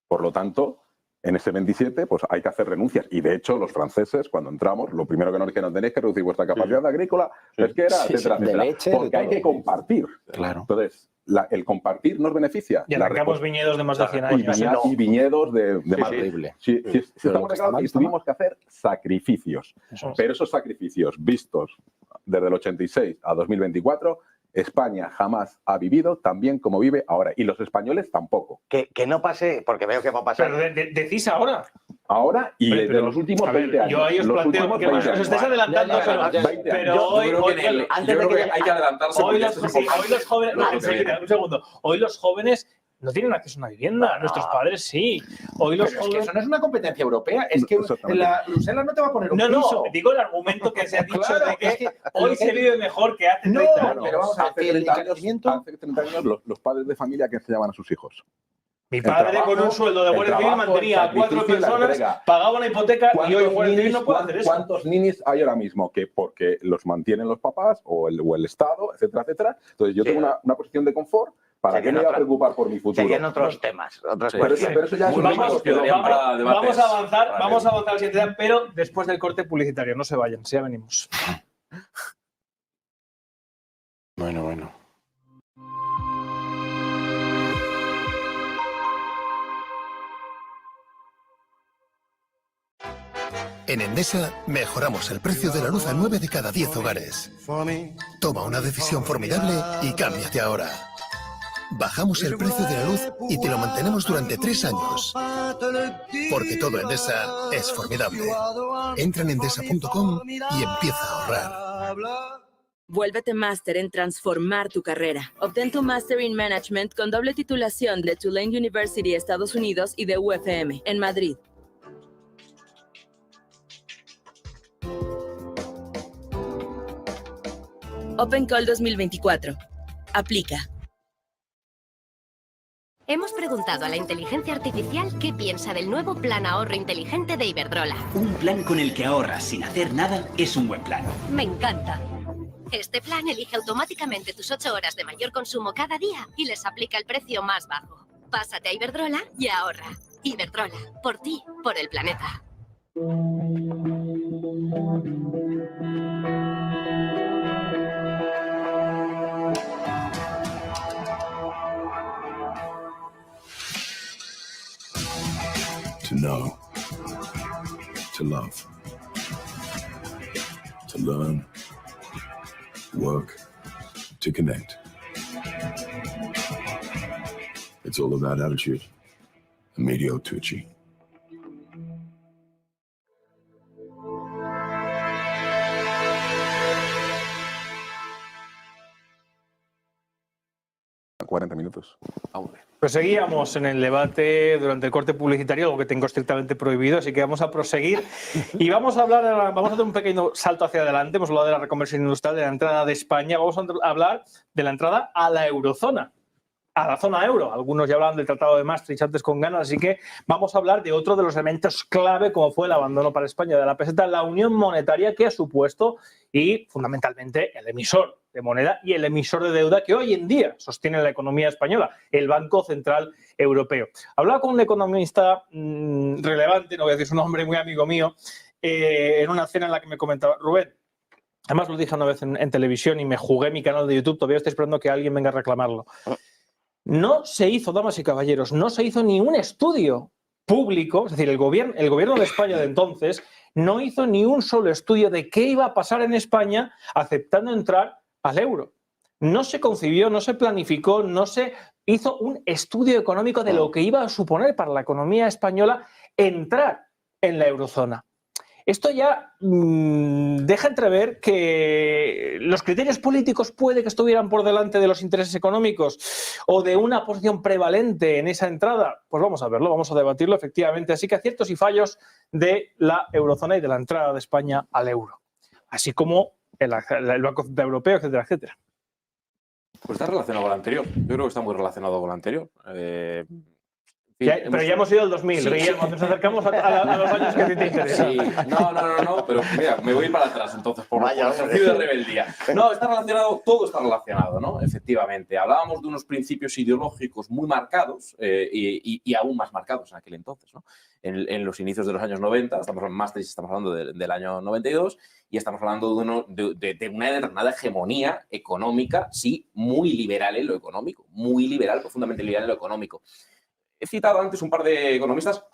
Speaker 5: Por lo tanto, en ese 27 pues hay que hacer renuncias. Y de hecho, los franceses, cuando entramos, lo primero que nos dijeron, tenéis que reducir vuestra capacidad agrícola, pesquera, etcétera, etcétera.
Speaker 4: Leche,
Speaker 5: porque hay que compartir.
Speaker 4: Claro.
Speaker 5: Entonces, el compartir nos beneficia.
Speaker 1: Y arrancamos viñedos de más de 100 años.
Speaker 5: Y viñedos de más
Speaker 4: horrible.
Speaker 5: Sí, estamos claros que tuvimos que hacer sacrificios. Pero esos sacrificios vistos desde el 86 a 2024 España jamás ha vivido tan bien como vive ahora. Y los españoles tampoco.
Speaker 3: Que no pase, porque veo que va a pasar.
Speaker 1: Pero decís ahora.
Speaker 5: Ahora y
Speaker 1: Hombre,
Speaker 5: de los últimos 20 años.
Speaker 1: Yo ahí os
Speaker 5: Los
Speaker 1: planteo
Speaker 5: últimos
Speaker 1: que
Speaker 5: 20
Speaker 1: os
Speaker 5: años.
Speaker 1: estáis adelantando, pero
Speaker 2: Yo
Speaker 1: hoy
Speaker 2: creo que hay que adelantarse.
Speaker 1: hoy
Speaker 2: porque
Speaker 1: los
Speaker 2: esto es un poco-
Speaker 1: jóvenes, un segundo, hoy los jóvenes no tienen acceso a una vivienda, nuestros padres sí. Hoy los
Speaker 6: Pero es que
Speaker 1: jóvenes...
Speaker 6: eso no es una competencia europea, es que
Speaker 5: Exactamente.
Speaker 6: Bruselas no te va a poner un
Speaker 1: No,
Speaker 6: piso.
Speaker 1: digo el argumento que se ha dicho
Speaker 6: Claro,
Speaker 1: de que
Speaker 6: es que
Speaker 1: hoy
Speaker 6: lo
Speaker 1: se
Speaker 6: que-
Speaker 1: vive mejor que hace
Speaker 6: No,
Speaker 1: 30 años.
Speaker 6: pero vamos a
Speaker 5: hace
Speaker 6: ver, el
Speaker 5: 30 años,
Speaker 6: encarecimiento...
Speaker 5: hace 30 años los padres de familia que enseñaban a sus hijos.
Speaker 1: Mi padre
Speaker 5: trabajo,
Speaker 1: con un sueldo de
Speaker 5: el
Speaker 1: Guardia Civil
Speaker 5: trabajo,
Speaker 1: mantenía
Speaker 5: el
Speaker 1: a 4
Speaker 5: sacrificio y la
Speaker 1: personas,
Speaker 5: entrega.
Speaker 1: pagaba una hipoteca y hoy Guardia Civil no puede hacer eso.
Speaker 5: ¿Cuántos ninis hay ahora mismo? Que porque los mantienen los papás o el Estado, etcétera, etcétera. Entonces yo
Speaker 3: Sí.
Speaker 5: tengo una posición de confort. ¿Para qué me voy a preocupar por mi futuro?
Speaker 3: Serían otros temas, otras
Speaker 2: Sí.
Speaker 3: cuestiones.
Speaker 5: Pero eso ya es
Speaker 2: Muy
Speaker 5: un
Speaker 2: bien,
Speaker 5: negocio.
Speaker 2: Diego. Para debates.
Speaker 1: Vamos a avanzar,
Speaker 2: Para
Speaker 1: vamos a
Speaker 2: ver.
Speaker 1: avanzar al siguiente tema, pero después del corte publicitario. No se vayan, ya venimos.
Speaker 4: Bueno.
Speaker 7: En Endesa mejoramos el precio de la luz a 9 de cada 10 hogares. Toma una decisión formidable y cámbiate ahora. Bajamos el precio de la luz y te lo mantenemos durante 3 años. Porque todo Endesa es formidable. Entra en endesa.com y empieza a ahorrar.
Speaker 8: Vuélvete máster en transformar tu carrera. Obtén tu Master in Management con doble titulación de Tulane University, Estados Unidos, y de UFM, en Madrid. Open Call 2024. Aplica.
Speaker 9: Hemos preguntado a la inteligencia artificial qué piensa del nuevo plan ahorro inteligente de Iberdrola.
Speaker 10: Un plan con el que ahorras sin hacer nada es un buen plan.
Speaker 9: Me encanta. Este plan elige automáticamente tus 8 horas de mayor consumo cada día y les aplica el precio más bajo. Pásate a Iberdrola y ahorra. Iberdrola, por ti, por el planeta.
Speaker 11: To know, to love, to learn, work, to connect. It's all about attitude. Emilio Tucci.
Speaker 5: A 40 minutos.
Speaker 1: Pues seguíamos en el debate durante el corte publicitario, algo que tengo estrictamente prohibido, así que vamos a proseguir y vamos a hacer un pequeño salto hacia adelante. Hemos hablado de la reconversión industrial, de la entrada de España, vamos a hablar de la entrada a la eurozona, a la zona euro. Algunos ya hablaban del Tratado de Maastricht antes con ganas, así que vamos a hablar de otro de los elementos clave, como fue el abandono para España de la peseta, la unión monetaria que ha supuesto, y fundamentalmente el emisor de moneda y el emisor de deuda que hoy en día sostiene la economía española, el Banco Central Europeo. Hablaba con un economista relevante, no voy a decir su nombre, muy amigo mío, en una cena en la que me comentaba, Rubén, además lo dije una vez en televisión y me jugué mi canal de YouTube, todavía estoy esperando que alguien venga a reclamarlo. No se hizo, damas y caballeros, no se hizo ni un estudio público, es decir, el gobierno de España de entonces no hizo ni un solo estudio de qué iba a pasar en España aceptando entrar al euro. No se concibió, no se planificó, no se hizo un estudio económico de lo que iba a suponer para la economía española entrar en la eurozona. Esto ya deja entrever que los criterios políticos puede que estuvieran por delante de los intereses económicos o de una posición prevalente en esa entrada. Pues vamos a verlo, vamos a debatirlo efectivamente. Así que aciertos y fallos de la eurozona y de la entrada de España al euro. Así como el Banco Central Europeo, etcétera, etcétera.
Speaker 2: Pues está relacionado con lo anterior. Yo creo que está muy relacionado con lo anterior.
Speaker 1: Pero ya hemos ido al 2000, sí, Guillermo, nos acercamos a los años que a ti te interesan.
Speaker 2: Sí, no, pero mira, me voy para atrás entonces por ejercicio de rebeldía. No, está relacionado, todo está relacionado, ¿no? Efectivamente. Hablábamos de unos principios ideológicos muy marcados y aún más marcados en aquel entonces, ¿no? En los inicios de los años 90, estamos en Maastricht, estamos hablando del año 92, y estamos hablando de una determinada hegemonía económica, sí, muy liberal en lo económico, muy liberal, profundamente liberal en lo económico. He citado antes un par de economistas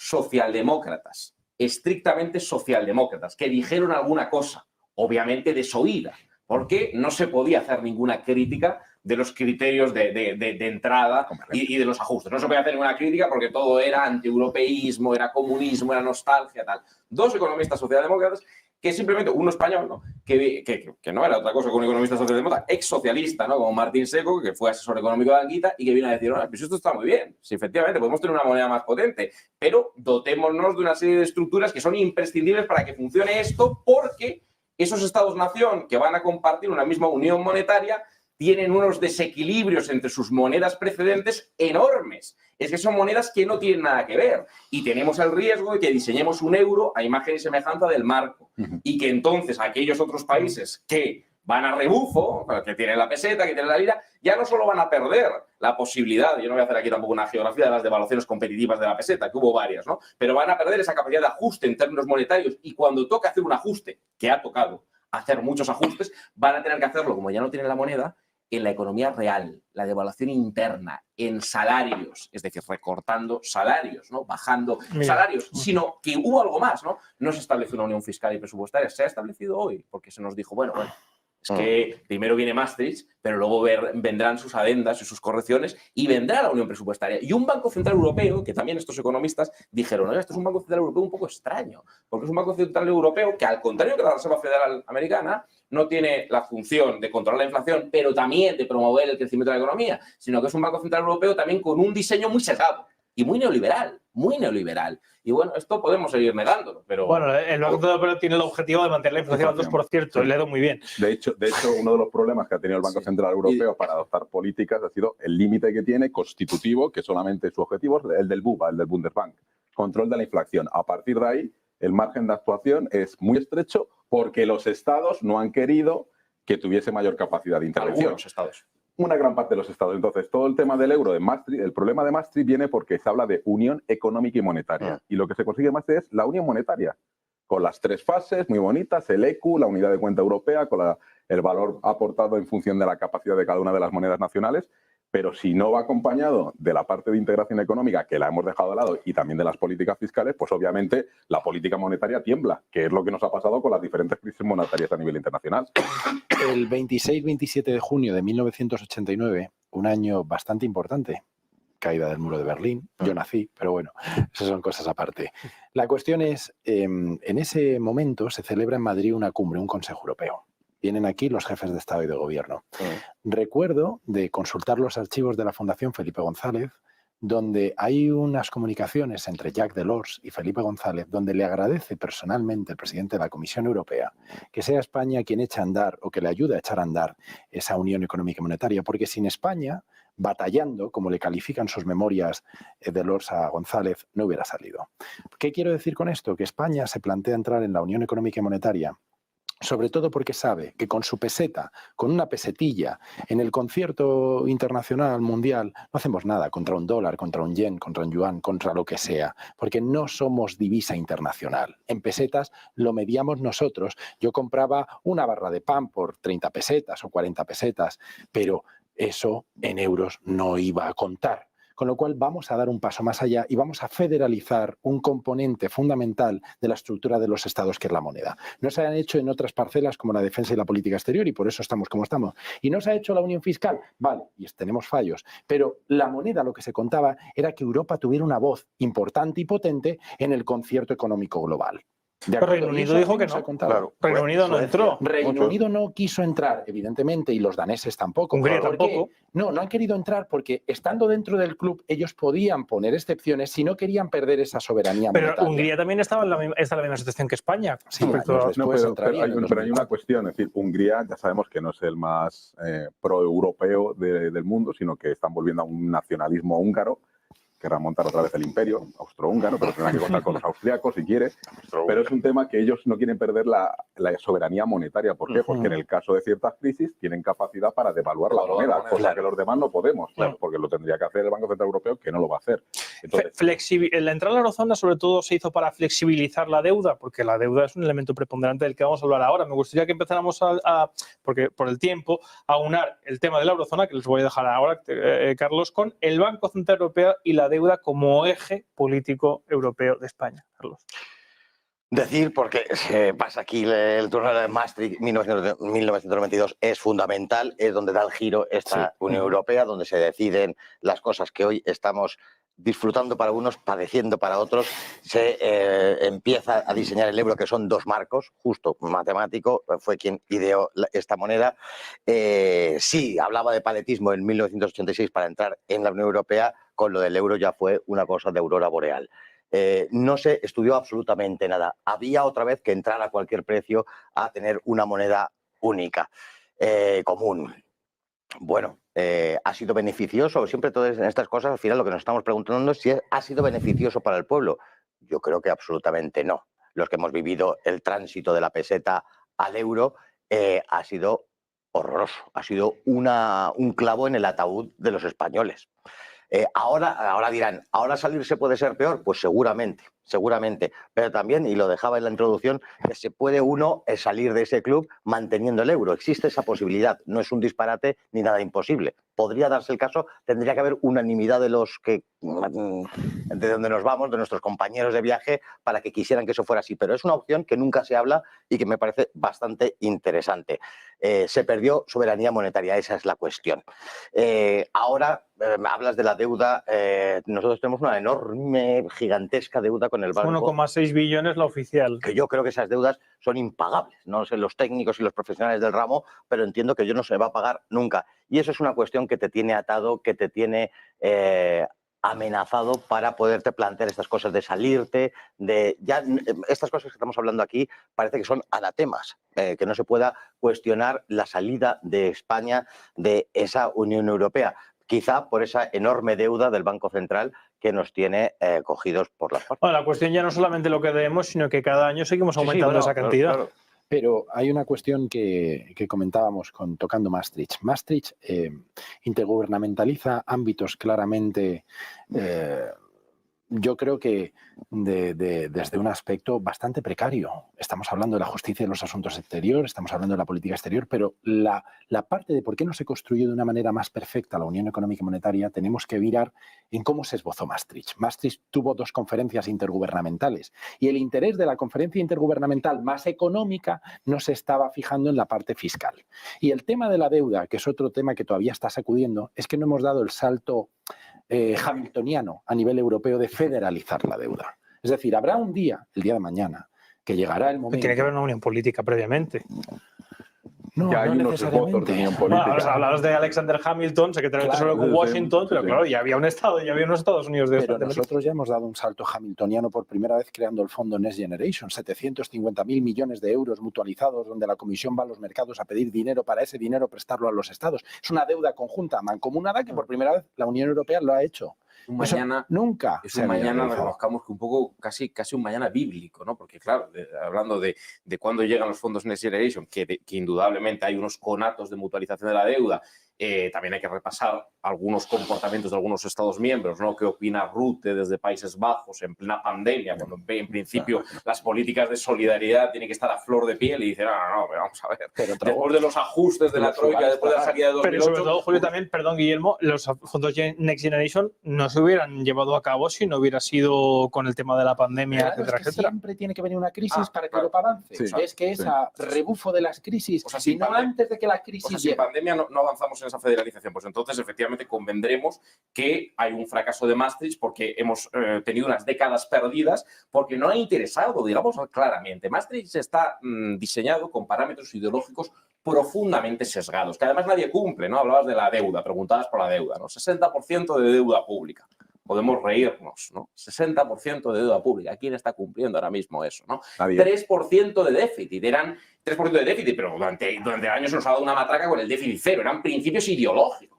Speaker 2: estrictamente socialdemócratas, que dijeron alguna cosa, obviamente desoída porque no se podía hacer ninguna crítica de los criterios de entrada y de los ajustes. No se podía hacer ninguna crítica porque todo era antieuropeísmo, era comunismo, era nostalgia, tal. Dos economistas socialdemócratas que simplemente, uno español, ¿no? Que no era otra cosa que un economista socialdemócrata, ex socialista, ¿no? Como Martín Seco, que fue asesor económico de Anguita y que vino a decir, pues esto está muy bien, sí, efectivamente, podemos tener una moneda más potente, pero dotémonos de una serie de estructuras que son imprescindibles para que funcione esto, porque esos estados-nación que van a compartir una misma unión monetaria tienen unos desequilibrios entre sus monedas precedentes enormes. Es que son monedas que no tienen nada que ver. Y tenemos el riesgo de que diseñemos un euro a imagen y semejanza del marco. Y que entonces aquellos otros países que van a rebufo, que tienen la peseta, que tienen la lira, ya no solo van a perder la posibilidad, yo no voy a hacer aquí tampoco una geografía de las devaluaciones competitivas de la peseta, que hubo varias, ¿no? Pero van a perder esa capacidad de ajuste en términos monetarios y cuando toca hacer un ajuste, que ha tocado hacer muchos ajustes, van a tener que hacerlo, como ya no tienen la moneda, en la economía real, la devaluación interna, en salarios, es decir, recortando salarios, ¿no? Bajando salarios, sino que hubo algo más, ¿no? No se estableció una unión fiscal y presupuestaria, se ha establecido hoy, porque se nos dijo, bueno, es que primero viene Maastricht, pero luego vendrán sus adendas y sus correcciones y vendrá la unión presupuestaria. Y un Banco Central Europeo, que también estos economistas dijeron, oye, esto es un Banco Central Europeo un poco extraño, porque es un Banco Central Europeo que, al contrario que la Reserva Federal Americana, no tiene la función de controlar la inflación, pero también de promover el crecimiento de la economía, sino que es un Banco Central Europeo también con un diseño muy sesgado y muy neoliberal, muy neoliberal. Y bueno, esto podemos seguir negándolo, pero...
Speaker 1: Bueno, el Banco Central Europeo tiene el objetivo de mantener la inflación al 2%, y le ha ido muy bien.
Speaker 5: De hecho, uno de los problemas que ha tenido el Banco Central Europeo para adoptar políticas ha sido el límite que tiene constitutivo, que solamente su objetivo es el del BUBA, el del Bundesbank, control de la inflación. A partir de ahí, el margen de actuación es muy estrecho porque los estados no han querido que tuviese mayor capacidad de intervención.
Speaker 2: Algunos estados.
Speaker 5: Una gran parte de los estados. Entonces, todo el tema del euro de Maastricht, el problema de Maastricht viene porque se habla de unión económica y monetaria. Y lo que se consigue en Maastricht es la unión monetaria, con las tres fases muy bonitas, el ECU, la unidad de cuenta europea, con el valor aportado en función de la capacidad de cada una de las monedas nacionales, pero si no va acompañado de la parte de integración económica, que la hemos dejado de lado, y también de las políticas fiscales, pues obviamente la política monetaria tiembla, que es lo que nos ha pasado con las diferentes crisis monetarias a nivel internacional.
Speaker 4: El 26-27 de junio de 1989, un año bastante importante, caída del muro de Berlín, yo nací, pero bueno, esas son cosas aparte. La cuestión es, en ese momento se celebra en Madrid una cumbre, un Consejo Europeo. Vienen aquí los jefes de Estado y de Gobierno. Recuerdo de consultar los archivos de la Fundación Felipe González, donde hay unas comunicaciones entre Jacques Delors y Felipe González, donde le agradece personalmente el presidente de la Comisión Europea que sea España quien eche a andar o que le ayude a echar a andar esa unión económica y monetaria, porque sin España, batallando, como le califican sus memorias Delors a González, no hubiera salido. ¿Qué quiero decir con esto? Que España se plantea entrar en la unión económica y monetaria sobre todo porque sabe que con su peseta, con una pesetilla, en el concierto internacional, mundial, no hacemos nada contra un dólar, contra un yen, contra un yuan, contra lo que sea, porque no somos divisa internacional. En pesetas lo mediamos nosotros. Yo compraba una barra de pan por 30 pesetas o 40 pesetas, pero eso en euros no iba a contar. Con lo cual vamos a dar un paso más allá y vamos a federalizar un componente fundamental de la estructura de los estados, que es la moneda. No se han hecho en otras parcelas como la defensa y la política exterior y por eso estamos como estamos. Y no se ha hecho la unión fiscal, vale, y tenemos fallos, pero la moneda, lo que se contaba era que Europa tuviera una voz importante y potente en el concierto económico global.
Speaker 1: Pero Reino Unido dijo que no. Claro, Reino Unido no entró.
Speaker 4: Reino Unido no quiso entrar, evidentemente, y los daneses tampoco.
Speaker 1: Hungría tampoco.
Speaker 4: No han querido entrar porque, estando dentro del club, ellos podían poner excepciones si no querían perder esa soberanía monetaria.
Speaker 1: Pero Hungría también está en la misma situación que España.
Speaker 4: Sí,
Speaker 5: pero hay una cuestión. Es decir, Hungría ya sabemos que no es el más pro-europeo del mundo, sino que están volviendo a un nacionalismo húngaro, que remontar otra vez el imperio austrohúngaro, pero tendrán que contar con los austriacos si quiere. Pero es un tema que ellos no quieren perder la soberanía monetaria. ¿Por qué? Porque en el caso de ciertas crisis tienen capacidad para devaluar la moneda, cosa que los demás no podemos, porque lo tendría que hacer el Banco Central Europeo, que no lo va a hacer. Entonces,
Speaker 1: la entrada a la eurozona sobre todo se hizo para flexibilizar la deuda, porque la deuda es un elemento preponderante del que vamos a hablar ahora. Me gustaría que empezáramos porque por el tiempo, a unar el tema de la eurozona, que les voy a dejar ahora, Carlos, con el Banco Central Europeo y la deuda como eje político europeo de España. Carlos.
Speaker 3: Decir, porque se pasa aquí el turno de Maastricht 1992 es fundamental, es donde da el giro esta Unión Europea, donde se deciden las cosas que hoy estamos disfrutando para unos, padeciendo para otros. Se empieza a diseñar el euro, que son 2 marcos, justo matemático, fue quien ideó esta moneda. Sí, hablaba de paletismo en 1986 para entrar en la Unión Europea, con lo del euro ya fue una cosa de aurora boreal. No se estudió absolutamente nada. Había otra vez que entrar a cualquier precio a tener una moneda única, común. Bueno, ¿ha sido beneficioso? Siempre todas estas cosas, al final lo que nos estamos preguntando es si ha sido beneficioso para el pueblo. Yo creo que absolutamente no. Los que hemos vivido el tránsito de la peseta al euro ha sido horroroso. Ha sido un clavo en el ataúd de los españoles. Ahora dirán, ¿ahora salirse puede ser peor? Pues seguramente, pero también, y lo dejaba en la introducción, que se puede uno salir de ese club manteniendo el euro. Existe esa posibilidad, no es un disparate ni nada imposible. Podría darse el caso, tendría que haber unanimidad de los que, de donde nos vamos, de nuestros compañeros de viaje, para que quisieran que eso fuera así, pero es una opción que nunca se habla y que me parece bastante interesante. Se perdió soberanía monetaria, esa es la cuestión. Ahora hablas de la deuda, nosotros tenemos una enorme, gigantesca deuda con el banco.
Speaker 1: 1,6 billones la oficial.
Speaker 3: Que yo creo que esas deudas son impagables. No sé los técnicos y los profesionales del ramo, pero entiendo que ello no se va a pagar nunca. Y eso es una cuestión que te tiene atado, que te tiene amenazado para poderte plantear estas cosas de salirte, estas cosas que estamos hablando aquí parece que son anatemas, que no se pueda cuestionar la salida de España de esa Unión Europea. Quizá por esa enorme deuda del Banco Central que nos tiene cogidos por las partes.
Speaker 1: Bueno, la cuestión ya no es solamente lo que debemos, sino que cada año seguimos aumentando esa cantidad.
Speaker 4: Claro. Pero hay una cuestión que comentábamos tocando Maastricht. Maastricht intergubernamentaliza ámbitos claramente, yo creo que desde un aspecto bastante precario. Estamos hablando de la justicia y los asuntos exteriores, estamos hablando de la política exterior, pero la parte de por qué no se construyó de una manera más perfecta la Unión Económica y Monetaria tenemos que virar en cómo se esbozó Maastricht. Maastricht tuvo 2 conferencias intergubernamentales y el interés de la conferencia intergubernamental más económica no se estaba fijando en la parte fiscal. Y el tema de la deuda, que es otro tema que todavía está sacudiendo, es que no hemos dado el salto hamiltoniano a nivel europeo de federalizar la deuda. Es decir, habrá un día, el día de mañana, que llegará el momento...
Speaker 1: Tiene que haber una unión política previamente.
Speaker 4: No,
Speaker 5: ya hay
Speaker 4: no
Speaker 5: unos esbozos de unión política.
Speaker 1: Bueno, hablabas de Alexander Hamilton, secretario de Tesoro con Washington, pero claro, ya había un Estado, ya había unos Estados Unidos de
Speaker 4: Pero nosotros ya hemos dado un salto hamiltoniano por primera vez creando el fondo Next Generation, 750.000 millones de euros mutualizados, donde la Comisión va a los mercados a pedir dinero para ese dinero prestarlo a los Estados. Es una deuda conjunta, mancomunada, que por primera vez la Unión Europea lo ha hecho.
Speaker 2: Mañana,
Speaker 4: nunca
Speaker 2: es un mañana, reconozcamos que un poco casi un mañana bíblico, ¿no? Porque claro, hablando de cuándo llegan los fondos Next Generation, que indudablemente hay unos conatos de mutualización de la deuda, también hay que repasar algunos comportamientos de algunos Estados miembros, ¿no? ¿Qué opina Rutte desde Países Bajos en plena pandemia, cuando en principio las políticas de solidaridad tienen que estar a flor de piel y dicen, no, vamos a ver, después de los ajustes de la troika, después de la salida de 2008...
Speaker 1: Pero sobre todo, Julio, también, perdón, Guillermo, los fondos Next Generation no se hubieran llevado a cabo si no hubiera sido con el tema de la pandemia,
Speaker 4: claro,
Speaker 1: etcétera,
Speaker 4: es que
Speaker 1: etcétera.
Speaker 4: Siempre tiene que venir una crisis para que Europa avance.
Speaker 5: Sí,
Speaker 4: es que es a rebufo de las crisis, y no antes de que la crisis
Speaker 2: llegue. Si en pandemia no avanzamos en esa federalización, pues entonces efectivamente convendremos que hay un fracaso de Maastricht porque hemos tenido unas décadas perdidas porque no ha interesado, digamos claramente. Maastricht está diseñado con parámetros ideológicos profundamente sesgados, que además nadie cumple, ¿no? Hablabas de la deuda, preguntabas por la deuda, ¿no? 60% de deuda pública. Podemos reírnos, ¿no? 60% de deuda pública. ¿Quién está cumpliendo ahora mismo eso, no?
Speaker 5: Nadie.
Speaker 2: 3% de déficit. Eran 3% de déficit, pero durante años nos ha dado una matraca con el déficit cero. Eran principios ideológicos.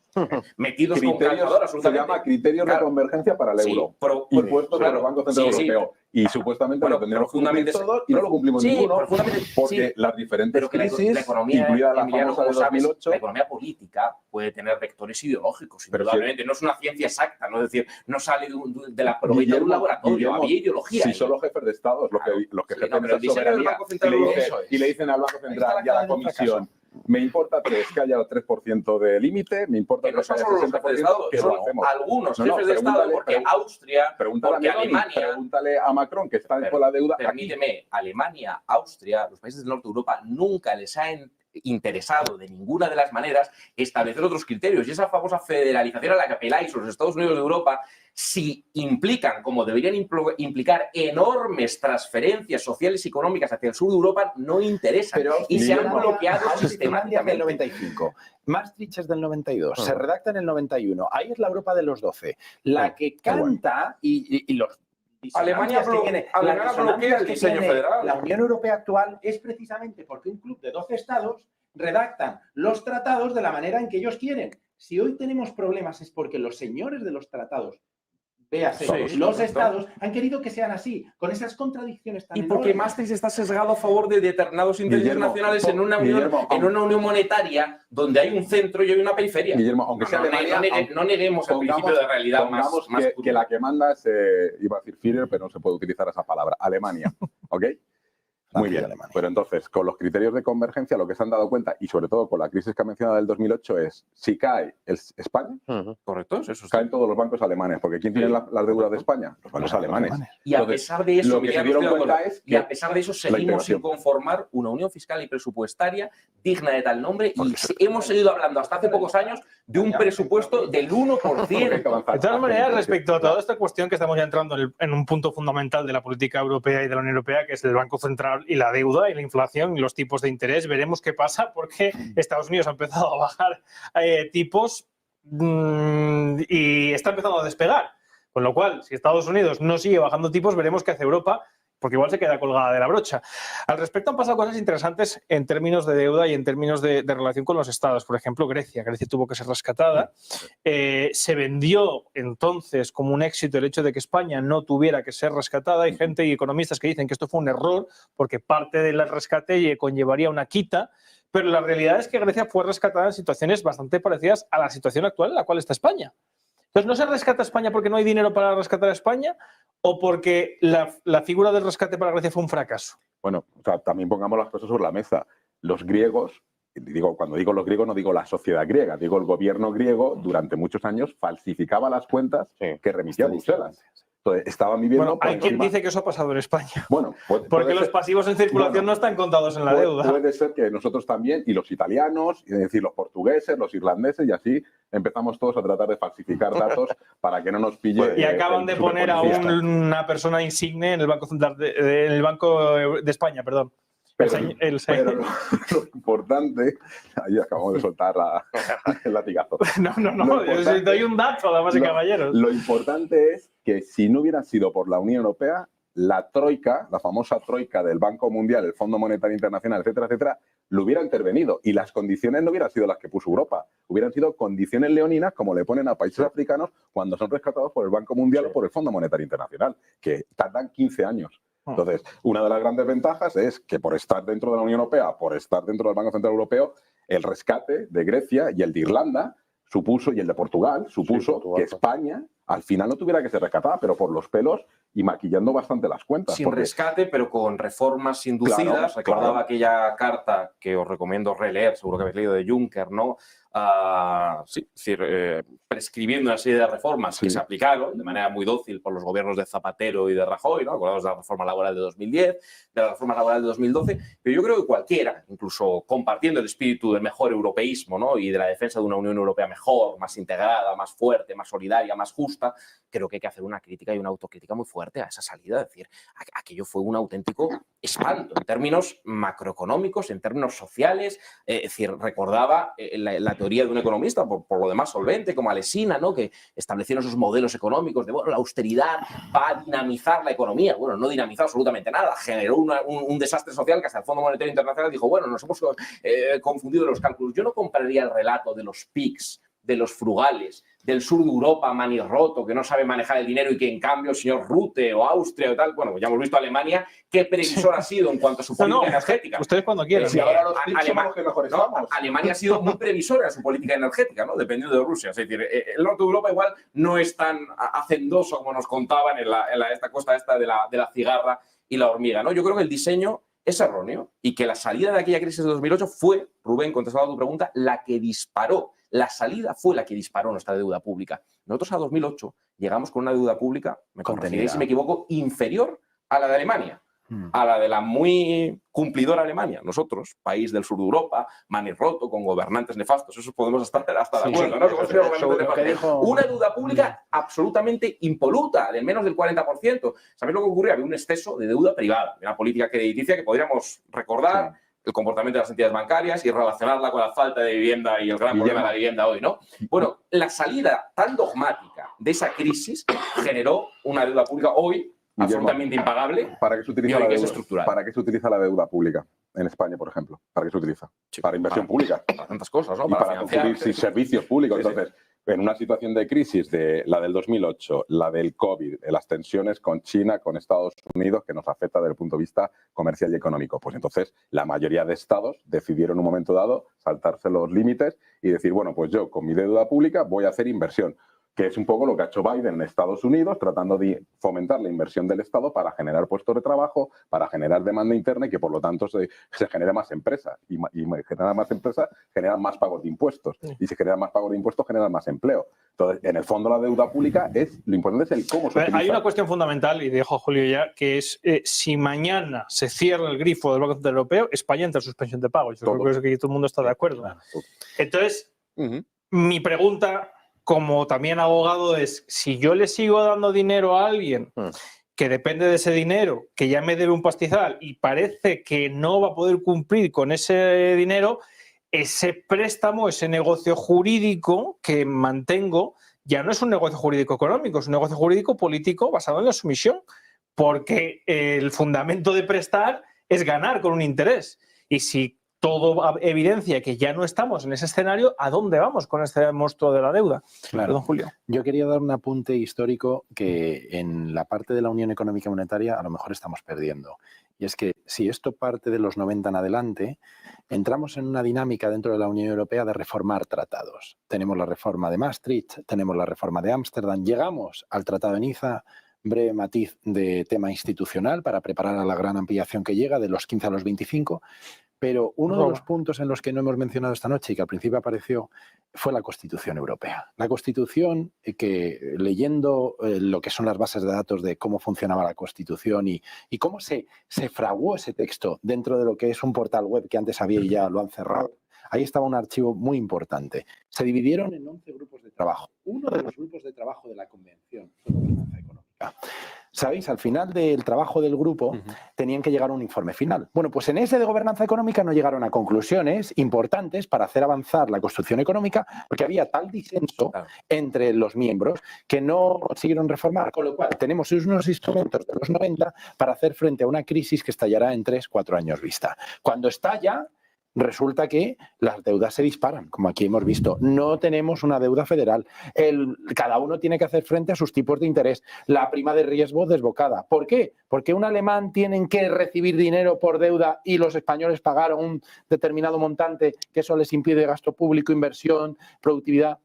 Speaker 2: Metidos con calzador, absolutamente.
Speaker 5: Se llama criterios de convergencia para el euro. Impuestos por el Banco Central Europeo. Y supuestamente lo tendremos que cumplir todos y no lo cumplimos ninguno. Porque las diferentes crisis, incluida la famosa de 2008...
Speaker 2: La economía política puede tener vectores ideológicos, indudablemente. No es una ciencia exacta, ¿no? Es decir, no sale de la probabilidad de un laboratorio, había ideología.
Speaker 5: Si son los jefes de Estado los que ejercen esa soberanía y le dicen al Banco Central y a la Comisión, me importa 3 que haya el 3% de límite, me importa
Speaker 2: que no son
Speaker 5: haya
Speaker 2: solo los jefes de Estado,
Speaker 5: que
Speaker 2: son
Speaker 5: lo hacemos.
Speaker 2: algunos jefes de Estado, porque Austria, porque Alemania...
Speaker 5: Pregúntale a Macron, que está con la deuda
Speaker 2: Permíteme,
Speaker 5: aquí.
Speaker 2: Alemania, Austria, los países del norte de Europa, nunca les ha interesado de ninguna de las maneras establecer otros criterios. Y esa famosa federalización a la que apeláis los Estados Unidos de Europa, si implican, como deberían implicar, enormes transferencias sociales y económicas hacia el sur de Europa, no interesan.
Speaker 6: Y
Speaker 2: se han bloqueado sistemáticamente.
Speaker 6: Del 95. Maastricht es del 92. Se redacta en el 91. Ahí es la Europa de los 12. La que canta y los...
Speaker 2: Alemania bloquea el diseño federal.
Speaker 6: La Unión Europea actual es precisamente porque un club de 12 estados redactan los tratados de la manera en que ellos quieren. Si hoy tenemos problemas es porque los señores de los tratados, véase, los estados han querido que sean así, con esas contradicciones tan enormes.
Speaker 2: Y porque Maastricht está sesgado a favor de determinados intereses nacionales en una unión monetaria donde hay un centro y hay una periferia.
Speaker 5: Guillermo, aunque sea
Speaker 2: no neguemos el principio de realidad más
Speaker 5: que la que manda es, iba a decir Führer, pero no se puede utilizar esa palabra, Alemania, ¿ok? Muy bien, pero entonces, con los criterios de convergencia, lo que se han dado cuenta, y sobre todo con la crisis que ha mencionado del 2008, es si cae España,
Speaker 2: correcto, eso
Speaker 5: caen todos los bancos alemanes, porque ¿quién tiene las deudas de España? Los bancos alemanes.
Speaker 2: Y a pesar de eso,
Speaker 5: lo que se dieron cuenta es que
Speaker 2: a pesar de eso seguimos sin conformar una unión fiscal y presupuestaria digna de tal nombre, y hemos seguido hablando hasta hace pocos años de un presupuesto del 1%.
Speaker 1: De todas maneras, respecto a toda esta cuestión que estamos ya entrando en un punto fundamental de la política europea y de la Unión Europea, que es el Banco Central y la deuda y la inflación y los tipos de interés, veremos qué pasa porque Estados Unidos ha empezado a bajar tipos y está empezando a despegar. Con lo cual, si Estados Unidos no sigue bajando tipos, veremos qué hace Europa, porque igual se queda colgada de la brocha. Al respecto han pasado cosas interesantes en términos de deuda y en términos de relación con los estados. Por ejemplo, Grecia. Grecia tuvo que ser rescatada. Se vendió entonces como un éxito el hecho de que España no tuviera que ser rescatada. Hay gente y economistas que dicen que esto fue un error porque parte del rescate conllevaría una quita, pero la realidad es que Grecia fue rescatada en situaciones bastante parecidas a la situación actual en la cual está España. Entonces, ¿no se rescata a España porque no hay dinero para rescatar a España o porque la figura del rescate para Grecia fue un fracaso?
Speaker 5: Bueno, o sea, también pongamos las cosas sobre la mesa. Los griegos, cuando digo los griegos no digo la sociedad griega, digo el gobierno griego durante muchos años falsificaba las cuentas que remitía a Bruselas. Entonces, estaban viviendo...
Speaker 1: Bueno, hay quien dice que eso ha pasado en España.
Speaker 5: Bueno,
Speaker 1: porque los pasivos en circulación no están contados en la deuda.
Speaker 5: Puede ser que nosotros también, y los italianos, es decir, los portugueses, los irlandeses, y así empezamos todos a tratar de falsificar datos para que no nos pille...
Speaker 1: Y acaban de poner a una persona insigne en el Banco Central el Banco de España, perdón.
Speaker 5: Pero lo importante... Ahí acabamos de soltar el latigazo.
Speaker 1: No, yo doy un dato, damas y caballeros.
Speaker 5: Lo importante es que si no hubiera sido por la Unión Europea, la troika, la famosa troika del Banco Mundial, el Fondo Monetario Internacional, etcétera, etcétera, lo hubiera intervenido y las condiciones no hubieran sido las que puso Europa. Hubieran sido condiciones leoninas como le ponen a países africanos cuando son rescatados por el Banco Mundial o por el Fondo Monetario Internacional, que tardan 15 años. Entonces, una de las grandes ventajas es que por estar dentro de la Unión Europea, por estar dentro del Banco Central Europeo, el rescate de Grecia y el de Irlanda supuso, y el de Portugal, supuso que España al final no tuviera que ser rescatada, pero por los pelos y maquillando bastante las cuentas.
Speaker 2: Sin rescate, pero con reformas inducidas. Recordaba aquella carta que os recomiendo releer, seguro que habéis leído, de Juncker, ¿no? Es decir, prescribiendo una serie de reformas que se aplicaron de manera muy dócil por los gobiernos de Zapatero y de Rajoy, ¿no? Acordados de la reforma laboral de 2010, de la reforma laboral de 2012, pero yo creo que cualquiera, incluso compartiendo el espíritu del mejor europeísmo, ¿no? Y de la defensa de una Unión Europea mejor, más integrada, más fuerte, más solidaria, más justa, creo que hay que hacer una crítica y una autocrítica muy fuerte a esa salida. Es decir, aquello fue un auténtico espanto en términos macroeconómicos, en términos sociales. Es decir, recordaba la teoría de un economista, por lo demás solvente, como Alesina, ¿no? Que establecieron esos modelos económicos de, bueno, la austeridad va a dinamizar la economía. Bueno, no dinamizó absolutamente nada. Generó un desastre social que hasta el Fondo Monetario Internacional dijo, bueno, nos hemos confundido los cálculos. Yo no compraría el relato de los PICs, de los frugales, del sur de Europa manirroto, que no sabe manejar el dinero y que en cambio el señor Rutte o Austria o tal, bueno, ya hemos visto Alemania, qué previsor ha sido en cuanto a su política energética.
Speaker 1: Ustedes cuando quieran.
Speaker 5: Ahora los PICs somos los que mejor estamos.
Speaker 2: Alemania ha sido muy previsora en su política energética, ¿no? Dependiendo de Rusia. Es decir, el norte de Europa igual no es tan hacendoso como nos contaban en esta costa esta de la cigarra y la hormiga, ¿no? Yo creo que el diseño es erróneo y que la salida de aquella crisis de 2008 fue, Rubén, contestando a tu pregunta, la que disparó. La salida fue la que disparó nuestra deuda pública. Nosotros a 2008 llegamos con una deuda pública, me corregiré si me equivoco, inferior a la de Alemania, a la de la muy cumplidora Alemania. Nosotros, país del sur de Europa, manirroto, con gobernantes nefastos, eso podemos estar hasta de acuerdo, ¿no? Una deuda pública absolutamente impoluta, de menos del 40%. ¿Sabéis lo que ocurrió? Había un exceso de deuda privada, una política crediticia que podríamos recordar, el comportamiento de las entidades bancarias y relacionarla con la falta de vivienda y el gran problema de la vivienda hoy, ¿no? Bueno, la salida tan dogmática de esa crisis generó una deuda pública hoy absolutamente impagable.
Speaker 5: ¿Para qué se utiliza
Speaker 2: la deuda?
Speaker 5: ¿Para qué se utiliza la deuda pública en España, por ejemplo? ¿Para qué se utiliza? Para inversión pública.
Speaker 2: Para tantas cosas, ¿no?
Speaker 5: Y para construir servicios públicos. Entonces, en una situación de crisis, de la del 2008, la del COVID, las tensiones con China, con Estados Unidos, que nos afecta desde el punto de vista comercial y económico, pues entonces la mayoría de estados decidieron en un momento dado saltarse los límites y decir, bueno, pues yo con mi deuda pública voy a hacer inversión, que es un poco lo que ha hecho Biden en Estados Unidos, tratando de fomentar la inversión del Estado para generar puestos de trabajo, para generar demanda interna y que, por lo tanto, se genere más empresas. Y generar más empresas generan más pagos de impuestos. Y si generan más pagos de impuestos, generan más empleo. Entonces, en el fondo, la deuda pública lo importante es el cómo se utiliza.
Speaker 1: Hay una cuestión fundamental, y dejo a Julio ya, que es si mañana se cierra el grifo del Banco Central Europeo, España entra en suspensión de pagos. Yo creo que todo el mundo está de acuerdo. Entonces, mi pregunta, como también abogado, es si yo le sigo dando dinero a alguien que depende de ese dinero, que ya me debe un pastizal y parece que no va a poder cumplir con ese dinero, ese préstamo, ese negocio jurídico que mantengo, ya no es un negocio jurídico económico, es un negocio jurídico político basado en la sumisión, porque el fundamento de prestar es ganar con un interés. Y si todo evidencia que ya no estamos en ese escenario, ¿a dónde vamos con este monstruo de la deuda?
Speaker 4: Claro.
Speaker 1: Don Julio.
Speaker 4: Yo quería dar un apunte histórico que en la parte de la Unión Económica y Monetaria a lo mejor estamos perdiendo. Y es que si esto parte de los 90 en adelante, entramos en una dinámica dentro de la Unión Europea de reformar tratados. Tenemos la reforma de Maastricht, tenemos la reforma de Ámsterdam, llegamos al Tratado de Niza, breve matiz de tema institucional para preparar a la gran ampliación que llega de los 15 a los 25. Pero uno de los puntos en los que no hemos mencionado esta noche y que al principio apareció fue la Constitución Europea. La Constitución, que leyendo lo que son las bases de datos de cómo funcionaba la Constitución y cómo se fraguó ese texto dentro de lo que es un portal web que antes había y ya lo han cerrado, ahí estaba un archivo muy importante. Se dividieron en 11 grupos de trabajo. Uno de los grupos de trabajo de la Convención de Gobernanza Económica. ¿Sabéis? Al final del trabajo del grupo tenían que llegar a un informe final. Bueno, pues en ese de gobernanza económica no llegaron a conclusiones importantes para hacer avanzar la construcción económica porque había tal disenso entre los miembros que no consiguieron reformar. Con lo cual tenemos unos instrumentos de los 90 para hacer frente a una crisis que estallará en 3-4 años vista. Cuando estalla, resulta que las deudas se disparan, como aquí hemos visto. No tenemos una deuda federal. Cada uno tiene que hacer frente a sus tipos de interés. La prima de riesgo desbocada. ¿Por qué? Porque un alemán tiene que recibir dinero por deuda y los españoles pagaron un determinado montante que eso les impide gasto público, inversión, productividad.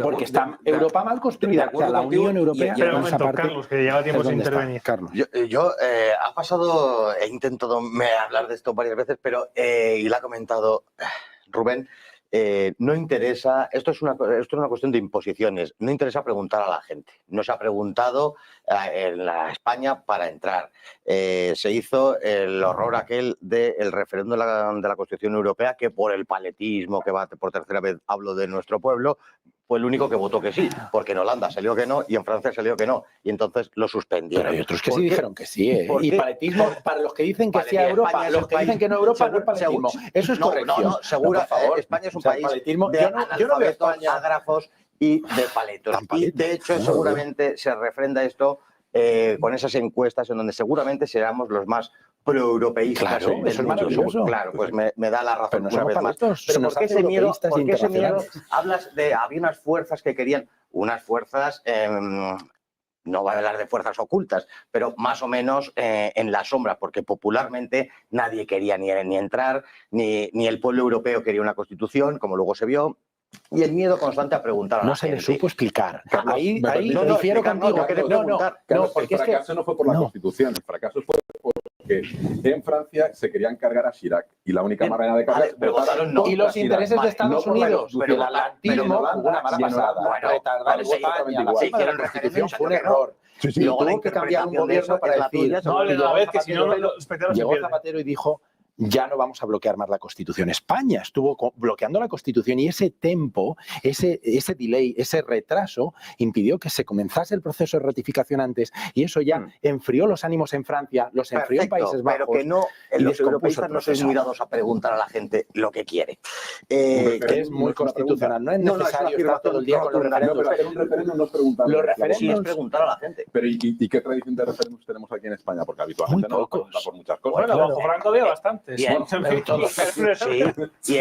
Speaker 4: Porque está Europa mal construida. O sea, la Unión Europea...
Speaker 1: Espera un momento, Carlos, que lleva tiempo sin intervenir.
Speaker 4: Carlos.
Speaker 3: Yo ha pasado, he intentado hablar de esto varias veces, pero, y lo ha comentado Rubén, no interesa, esto es una cuestión de imposiciones, no interesa preguntar a la gente. No se ha preguntado en la España para entrar. Se hizo el horror aquel del referéndum de la Constitución Europea, que por el paletismo, que va por tercera vez hablo de nuestro pueblo, fue el único que votó que sí, porque en Holanda salió que no y en Francia salió que no, y entonces lo suspendieron.
Speaker 4: Pero hay otros que sí dijeron que sí, ¿eh? Y paletismo, para los que dicen que sí a Europa, los que dicen que no a Europa, no es paletismo. Eso es corrección.
Speaker 3: No, seguro, España es un país de analfabetos, ágrafos y de paletos. Y de hecho, seguramente se refrenda esto con esas encuestas en donde seguramente seramos los más proeuropeístas.
Speaker 4: Claro, eso es maravilloso.
Speaker 3: Claro, pues me da la razón una vez más.
Speaker 4: Pero
Speaker 3: ¿por qué ese miedo? Hablas de, había unas fuerzas que querían, unas fuerzas, no voy a hablar de fuerzas ocultas, pero más o menos en la sombra, porque popularmente nadie quería ni entrar, ni el pueblo europeo quería una constitución, como luego se vio. y el miedo constante a preguntar a la
Speaker 4: No se le
Speaker 3: gente.
Speaker 4: supo explicar.
Speaker 5: Carlos,
Speaker 4: Ahí
Speaker 5: me permite-
Speaker 3: No,
Speaker 4: difiero
Speaker 3: explicar,
Speaker 4: contigo.
Speaker 3: yo quería preguntar.
Speaker 5: Carlos,
Speaker 4: porque
Speaker 5: el
Speaker 4: es que
Speaker 5: fracaso no fue por la
Speaker 4: no.
Speaker 5: Constitución, el fracaso fue porque en Francia se querían cargar a Chirac y la única manera de cargar
Speaker 3: pero votaron no.
Speaker 4: y los
Speaker 5: Chirac.
Speaker 4: intereses de
Speaker 3: Vale,
Speaker 4: Estados
Speaker 5: no por la
Speaker 4: Unidos,
Speaker 5: Constitución,
Speaker 4: el atlantismo,
Speaker 5: pero en Holanda
Speaker 4: jugó una mala
Speaker 5: y en
Speaker 4: pasada.
Speaker 5: Holanda,
Speaker 4: Retardar
Speaker 3: vale, se
Speaker 4: España,
Speaker 3: hicieron-
Speaker 4: la
Speaker 3: se
Speaker 4: firma de la
Speaker 3: hicieron
Speaker 4: Constitución fue un
Speaker 3: referéndum,
Speaker 4: error.
Speaker 5: Sí, sí,
Speaker 4: Y
Speaker 3: luego
Speaker 4: tuvo
Speaker 3: la
Speaker 4: que cambiar un
Speaker 3: interpretación de
Speaker 4: gobierno
Speaker 3: eso
Speaker 4: para
Speaker 3: es la
Speaker 4: decir,
Speaker 3: tuya,
Speaker 1: No hable de la vez, que si no,
Speaker 4: Zapatero-
Speaker 1: los espectadores se
Speaker 4: llegó
Speaker 1: pierden.
Speaker 4: Zapatero y dijo, ya no vamos a bloquear más la Constitución. España estuvo bloqueando la Constitución y ese tempo, ese delay, ese retraso impidió que se comenzase el proceso de ratificación antes y eso ya enfrió los ánimos en Francia, los enfrió en
Speaker 3: Perfecto,
Speaker 4: Países Bajos.
Speaker 3: pero que no,
Speaker 4: y
Speaker 3: los
Speaker 4: descompuso
Speaker 3: europeístas
Speaker 4: el
Speaker 3: no sois
Speaker 4: proceso.
Speaker 3: muy dados a preguntar a la gente lo que quiere.
Speaker 4: Que
Speaker 5: Pero
Speaker 4: es
Speaker 5: no
Speaker 4: muy
Speaker 5: es una
Speaker 4: constitucional, no es
Speaker 3: No, no, es una
Speaker 4: necesario estar
Speaker 3: afirmación
Speaker 4: todo el día con los
Speaker 3: rotunda.
Speaker 5: No,
Speaker 4: referéndums.
Speaker 5: pero en un referéndum no es preguntar.
Speaker 4: Los
Speaker 3: Sí,
Speaker 4: referéndums
Speaker 3: es preguntar a la gente.
Speaker 5: Pero ¿y qué tradición de referéndums tenemos aquí en España? Porque habitualmente
Speaker 4: Muy
Speaker 5: no nos
Speaker 4: pocos.
Speaker 5: preguntan por muchas cosas.
Speaker 1: Bueno,
Speaker 4: claro.
Speaker 1: bajo Franco había bastantes.
Speaker 3: Bien,
Speaker 1: Sí.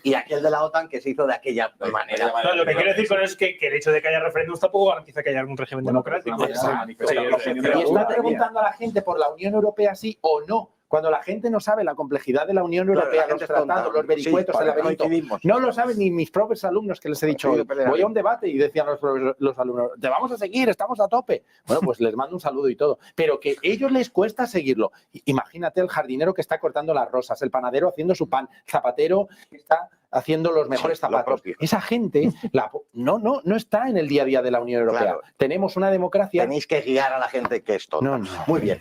Speaker 3: y aquel de la OTAN que se hizo de aquella manera.
Speaker 1: No, lo que quiero decir con eso es que el hecho de que haya referéndums tampoco garantiza que haya algún régimen democrático.
Speaker 5: Bueno,
Speaker 4: Y está preguntando a la gente por la Unión Europea sí o no. Cuando la gente no sabe la complejidad de la Unión
Speaker 3: Claro,
Speaker 4: Europea,
Speaker 3: la gente
Speaker 4: los
Speaker 3: es tonta.
Speaker 4: tratados, los vericuetos,
Speaker 3: Sí,
Speaker 4: el laberinto,
Speaker 3: coincidimos.
Speaker 4: no lo saben ni mis propios alumnos que les he dicho
Speaker 3: Sí,
Speaker 4: hoy.
Speaker 3: pero-
Speaker 4: Voy a un debate y decían los alumnos, te vamos a seguir, estamos a tope. Bueno, pues les mando un saludo y todo. Pero que a ellos les cuesta seguirlo. Imagínate el jardinero que está cortando las rosas, el panadero haciendo su pan, el zapatero que está haciendo los mejores
Speaker 3: Sí, lo
Speaker 4: zapatos.
Speaker 3: propio.
Speaker 4: Esa gente no está en el día a día de la Unión Europea.
Speaker 3: Claro.
Speaker 4: Tenemos una democracia.
Speaker 3: Tenéis que guiar a la gente que es tonta.
Speaker 4: No, no.
Speaker 3: Muy bien.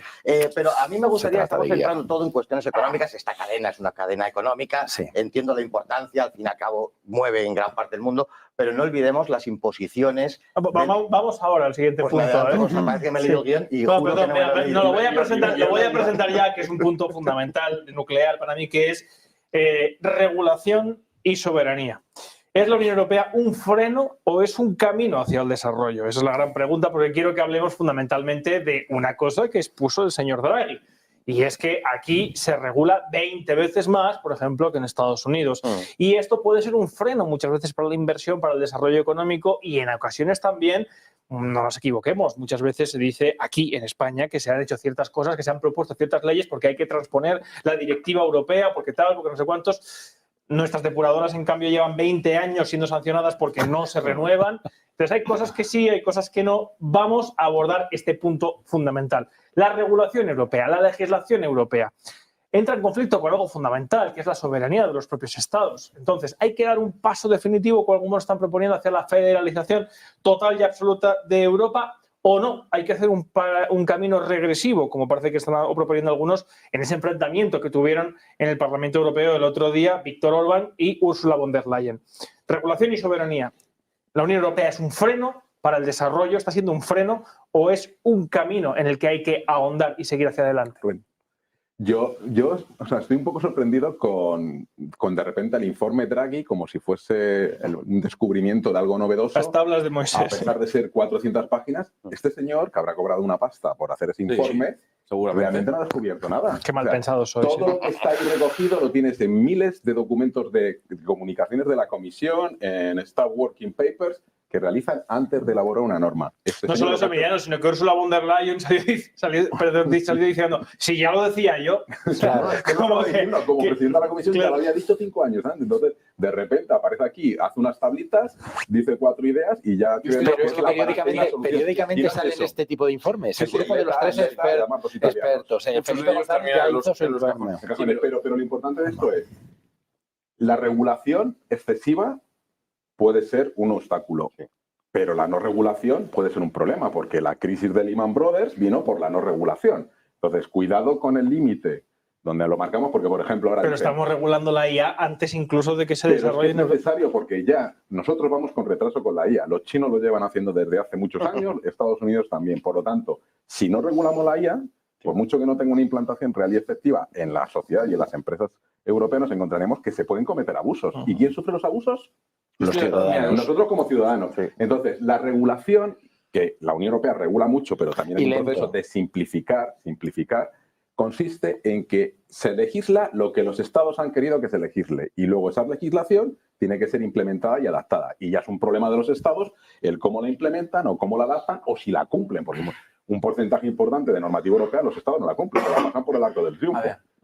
Speaker 3: Pero a mí me gustaría,
Speaker 4: trata
Speaker 3: estamos
Speaker 4: de guiar.
Speaker 3: centrando todo en cuestiones económicas. Esta cadena es una cadena económica.
Speaker 4: Sí.
Speaker 3: Entiendo la importancia, al fin y al cabo mueve en gran parte del mundo, pero no olvidemos las imposiciones.
Speaker 1: Vamos ahora al siguiente
Speaker 3: Pues
Speaker 1: punto.
Speaker 3: me
Speaker 1: ¿eh?
Speaker 3: me parece que me he leído el guión y
Speaker 1: No,
Speaker 3: juro
Speaker 1: perdón,
Speaker 3: que no me lo he leído.
Speaker 1: lo voy a presentar ya, que es un punto fundamental, nuclear para mí, que es regulación y soberanía. ¿Es la Unión Europea un freno o es un camino hacia el desarrollo? Esa es la gran pregunta, porque quiero que hablemos fundamentalmente de una cosa que expuso el señor Draghi. Y es que aquí se regula 20 veces más, por ejemplo, que en Estados Unidos. Y esto puede ser un freno muchas veces para la inversión, para el desarrollo económico y en ocasiones también, no nos equivoquemos, muchas veces se dice aquí en España que se han hecho ciertas cosas, que se han propuesto ciertas leyes porque hay que transponer la directiva europea, porque tal, porque no sé cuántos. Nuestras depuradoras, en cambio, llevan 20 años siendo sancionadas porque no se renuevan. Entonces, hay cosas que sí, hay cosas que no. Vamos a abordar este punto fundamental. La regulación europea, la legislación europea, entra en conflicto con algo fundamental, que es la soberanía de los propios Estados. Entonces, hay que dar un paso definitivo, como algunos están proponiendo, hacia la federalización total y absoluta de Europa, o no, hay que hacer un camino regresivo, como parece que están proponiendo algunos, en ese enfrentamiento que tuvieron en el Parlamento Europeo el otro día Viktor Orbán y Ursula von der Leyen. Regulación y soberanía. ¿La Unión Europea es un freno para el desarrollo? ¿Está siendo un freno o es un camino en el que hay que ahondar y seguir hacia adelante?
Speaker 5: Yo estoy un poco sorprendido con de repente el informe Draghi como si fuese un descubrimiento de algo novedoso.
Speaker 1: Las tablas de Moisés.
Speaker 5: A pesar de ser 400 páginas, este señor, que habrá cobrado una pasta por hacer ese informe, realmente no ha descubierto nada.
Speaker 1: Qué mal pensado sois.
Speaker 5: Todo lo que está ahí recogido lo tienes en miles de documentos de comunicaciones de la Comisión, en Staff Working Papers, que realizan antes de elaborar una norma.
Speaker 1: No solo eso, Emiliano, sino que Ursula von der Leyen salió diciendo, si ya lo decía yo.
Speaker 5: Claro, es que como presidenta de la Comisión ya lo había dicho 5 años antes. Entonces, de repente aparece aquí, hace unas tablitas, dice 4 ideas y ya...
Speaker 4: Pero es que periódicamente salen este tipo de informes. El grupo de los 3 expertos. Felipe González ya hizo su informe.
Speaker 5: Pero lo importante de esto es, la regulación excesiva puede ser un obstáculo, pero la no regulación puede ser un problema, porque la crisis de Lehman Brothers vino por la no regulación. Entonces, cuidado con el límite donde lo marcamos, porque, por ejemplo, ahora...
Speaker 1: Pero estamos regulando la IA antes incluso de que se desarrolle.
Speaker 5: Es necesario porque ya nosotros vamos con retraso con la IA. Los chinos lo llevan haciendo desde hace muchos años, Estados Unidos también. Por lo tanto, si no regulamos la IA, por mucho que no tenga una implantación real y efectiva en la sociedad y en las empresas europeas, nos encontraremos que se pueden cometer abusos. ¿Y quién sufre los abusos?
Speaker 4: Los ciudadanos.
Speaker 5: Nosotros como ciudadanos. Entonces, la regulación, que la Unión Europea regula mucho, pero también es un proceso de simplificar, consiste en que se legisla lo que los estados han querido que se legisle y luego esa legislación tiene que ser implementada y adaptada. Y ya es un problema de los estados el cómo la implementan o cómo la adaptan o si la cumplen, porque un porcentaje importante de normativa europea los estados no la cumplen, la pasan por el arco del triunfo.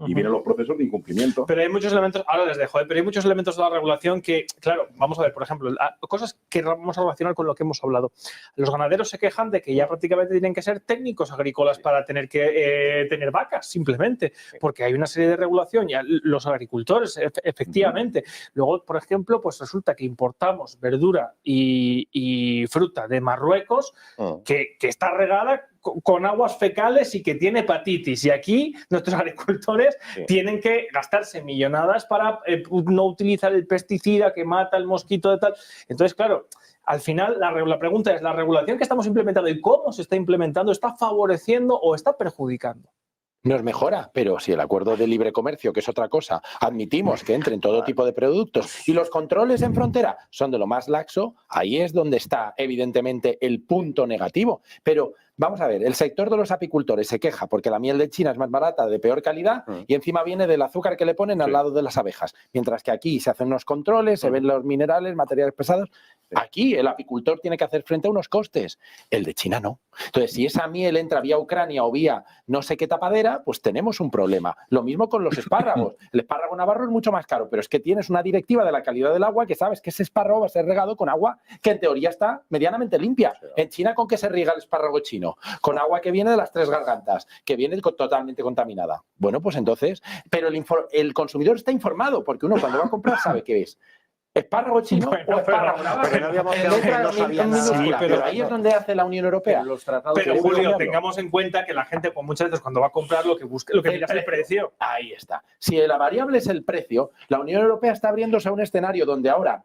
Speaker 5: y vienen los procesos de incumplimiento.
Speaker 1: Pero hay muchos elementos, ahora les dejo, pero hay muchos elementos de la regulación que, claro, vamos a ver, por ejemplo, cosas que vamos a relacionar con lo que hemos hablado. Los ganaderos se quejan de que ya prácticamente tienen que ser técnicos agrícolas para tener que tener vacas, simplemente, porque hay una serie de regulación, ya los agricultores, efectivamente. Luego, por ejemplo, pues resulta que importamos verdura y fruta de Marruecos que está regada con aguas fecales y que tiene hepatitis. Y aquí nuestros agricultores tienen que gastarse millonadas para no utilizar el pesticida que mata el mosquito de tal. Entonces, claro, al final la pregunta es, ¿la regulación que estamos implementando y cómo se está implementando está favoreciendo o está perjudicando?
Speaker 4: Nos mejora, pero si el acuerdo de libre comercio, que es otra cosa, admitimos que entren todo tipo de productos y los controles en frontera son de lo más laxo, ahí es donde está evidentemente el punto negativo. Pero vamos a ver, el sector de los apicultores se queja porque la miel de China es más barata, de peor calidad y encima viene del azúcar que le ponen al lado de las abejas. Mientras que aquí se hacen unos controles, se ven los minerales, materiales pesados. Aquí el apicultor tiene que hacer frente a unos costes, el de China no. Entonces, si esa miel entra vía Ucrania o vía no sé qué tapadera, pues tenemos un problema. Lo mismo con los espárragos. El espárrago navarro es mucho más caro, pero es que tienes una directiva de la calidad del agua que sabes que ese espárrago va a ser regado con agua que en teoría está medianamente limpia. En China, ¿con qué se riega el espárrago chino? Con agua que viene de las Tres Gargantas, que viene totalmente contaminada. Bueno, pues entonces, pero el consumidor está informado, porque uno cuando va a comprar sabe qué es. ¿Espárrago chino o espárrago navarro? Pero ahí es donde hace la Unión Europea.
Speaker 1: Pero Julio, tengamos en cuenta que la gente pues, muchas veces cuando va a comprar lo que busca, lo que mira es el precio.
Speaker 4: Ahí está. Si la variable es el precio, la Unión Europea está abriéndose a un escenario donde ahora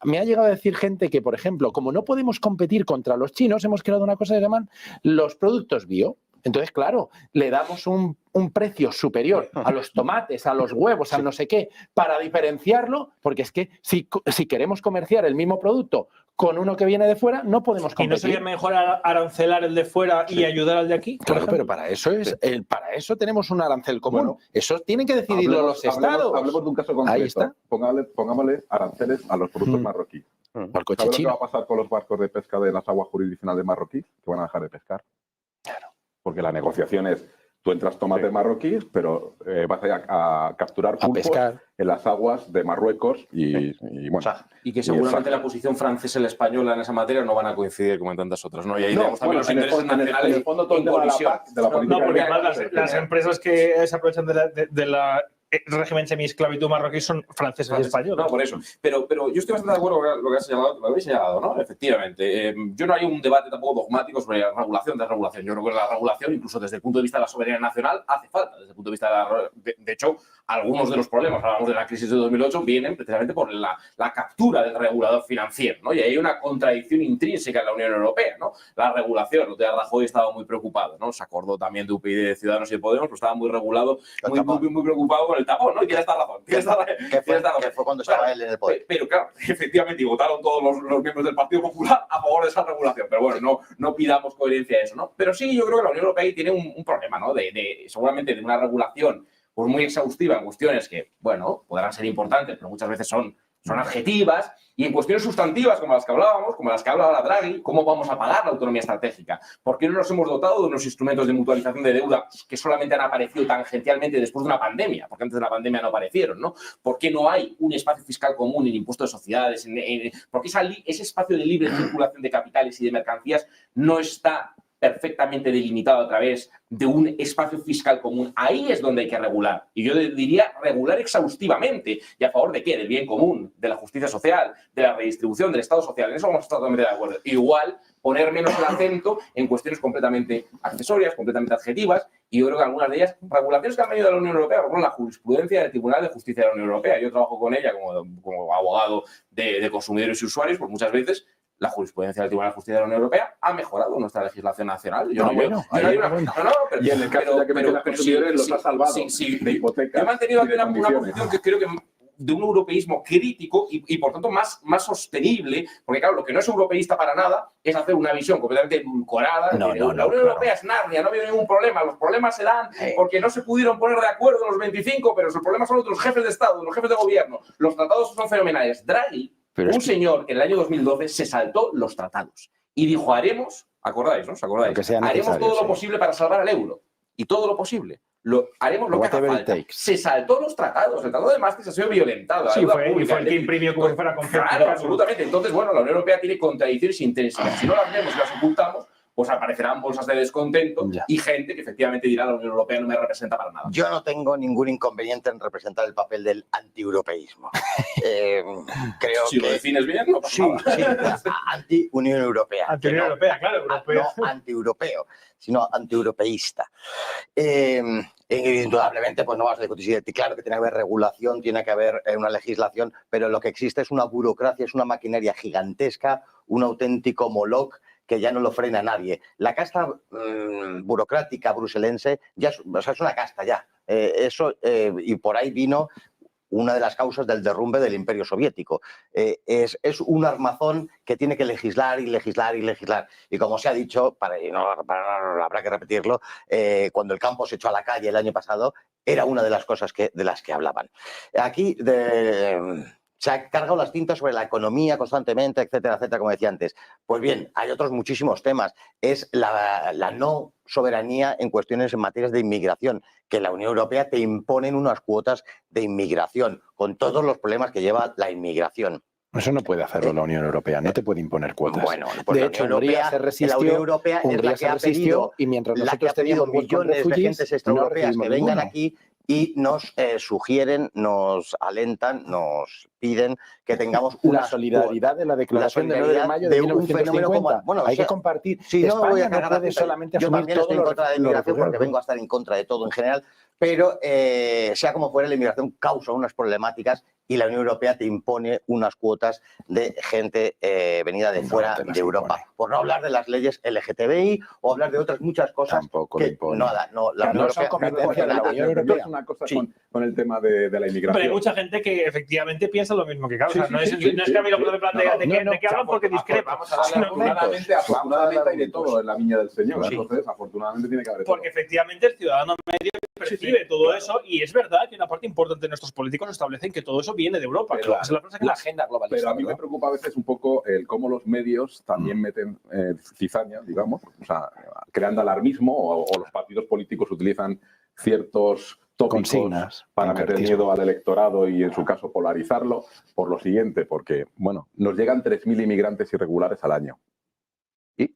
Speaker 4: me ha llegado a decir gente que, por ejemplo, como no podemos competir contra los chinos, hemos creado una cosa que se llaman los productos bio. Entonces, claro, le damos un precio superior a los tomates, a los huevos, a no sé qué, para diferenciarlo, porque es que si queremos comerciar el mismo producto con uno que viene de fuera, no podemos competir.
Speaker 1: ¿Y no sería mejor arancelar el de fuera y ayudar al de aquí?
Speaker 4: Claro, pero para eso tenemos un arancel común. Bueno, eso tienen que decidirlo los estados.
Speaker 5: Hablemos de un caso concreto.
Speaker 4: Ahí está.
Speaker 5: Pongámosle aranceles a los productos marroquíes. ¿Sabes lo que va a pasar con los barcos de pesca de las aguas jurisdiccionales marroquíes? Que van a dejar de pescar.
Speaker 4: Claro.
Speaker 5: Porque la negociación es, tú entras tomates marroquíes, pero vas a capturar pulpos en las aguas de Marruecos y bueno.
Speaker 2: Y que seguramente la posición francesa y la española en esa materia no van a coincidir como en tantas otras, ¿no? Y ahí tenemos también los intereses nacionales
Speaker 5: en el fondo todo el tema de la política.
Speaker 1: No, porque además las empresas que se aprovechan de la régimen semi-esclavitud marroquí son francesas y españolas.
Speaker 2: No, por eso. Pero yo estoy bastante de acuerdo con lo que habéis señalado, ¿no? Efectivamente. Yo no hay un debate tampoco dogmático sobre la regulación, desregulación. Yo creo que la regulación, incluso desde el punto de vista de la soberanía nacional, hace falta. Desde el punto de vista de hecho, algunos de los problemas, hablamos de la crisis de 2008, vienen precisamente por la captura del regulador financiero, ¿no? Y hay una contradicción intrínseca en la Unión Europea, ¿no? La regulación. El de Rajoy estaba muy preocupado, ¿no? Se acordó también de UPyD, de Ciudadanos y de Podemos, pero estaba muy regulado, muy preocupado con el tapón, ¿no? Y tiene esta razón.
Speaker 3: Que fue cuando estaba él en el poder.
Speaker 2: Pero claro, efectivamente, y votaron todos los miembros del Partido Popular a favor de esa regulación. Pero bueno, no pidamos coherencia a eso, ¿no? Pero sí, yo creo que la Unión Europea tiene un problema, ¿no? Seguramente de una regulación pues muy exhaustiva en cuestiones que, bueno, podrán ser importantes, pero muchas veces son adjetivas, y en cuestiones sustantivas como las que hablábamos, como las que habla ahora Draghi, ¿cómo vamos a pagar la autonomía estratégica? ¿Por qué no nos hemos dotado de unos instrumentos de mutualización de deuda que solamente han aparecido tangencialmente después de una pandemia? Porque antes de la pandemia no aparecieron, ¿no? ¿Por qué no hay un espacio fiscal común en impuestos de sociedades? ¿Por qué ese espacio de libre circulación de capitales y de mercancías no está perfectamente delimitado a través de un espacio fiscal común? Ahí es donde hay que regular. Y yo diría regular exhaustivamente. ¿Y a favor de qué? Del bien común, de la justicia social, de la redistribución, del Estado social. En eso vamos a estar totalmente de acuerdo. Igual, poner menos el acento en cuestiones completamente accesorias, completamente adjetivas. Y yo creo que algunas de ellas, regulaciones que han venido de la Unión Europea, por ejemplo, la jurisprudencia del Tribunal de Justicia de la Unión Europea. Yo trabajo con ella como abogado de consumidores y usuarios, pues muchas veces la jurisprudencia del Tribunal de Justicia de la Unión Europea ha mejorado nuestra legislación nacional.
Speaker 5: Y en el caso ya que meten a consumidores los ha salvado de hipotecas.
Speaker 2: Yo he mantenido aquí una posición que creo que de un europeísmo crítico y por tanto más sostenible, porque claro, lo que no es europeísta para nada es hacer una visión completamente edulcorada. La Unión Europea es Narnia, no ha habido ningún problema. Los problemas se dan porque no se pudieron poner de acuerdo los 25, pero los problemas son los jefes de Estado, los jefes de gobierno. Los tratados son fenomenales. Draghi, señor que en el año 2012 se saltó los tratados y dijo, acordáis, ¿no? ¿Os acordáis? Haremos todo lo posible para salvar al euro. Y todo lo posible. haremos lo que haga falta. Se saltó los tratados, el tratado de Maastricht ha sido violentado.
Speaker 1: Sí, fue el que imprimió como si fuera conflicto.
Speaker 2: Claro, absolutamente. Entonces, bueno, la Unión Europea tiene contradicciones intrínsecas. Si no las vemos y las ocultamos, pues aparecerán bolsas de descontento y gente que efectivamente dirá la Unión Europea no me representa para nada.
Speaker 3: Yo no tengo ningún inconveniente en representar el papel del antieuropeísmo. Creo
Speaker 2: si
Speaker 3: que...
Speaker 2: lo defines bien, no pasa nada.
Speaker 3: Sí, anti-Unión Europea.
Speaker 1: Anti-Unión Europea, claro, europeo.
Speaker 3: No anti-europeo, sino anti-europeísta. Indudablemente, pues no vamos a discutir. Claro que tiene que haber regulación, tiene que haber una legislación, pero lo que existe es una burocracia, es una maquinaria gigantesca, un auténtico Moloch que ya no lo frena nadie. La casta burocrática bruselense ya es una casta ya. Y por ahí vino una de las causas del derrumbe del Imperio Soviético. Es un armazón que tiene que legislar y legislar y legislar. Y como se ha dicho, no habrá que repetirlo, cuando el campo se echó a la calle el año pasado, era una de las cosas de las que hablaban. Aquí se ha cargado las tintas sobre la economía constantemente, etcétera, etcétera, como decía antes. Pues bien, hay otros muchísimos temas. Es la no soberanía en cuestiones en materias de inmigración, que la Unión Europea te imponen unas cuotas de inmigración, con todos los problemas que lleva la inmigración.
Speaker 4: Eso no puede hacerlo la Unión Europea, no te puede imponer cuotas.
Speaker 3: Bueno, pues
Speaker 4: de hecho, Hungría se resistió,
Speaker 3: la Unión Europea es la que ha pedido,
Speaker 4: y mientras nosotros teníamos
Speaker 3: millones de gentes extraeuropeas que vengan aquí y nos sugieren, nos alentan, nos piden que tengamos
Speaker 4: una solidaridad de la Declaración del 9 de mayo de 1950.
Speaker 3: Bueno,
Speaker 4: hay que compartir.
Speaker 3: Sí,
Speaker 4: España
Speaker 3: no voy a
Speaker 4: no puede solamente
Speaker 3: yo
Speaker 4: asumir
Speaker 3: también estoy en contra de la inmigración porque vengo a estar en contra de todo en general, pero sea como fuera, la inmigración causa unas problemáticas y la Unión Europea te impone unas cuotas de gente venida de fuera de Europa. Por no hablar de las leyes LGTBI o hablar de otras muchas cosas.
Speaker 4: Tampoco
Speaker 3: que
Speaker 4: le impone.
Speaker 3: la Unión Europea
Speaker 4: son competencias de la Unión Europea.
Speaker 5: Una cosa con el tema de la inmigración.
Speaker 1: Pero hay mucha gente que efectivamente piensa lo mismo que causa. No es que a mí lo que me plantea de qué hablan porque discrepa.
Speaker 5: Afortunadamente hay de todo en la viña del Señor. Entonces, afortunadamente tiene que haber todo.
Speaker 1: Porque efectivamente el ciudadano medio percibe todo eso y es verdad que una parte importante de nuestros políticos establecen que todo eso viene de Europa.
Speaker 5: Pero,
Speaker 1: es la frase que la agenda globalista.
Speaker 5: Pero a mí me preocupa a veces un poco el cómo los medios también meten cizaña, digamos, o sea, creando alarmismo o los partidos políticos utilizan ciertos tópicos para meter miedo al electorado y, en su caso, polarizarlo por lo siguiente, porque, bueno, nos llegan 3.000 inmigrantes irregulares al año. ¿Y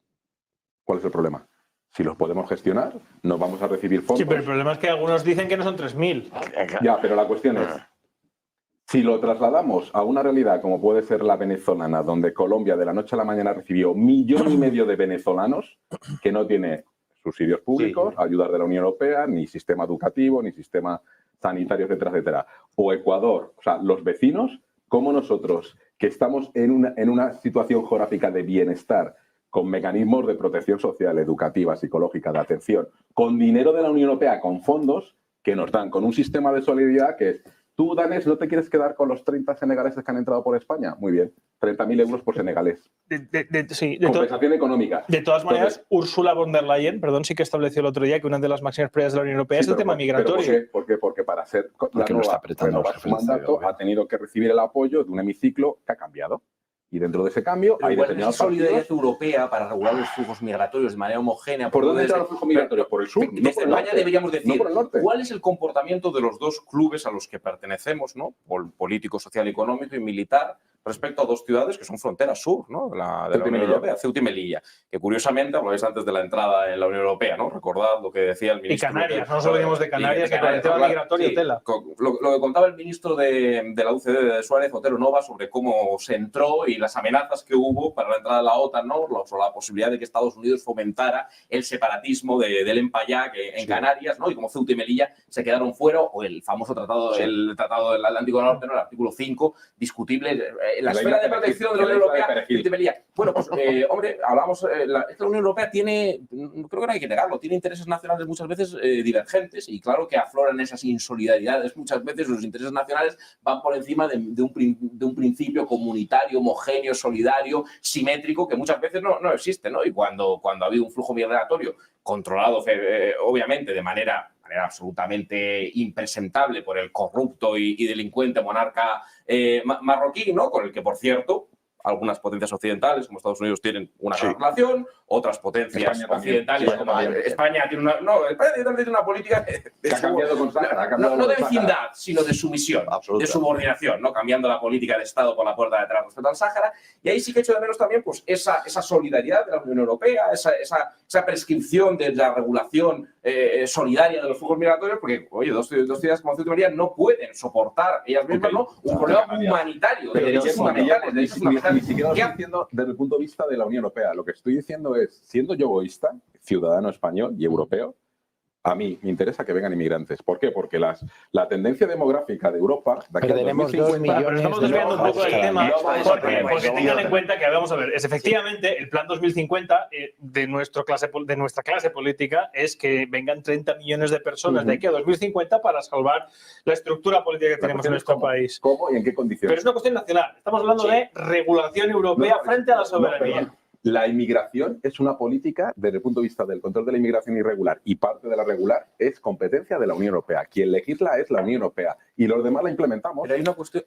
Speaker 5: cuál es el problema? Si los podemos gestionar, nos vamos a recibir fondos.
Speaker 1: Sí, pero el problema es que algunos dicen que no son 3.000.
Speaker 5: Ya, pero la cuestión es, si lo trasladamos a una realidad como puede ser la venezolana, donde Colombia de la noche a la mañana recibió 1,5 millones de venezolanos que no tiene subsidios públicos, ayudas de la Unión Europea, ni sistema educativo, ni sistema sanitario, etcétera, etcétera. O Ecuador, o sea, los vecinos, como nosotros, que estamos en una situación geográfica de bienestar, con mecanismos de protección social, educativa, psicológica, de atención, con dinero de la Unión Europea, con fondos que nos dan, con un sistema de solidaridad que es, tú, danés, ¿no te quieres quedar con los 30 senegaleses que han entrado por España? Muy bien, 30.000 euros por senegalés. Compensación económica.
Speaker 1: De todas maneras, Ursula von der Leyen, sí que estableció el otro día que una de las máximas prioridades de la Unión Europea es el tema migratorio.
Speaker 5: ¿Por qué? Porque para ser la nueva, renovar su mandato ha tenido que recibir el apoyo de un hemiciclo que ha cambiado. Y dentro de ese cambio hay determinados
Speaker 2: solidaridad europea para regular los flujos migratorios de manera homogénea.
Speaker 5: ¿Por dónde entran los flujos migratorios? Por el sur.
Speaker 2: Desde España deberíamos decir cuál es el comportamiento de los dos clubes a los que pertenecemos, ¿no? Político, social, económico y militar, respecto a dos ciudades que son fronteras sur, ¿no? de la Unión Europea, Ceuta y Melilla, que curiosamente habláis antes de la entrada en la Unión Europea, ¿no? Recordad lo que decía el ministro.
Speaker 1: Y Canarias, no nos olvidemos de Canarias, que con el tema migratorio tela.
Speaker 2: Lo que contaba el ministro de la UCD, de Suárez, Otero Nova, sobre cómo se entró y las amenazas que hubo para la entrada de la OTAN, ¿no? Sobre la posibilidad de que Estados Unidos fomentara el separatismo del Empayac en Canarias, ¿no? Y como Ceuta y Melilla se quedaron fuera, o el famoso tratado, el Tratado del Atlántico Norte, ¿no? El artículo 5, discutible en la esfera de protección de la Unión Europea. Ceuta y Melilla. Bueno, pues, hombre, hablamos, la Unión Europea tiene, creo que no hay que negarlo, tiene intereses nacionales muchas veces divergentes y claro que afloran esas insolidaridades. Muchas veces los intereses nacionales van por encima de un principio comunitario, homogéneo, solidario, simétrico, que muchas veces no existe, ¿no? Y cuando ha habido un flujo migratorio controlado, obviamente, de manera absolutamente impresentable por el corrupto y delincuente monarca marroquí, ¿no? Con el que, por cierto, algunas potencias occidentales, como Estados Unidos, tienen una gran relación, otras potencias occidentales, como España tiene una... No, España también tiene una política no de vecindad, sino de sumisión, de subordinación, ¿no? Cambiando la política de Estado por la puerta de atrás respecto al Sáhara. Y ahí sí que echo de menos también pues, esa solidaridad de la Unión Europea, esa prescripción de la regulación solidaria de los flujos migratorios, porque, oye, dos ciudades como Ceuta y Melilla no pueden soportar ellas mismas un problema humanitario, de derechos fundamentales.
Speaker 5: Ni siquiera lo estoy diciendo desde el punto de vista de la Unión Europea. Lo que estoy diciendo es, siendo yo egoísta, ciudadano español y europeo, a mí me interesa que vengan inmigrantes. ¿Por qué? Porque la tendencia demográfica de Europa...
Speaker 1: Tenemos 2 millones pero estamos desviando un poco del tema, porque tengan en cuenta que, vamos a ver, es efectivamente el plan 2050 de nuestra clase política es que vengan 30 millones de personas de aquí a 2050 para salvar la estructura política que tenemos en nuestro país.
Speaker 5: ¿Cómo y en qué condiciones?
Speaker 1: Pero es una cuestión nacional. Estamos hablando de regulación europea frente a la soberanía.
Speaker 5: La inmigración es una política desde el punto de vista del control de la inmigración irregular y parte de la regular es competencia de la Unión Europea. Quien legisla es la Unión Europea y los demás la implementamos.
Speaker 2: Pero hay una cuestión...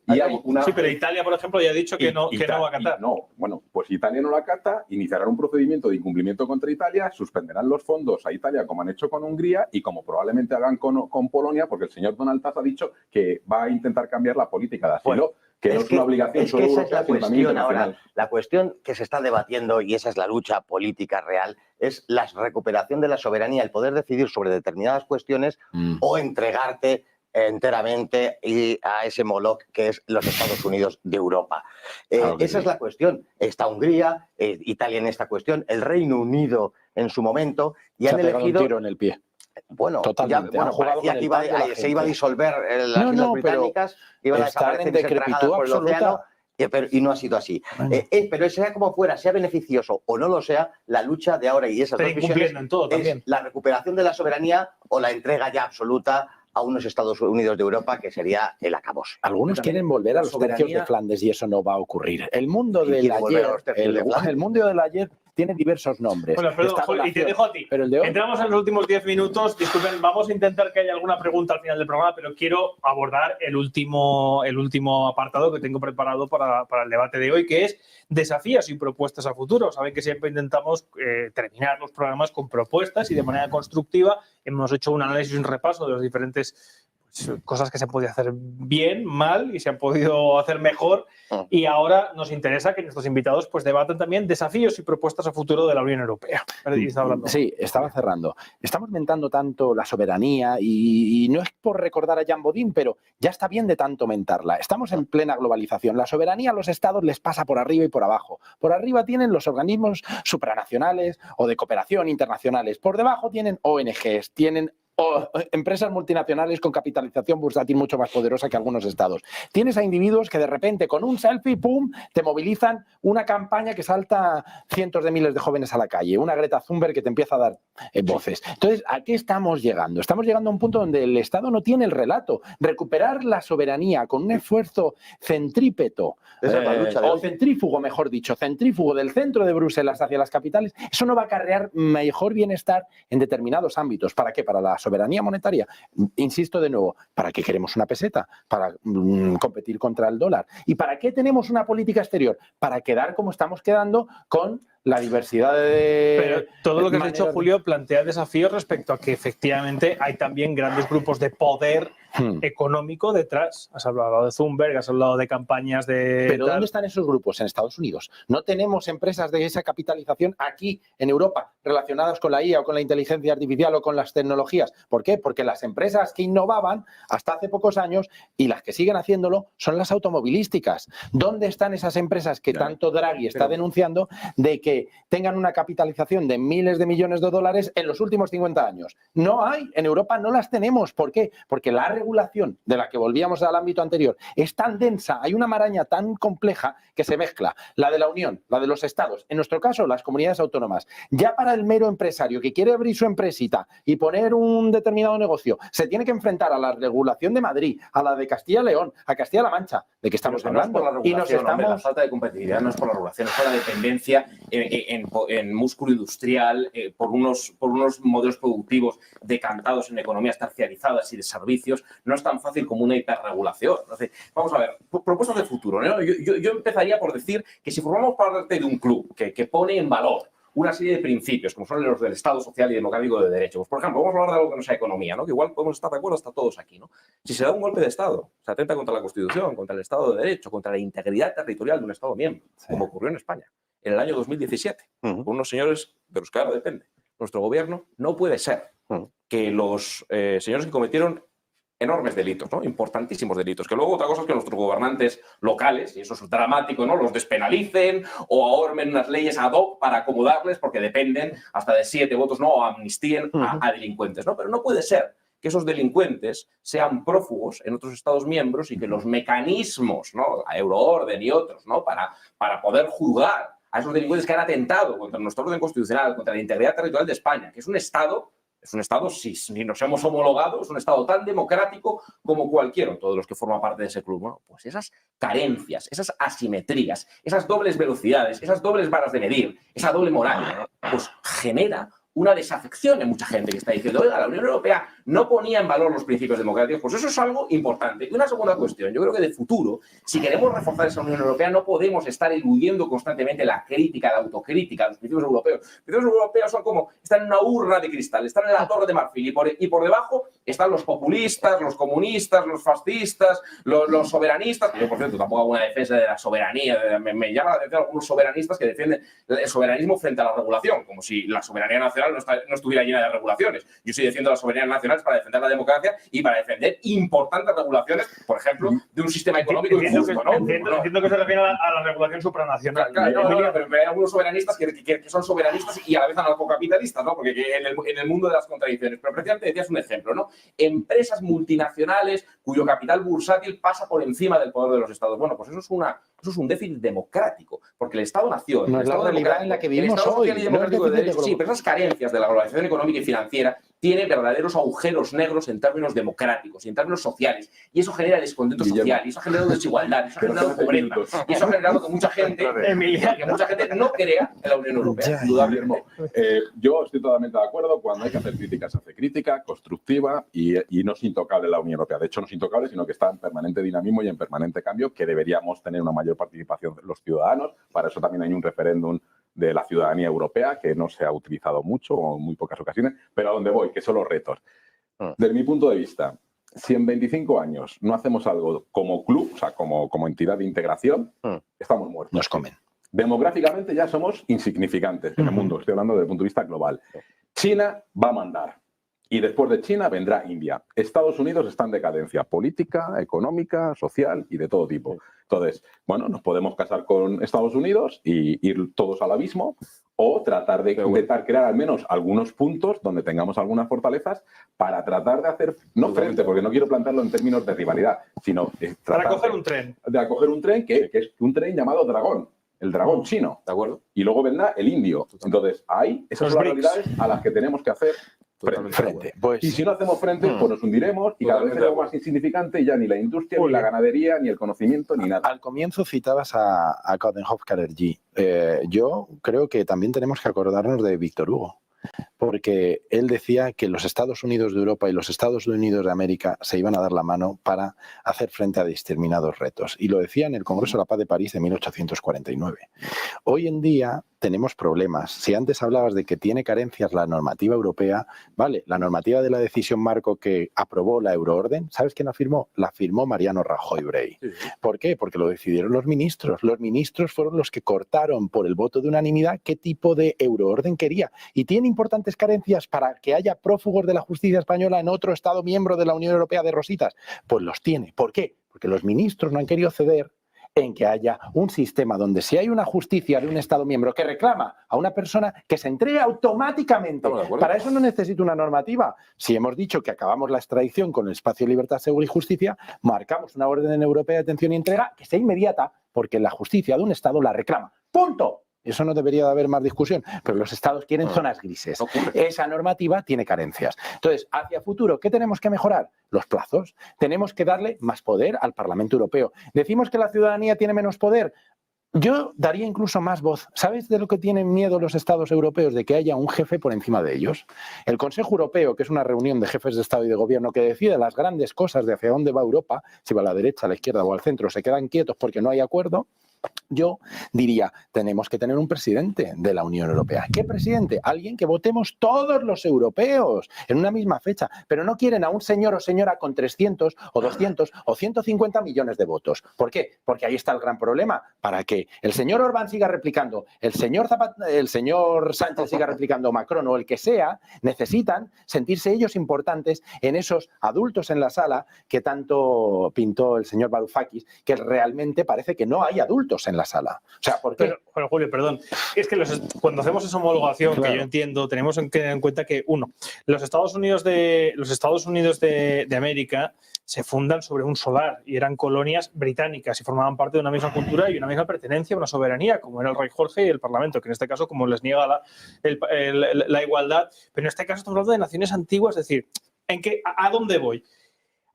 Speaker 1: Sí, pero Italia, por ejemplo, ya ha dicho que no va a acatar.
Speaker 5: Bueno, pues Italia no la acata, iniciarán un procedimiento de incumplimiento contra Italia, suspenderán los fondos a Italia como han hecho con Hungría y como probablemente hagan con Polonia, porque el señor Donald Tusk ha dicho que va a intentar cambiar la política de asilo.
Speaker 3: Bueno,
Speaker 5: que no es una obligación solo europea, sino también internacional.
Speaker 3: Ahora, la cuestión que se está debatiendo, y esa es la lucha política real, es la recuperación de la soberanía, el poder decidir sobre determinadas cuestiones o entregarte enteramente a ese Moloch que es los Estados Unidos de Europa. Esa es la cuestión. Está Hungría, Italia en esta cuestión, el Reino Unido en su momento, y han elegido...
Speaker 4: un tiro en el pie.
Speaker 3: Bueno,
Speaker 4: totalmente.
Speaker 3: Parecía que se iba a disolver las Islas Británicas, iban a desaparecer y ser tragadas por el océano, y no ha sido así. Pero sea como fuera, sea beneficioso o no lo sea, la lucha de ahora y esas dos visiones es la recuperación de la soberanía o la entrega ya absoluta a unos Estados Unidos de Europa, que sería el acabose.
Speaker 4: Algunos quieren volver a los tercios de Flandes y eso no va a ocurrir. El mundo del ayer tiene diversos nombres.
Speaker 1: Bueno, perdón, y te dejo a ti.
Speaker 4: Pero el de hoy...
Speaker 1: Entramos en los últimos 10 minutos. Disculpen, vamos a intentar que haya alguna pregunta al final del programa, pero quiero abordar el último apartado que tengo preparado para el debate de hoy, que es desafíos y propuestas a futuro. Saben que siempre intentamos terminar los programas con propuestas y de manera constructiva. Hemos hecho un análisis y un repaso de los diferentes cosas que se podía hacer bien, mal y se han podido hacer mejor. Y ahora nos interesa que nuestros invitados pues debatan también desafíos y propuestas a futuro de la Unión Europea.
Speaker 4: Sí, estaba cerrando. Estamos mentando tanto la soberanía y no es por recordar a Jean Bodin, pero ya está bien de tanto mentarla. Estamos en plena globalización. La soberanía a los estados les pasa por arriba y por abajo. Por arriba tienen los organismos supranacionales o de cooperación internacionales. Por debajo tienen ONGs, tienen empresas multinacionales con capitalización bursátil mucho más poderosa que algunos estados. Tienes a individuos que de repente con un selfie, ¡pum!, te movilizan una campaña que salta cientos de miles de jóvenes a la calle, una Greta Thunberg que te empieza a dar voces. Entonces, ¿a qué estamos llegando? Estamos llegando a un punto donde el Estado no tiene el relato. Recuperar la soberanía con un esfuerzo centrípeto, o centrífugo, mejor dicho, centrífugo del centro de Bruselas hacia las capitales, eso no va a acarrear mejor bienestar en determinados ámbitos. ¿Para qué? Para la soberanía monetaria. Insisto de nuevo, ¿para qué queremos una peseta? Para competir contra el dólar. ¿Y para qué tenemos una política exterior? Para quedar como estamos quedando con la diversidad de...
Speaker 1: Pero todo lo que has dicho, Julio, plantea desafíos respecto a que efectivamente hay también grandes grupos de poder económico detrás. Has hablado de Thunberg, has hablado de campañas de...
Speaker 4: ¿Pero dónde están esos grupos? En Estados Unidos. No tenemos empresas de esa capitalización aquí en Europa relacionadas con la IA o con la inteligencia artificial o con las tecnologías. ¿Por qué? Porque las empresas que innovaban hasta hace pocos años y las que siguen haciéndolo son las automovilísticas. ¿Dónde están esas empresas que tanto Draghi está denunciando de que tengan una capitalización de miles de millones de dólares en los últimos 50 años? No hay, en Europa no las tenemos. ¿Por qué? Porque la regulación de la que volvíamos al ámbito anterior es tan densa, hay una maraña tan compleja que se mezcla la de la Unión, la de los estados, en nuestro caso las comunidades autónomas. Ya para el mero empresario que quiere abrir su empresita y poner un determinado negocio, se tiene que enfrentar a la regulación de Madrid, a la de Castilla y León, a Castilla-La Mancha, de que estamos hablando.
Speaker 2: No es por la regulación, la falta de competitividad no es por la regulación, es por la dependencia en músculo industrial, por unos modelos productivos decantados en economías terciarizadas y de servicios no es tan fácil como una hiperregulación. Entonces, vamos a ver, propuestas de futuro, ¿no? Yo empezaría por decir que si formamos parte de un club que pone en valor una serie de principios, como son los del Estado social y democrático de derecho. Pues, por ejemplo, vamos a hablar de algo que no sea economía, ¿no? Que igual podemos estar de acuerdo hasta todos aquí, ¿no? Si se da un golpe de Estado, se atenta contra la Constitución, contra el Estado de Derecho, contra la integridad territorial de un Estado miembro, como ocurrió en España en el año 2017, con unos señores de los que ahora depende nuestro gobierno, no puede ser que los señores que cometieron enormes delitos, ¿no? Importantísimos delitos, que luego otra cosa es que nuestros gobernantes locales, y eso es dramático, ¿no? Los despenalicen o ahormen unas leyes ad hoc para acomodarles porque dependen hasta de 7 votos, ¿no? O amnistíen a delincuentes, ¿no? Pero no puede ser que esos delincuentes sean prófugos en otros Estados miembros y que los mecanismos, ¿no? La euroorden y otros, ¿no? Para poder juzgar a esos delincuentes que han atentado contra nuestro orden constitucional, contra la integridad territorial de España, que es un Estado, si nos hemos homologado, es un Estado tan democrático como cualquiera, todos los que forman parte de ese club. Bueno, pues esas carencias, esas asimetrías, esas dobles velocidades, esas dobles varas de medir, esa doble moral, pues genera una desafección en mucha gente que está diciendo, oiga, la Unión Europea no ponía en valor los principios democráticos. Pues eso es algo importante. Y una segunda cuestión, yo creo que de futuro, si queremos reforzar esa Unión Europea, no podemos estar eludiendo constantemente la crítica, la autocrítica, los principios europeos. Los principios europeos son como, están en una urna de cristal, están en la torre de marfil y por debajo están los populistas, los comunistas, los fascistas, los soberanistas. Yo, por cierto, tampoco hago una defensa de la soberanía. Me llama la atención algunos soberanistas que defienden el soberanismo frente a la regulación, como si la soberanía nacional no estuviera llena de regulaciones. Yo sí defiendo la soberanía nacional para defender la democracia y para defender importantes regulaciones, por ejemplo, de un sistema económico injusto, ¿no?
Speaker 1: Entiendo que se refiere a la regulación supranacional.
Speaker 2: Claro, pero hay algunos soberanistas que son soberanistas y a la vez anarcocapitalistas, ¿no? Porque en el mundo de las contradicciones. Pero precisamente decías un ejemplo, ¿no? Empresas multinacionales cuyo capital bursátil pasa por encima del poder de los estados. Bueno, pues eso es un déficit democrático, porque el Estado-nación,
Speaker 4: no
Speaker 2: el Estado
Speaker 4: es la realidad en la que vivimos
Speaker 2: el Estado social
Speaker 4: hoy,
Speaker 2: y democrático
Speaker 4: no
Speaker 2: de derecho, sí, pero esas carencias de la globalización económica y financiera tiene verdaderos agujeros negros en términos democráticos y en términos sociales. Y eso genera descontento social, y eso ha generado desigualdad, y eso ha generado pobreza, y eso ha generado que mucha gente no crea en la Unión Europea.
Speaker 5: Guillermo, yo estoy totalmente de acuerdo. Cuando hay que hacer críticas, se hace crítica constructiva y no es intocable la Unión Europea. De hecho, no es intocable, sino que está en permanente dinamismo y en permanente cambio, que deberíamos tener una mayor participación de los ciudadanos. Para eso también hay un referéndum de la ciudadanía europea, que no se ha utilizado mucho o en muy pocas ocasiones, pero a donde voy, que son los retos. Desde mi punto de vista, si en 25 años no hacemos algo como club, o sea, como entidad de integración, estamos muertos.
Speaker 4: Nos comen.
Speaker 5: Demográficamente ya somos insignificantes en el mundo, estoy hablando desde el punto de vista global. China va a mandar. Y después de China vendrá India. Estados Unidos está en decadencia política, económica, social y de todo tipo. Entonces, bueno, nos podemos casar con Estados Unidos y ir todos al abismo, o tratar de intentar crear al menos algunos puntos donde tengamos algunas fortalezas para tratar de hacer, no frente, porque no quiero plantearlo en términos de rivalidad, sino
Speaker 1: para coger un tren.
Speaker 5: De acoger un tren que es un tren llamado Dragón. El dragón chino, ¿de acuerdo? Y luego vendrá el indio. Entonces, esas son las realidades a las que tenemos que hacer frente. Pues, y si no hacemos frente, pues nos hundiremos y cada vez será más insignificante, y ya ni la industria, ni la ganadería, ni el conocimiento, ni nada.
Speaker 4: Al comienzo citabas a Coudenhove-Kalergi. Yo creo que también tenemos que acordarnos de Víctor Hugo, porque él decía que los Estados Unidos de Europa y los Estados Unidos de América se iban a dar la mano para hacer frente a determinados retos. Y lo decía en el Congreso de la Paz de París de 1849. Hoy en día tenemos problemas. Si antes hablabas de que tiene carencias la normativa europea, vale, la normativa de la decisión marco que aprobó la euroorden, ¿sabes quién la firmó? La firmó Mariano Rajoy Brey. Sí. ¿Por qué? Porque lo decidieron los ministros. Los ministros fueron los que cortaron por el voto de unanimidad qué tipo de euroorden quería. Y tiene importantes carencias para que haya prófugos de la justicia española en otro Estado miembro de la Unión Europea de rositas. Pues los tiene. ¿Por qué? Porque los ministros no han querido ceder en que haya un sistema donde si hay una justicia de un Estado miembro que reclama a una persona, que se entregue automáticamente. Para eso no necesito una normativa. Si hemos dicho que acabamos la extradición con el espacio de libertad, seguridad y justicia, marcamos una orden europea de detención y entrega que sea inmediata, porque la justicia de un Estado la reclama. ¡Punto! Eso no debería de haber más discusión, pero los estados quieren zonas grises. Esa normativa tiene carencias. Entonces, hacia futuro, ¿qué tenemos que mejorar? Los plazos. Tenemos que darle más poder al Parlamento Europeo. Decimos que la ciudadanía tiene menos poder. Yo daría incluso más voz. ¿Sabes de lo que tienen miedo los estados europeos? De que haya un jefe por encima de ellos. El Consejo Europeo, que es una reunión de jefes de Estado y de Gobierno que decide las grandes cosas de hacia dónde va Europa, si va a la derecha, a la izquierda o al centro, se quedan quietos porque no hay acuerdo. Yo diría, tenemos que tener un presidente de la Unión Europea. ¿Qué presidente? Alguien que votemos todos los europeos en una misma fecha, pero no quieren a un señor o señora con 300 o 200 o 150 millones de votos. ¿Por qué? Porque ahí está el gran problema. Para que el señor Orbán siga replicando, el señor Sánchez siga replicando, Macron o el que sea, necesitan sentirse ellos importantes en esos adultos en la sala que tanto pintó el señor Varoufakis, que realmente parece que no hay adultos en la sala. O sea, ¿por qué?
Speaker 1: Pero Julio, perdón. Es que cuando hacemos esa homologación, claro, que yo entiendo, tenemos que tener en cuenta que, uno, los Estados Unidos de América se fundan sobre un solar y eran colonias británicas y formaban parte de una misma cultura y una misma pertenencia a una soberanía, como era el rey Jorge y el Parlamento, que en este caso, como les niega la igualdad, pero en este caso estamos hablando de naciones antiguas, es decir, ¿a dónde voy?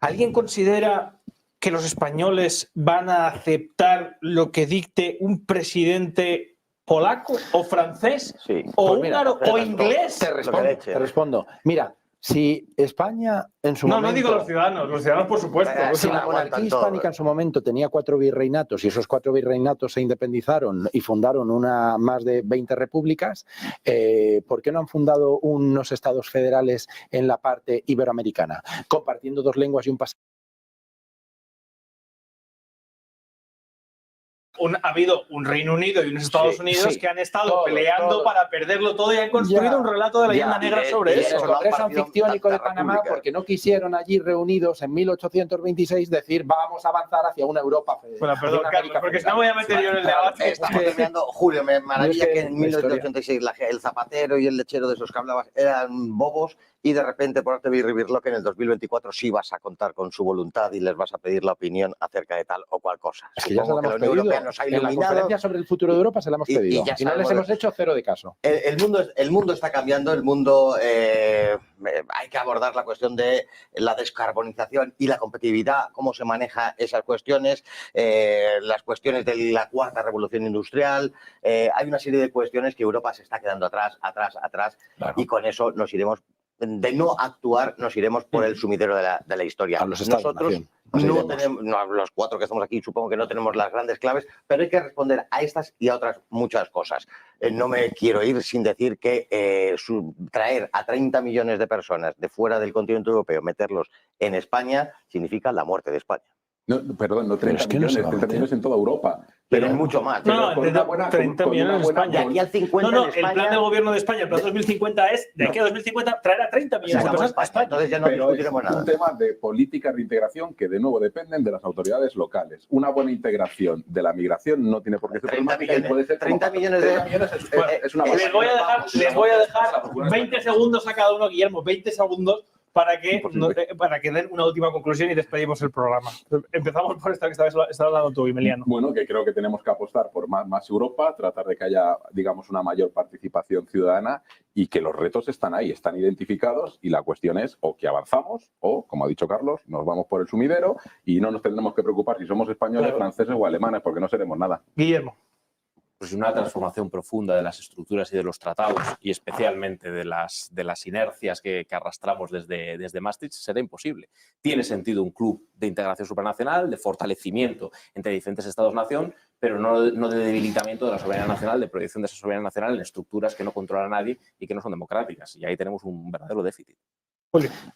Speaker 1: ¿Alguien considera que los españoles van a aceptar lo que dicte un presidente polaco o francés o
Speaker 4: Pues mira,
Speaker 1: húngaro o inglés?
Speaker 4: Te respondo. Mira, si España en su momento...
Speaker 1: No digo los ciudadanos por supuesto.
Speaker 4: Si la monarquía hispánica en su momento tenía 4 virreinatos y esos 4 virreinatos se independizaron y fundaron más de 20 repúblicas, ¿por qué no han fundado unos estados federales en la parte iberoamericana, compartiendo 2 lenguas y un pasado?
Speaker 1: Ha habido un Reino Unido y unos Estados Unidos que han estado peleando para perderlo todo y han construido un relato de leyenda negra sobre eso.
Speaker 4: El Congreso Anfictiónico de Panamá, porque no quisieron allí reunidos en 1826 decir vamos a avanzar hacia una Europa federal.
Speaker 1: Bueno, perdón, Carlos, porque si no voy a meter yo en el debate.
Speaker 3: Estamos terminando, Julio, me maravilla que en 1886 el zapatero y el lechero de esos que hablabas eran bobos y de repente por arte vivirlo que en el 2024 sí vas a contar con su voluntad y les vas a pedir la opinión acerca de tal o cual cosa.
Speaker 4: Es que ya se la hemos pedido. Nos ha iluminado. En la conferencia sobre el futuro de Europa se la hemos pedido y no les hemos hecho 0 de caso.
Speaker 3: El mundo está cambiando, el mundo hay que abordar la cuestión de la descarbonización y la competitividad, cómo se maneja esas cuestiones, las cuestiones de la 4ª revolución industrial. Hay una serie de cuestiones que Europa se está quedando atrás, claro. Y con eso nos iremos, de no actuar, nos iremos por el sumidero de la historia.
Speaker 4: A los Estados-nación.
Speaker 3: No tenemos, los 4 que estamos aquí, supongo que no tenemos las grandes claves, pero hay que responder a estas y a otras muchas cosas. No me quiero ir sin decir que traer a 30 millones de personas de fuera del continente europeo, meterlos en España, significa la muerte de España.
Speaker 5: No, perdón, no 30 millones, 30 millones en toda Europa.
Speaker 3: Pero mucho más.
Speaker 1: No, 30 millones en España.
Speaker 3: De aquí al 50
Speaker 1: no,
Speaker 3: en España,
Speaker 1: el plan del gobierno de España, el plan 2050 es, de aquí a 2050, traer a 30 millones de personas a España.
Speaker 3: Entonces ya no discutiremos nada.
Speaker 5: Es un tema de políticas de integración que, de nuevo, dependen de las autoridades locales. Una buena integración de la migración no tiene por qué ser
Speaker 3: 30 millones, puede ser 30 millones
Speaker 5: es una
Speaker 1: les voy a dejar 20 segundos a cada uno, Guillermo, 20 segundos para que den una última conclusión y despedimos el programa. Empezamos por esta que estabas hablando tú, Emiliano.
Speaker 5: Bueno, que creo que tenemos que apostar por más Europa, tratar de que haya, digamos, una mayor participación ciudadana y que los retos están ahí, están identificados y la cuestión es o que avanzamos o, como ha dicho Carlos, nos vamos por el sumidero y no nos tendremos que preocupar si somos españoles, franceses o alemanes, porque no seremos nada.
Speaker 1: Guillermo.
Speaker 2: Pues una transformación profunda de las estructuras y de los tratados y especialmente de las inercias que arrastramos desde Maastricht será imposible. Tiene sentido un club de integración supranacional, de fortalecimiento entre diferentes estados-nación, pero no de debilitamiento de la soberanía nacional, de proyección de esa soberanía nacional en estructuras que no controla a nadie y que no son democráticas. Y ahí tenemos un verdadero déficit.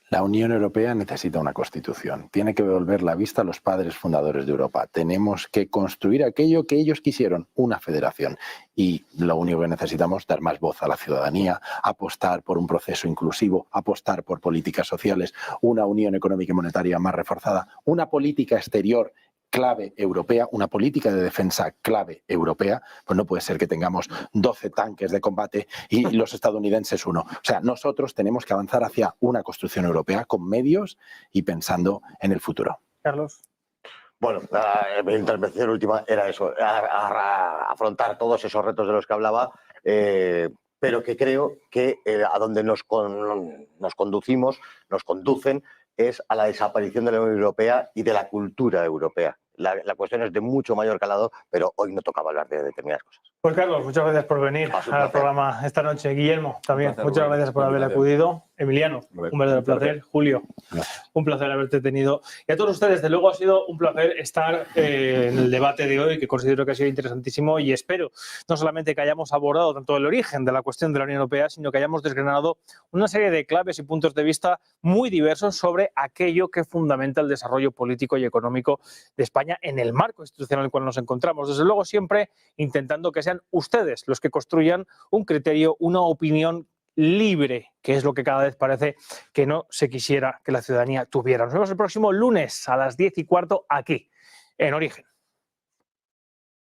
Speaker 4: La Unión Europea necesita una constitución. Tiene que devolver la vista a los padres fundadores de Europa. Tenemos que construir aquello que ellos quisieron, una federación. Y lo único que necesitamos es dar más voz a la ciudadanía, apostar por un proceso inclusivo, apostar por políticas sociales, una unión económica y monetaria más reforzada, una política exterior clave europea, una política de defensa clave europea. Pues no puede ser que tengamos 12 tanques de combate y los estadounidenses 1. O sea, nosotros tenemos que avanzar hacia una construcción europea con medios y pensando en el futuro.
Speaker 1: Carlos.
Speaker 3: Bueno, mi intervención última era eso, afrontar todos esos retos de los que hablaba, pero que creo que a donde nos conducen es a la desaparición de la Unión Europea y de la cultura europea. la cuestión es de mucho mayor calado, pero hoy no tocaba hablar de determinadas cosas.
Speaker 1: Pues Carlos, muchas gracias por venir al programa esta noche. Guillermo, también, muchas gracias por haber acudido. Emiliano, un verdadero placer. Julio, un placer haberte tenido. Y a todos ustedes, desde luego, ha sido un placer estar en el debate de hoy, que considero que ha sido interesantísimo, y espero no solamente que hayamos abordado tanto el origen de la cuestión de la Unión Europea, sino que hayamos desgranado una serie de claves y puntos de vista muy diversos sobre aquello que fundamenta el desarrollo político y económico de España en el marco institucional en el cual nos encontramos. Desde luego, siempre intentando que sean ustedes los que construyan un criterio, una opinión libre, que es lo que cada vez parece que no se quisiera que la ciudadanía tuviera. Nos vemos el próximo lunes a las 10:15 aquí, en Origen.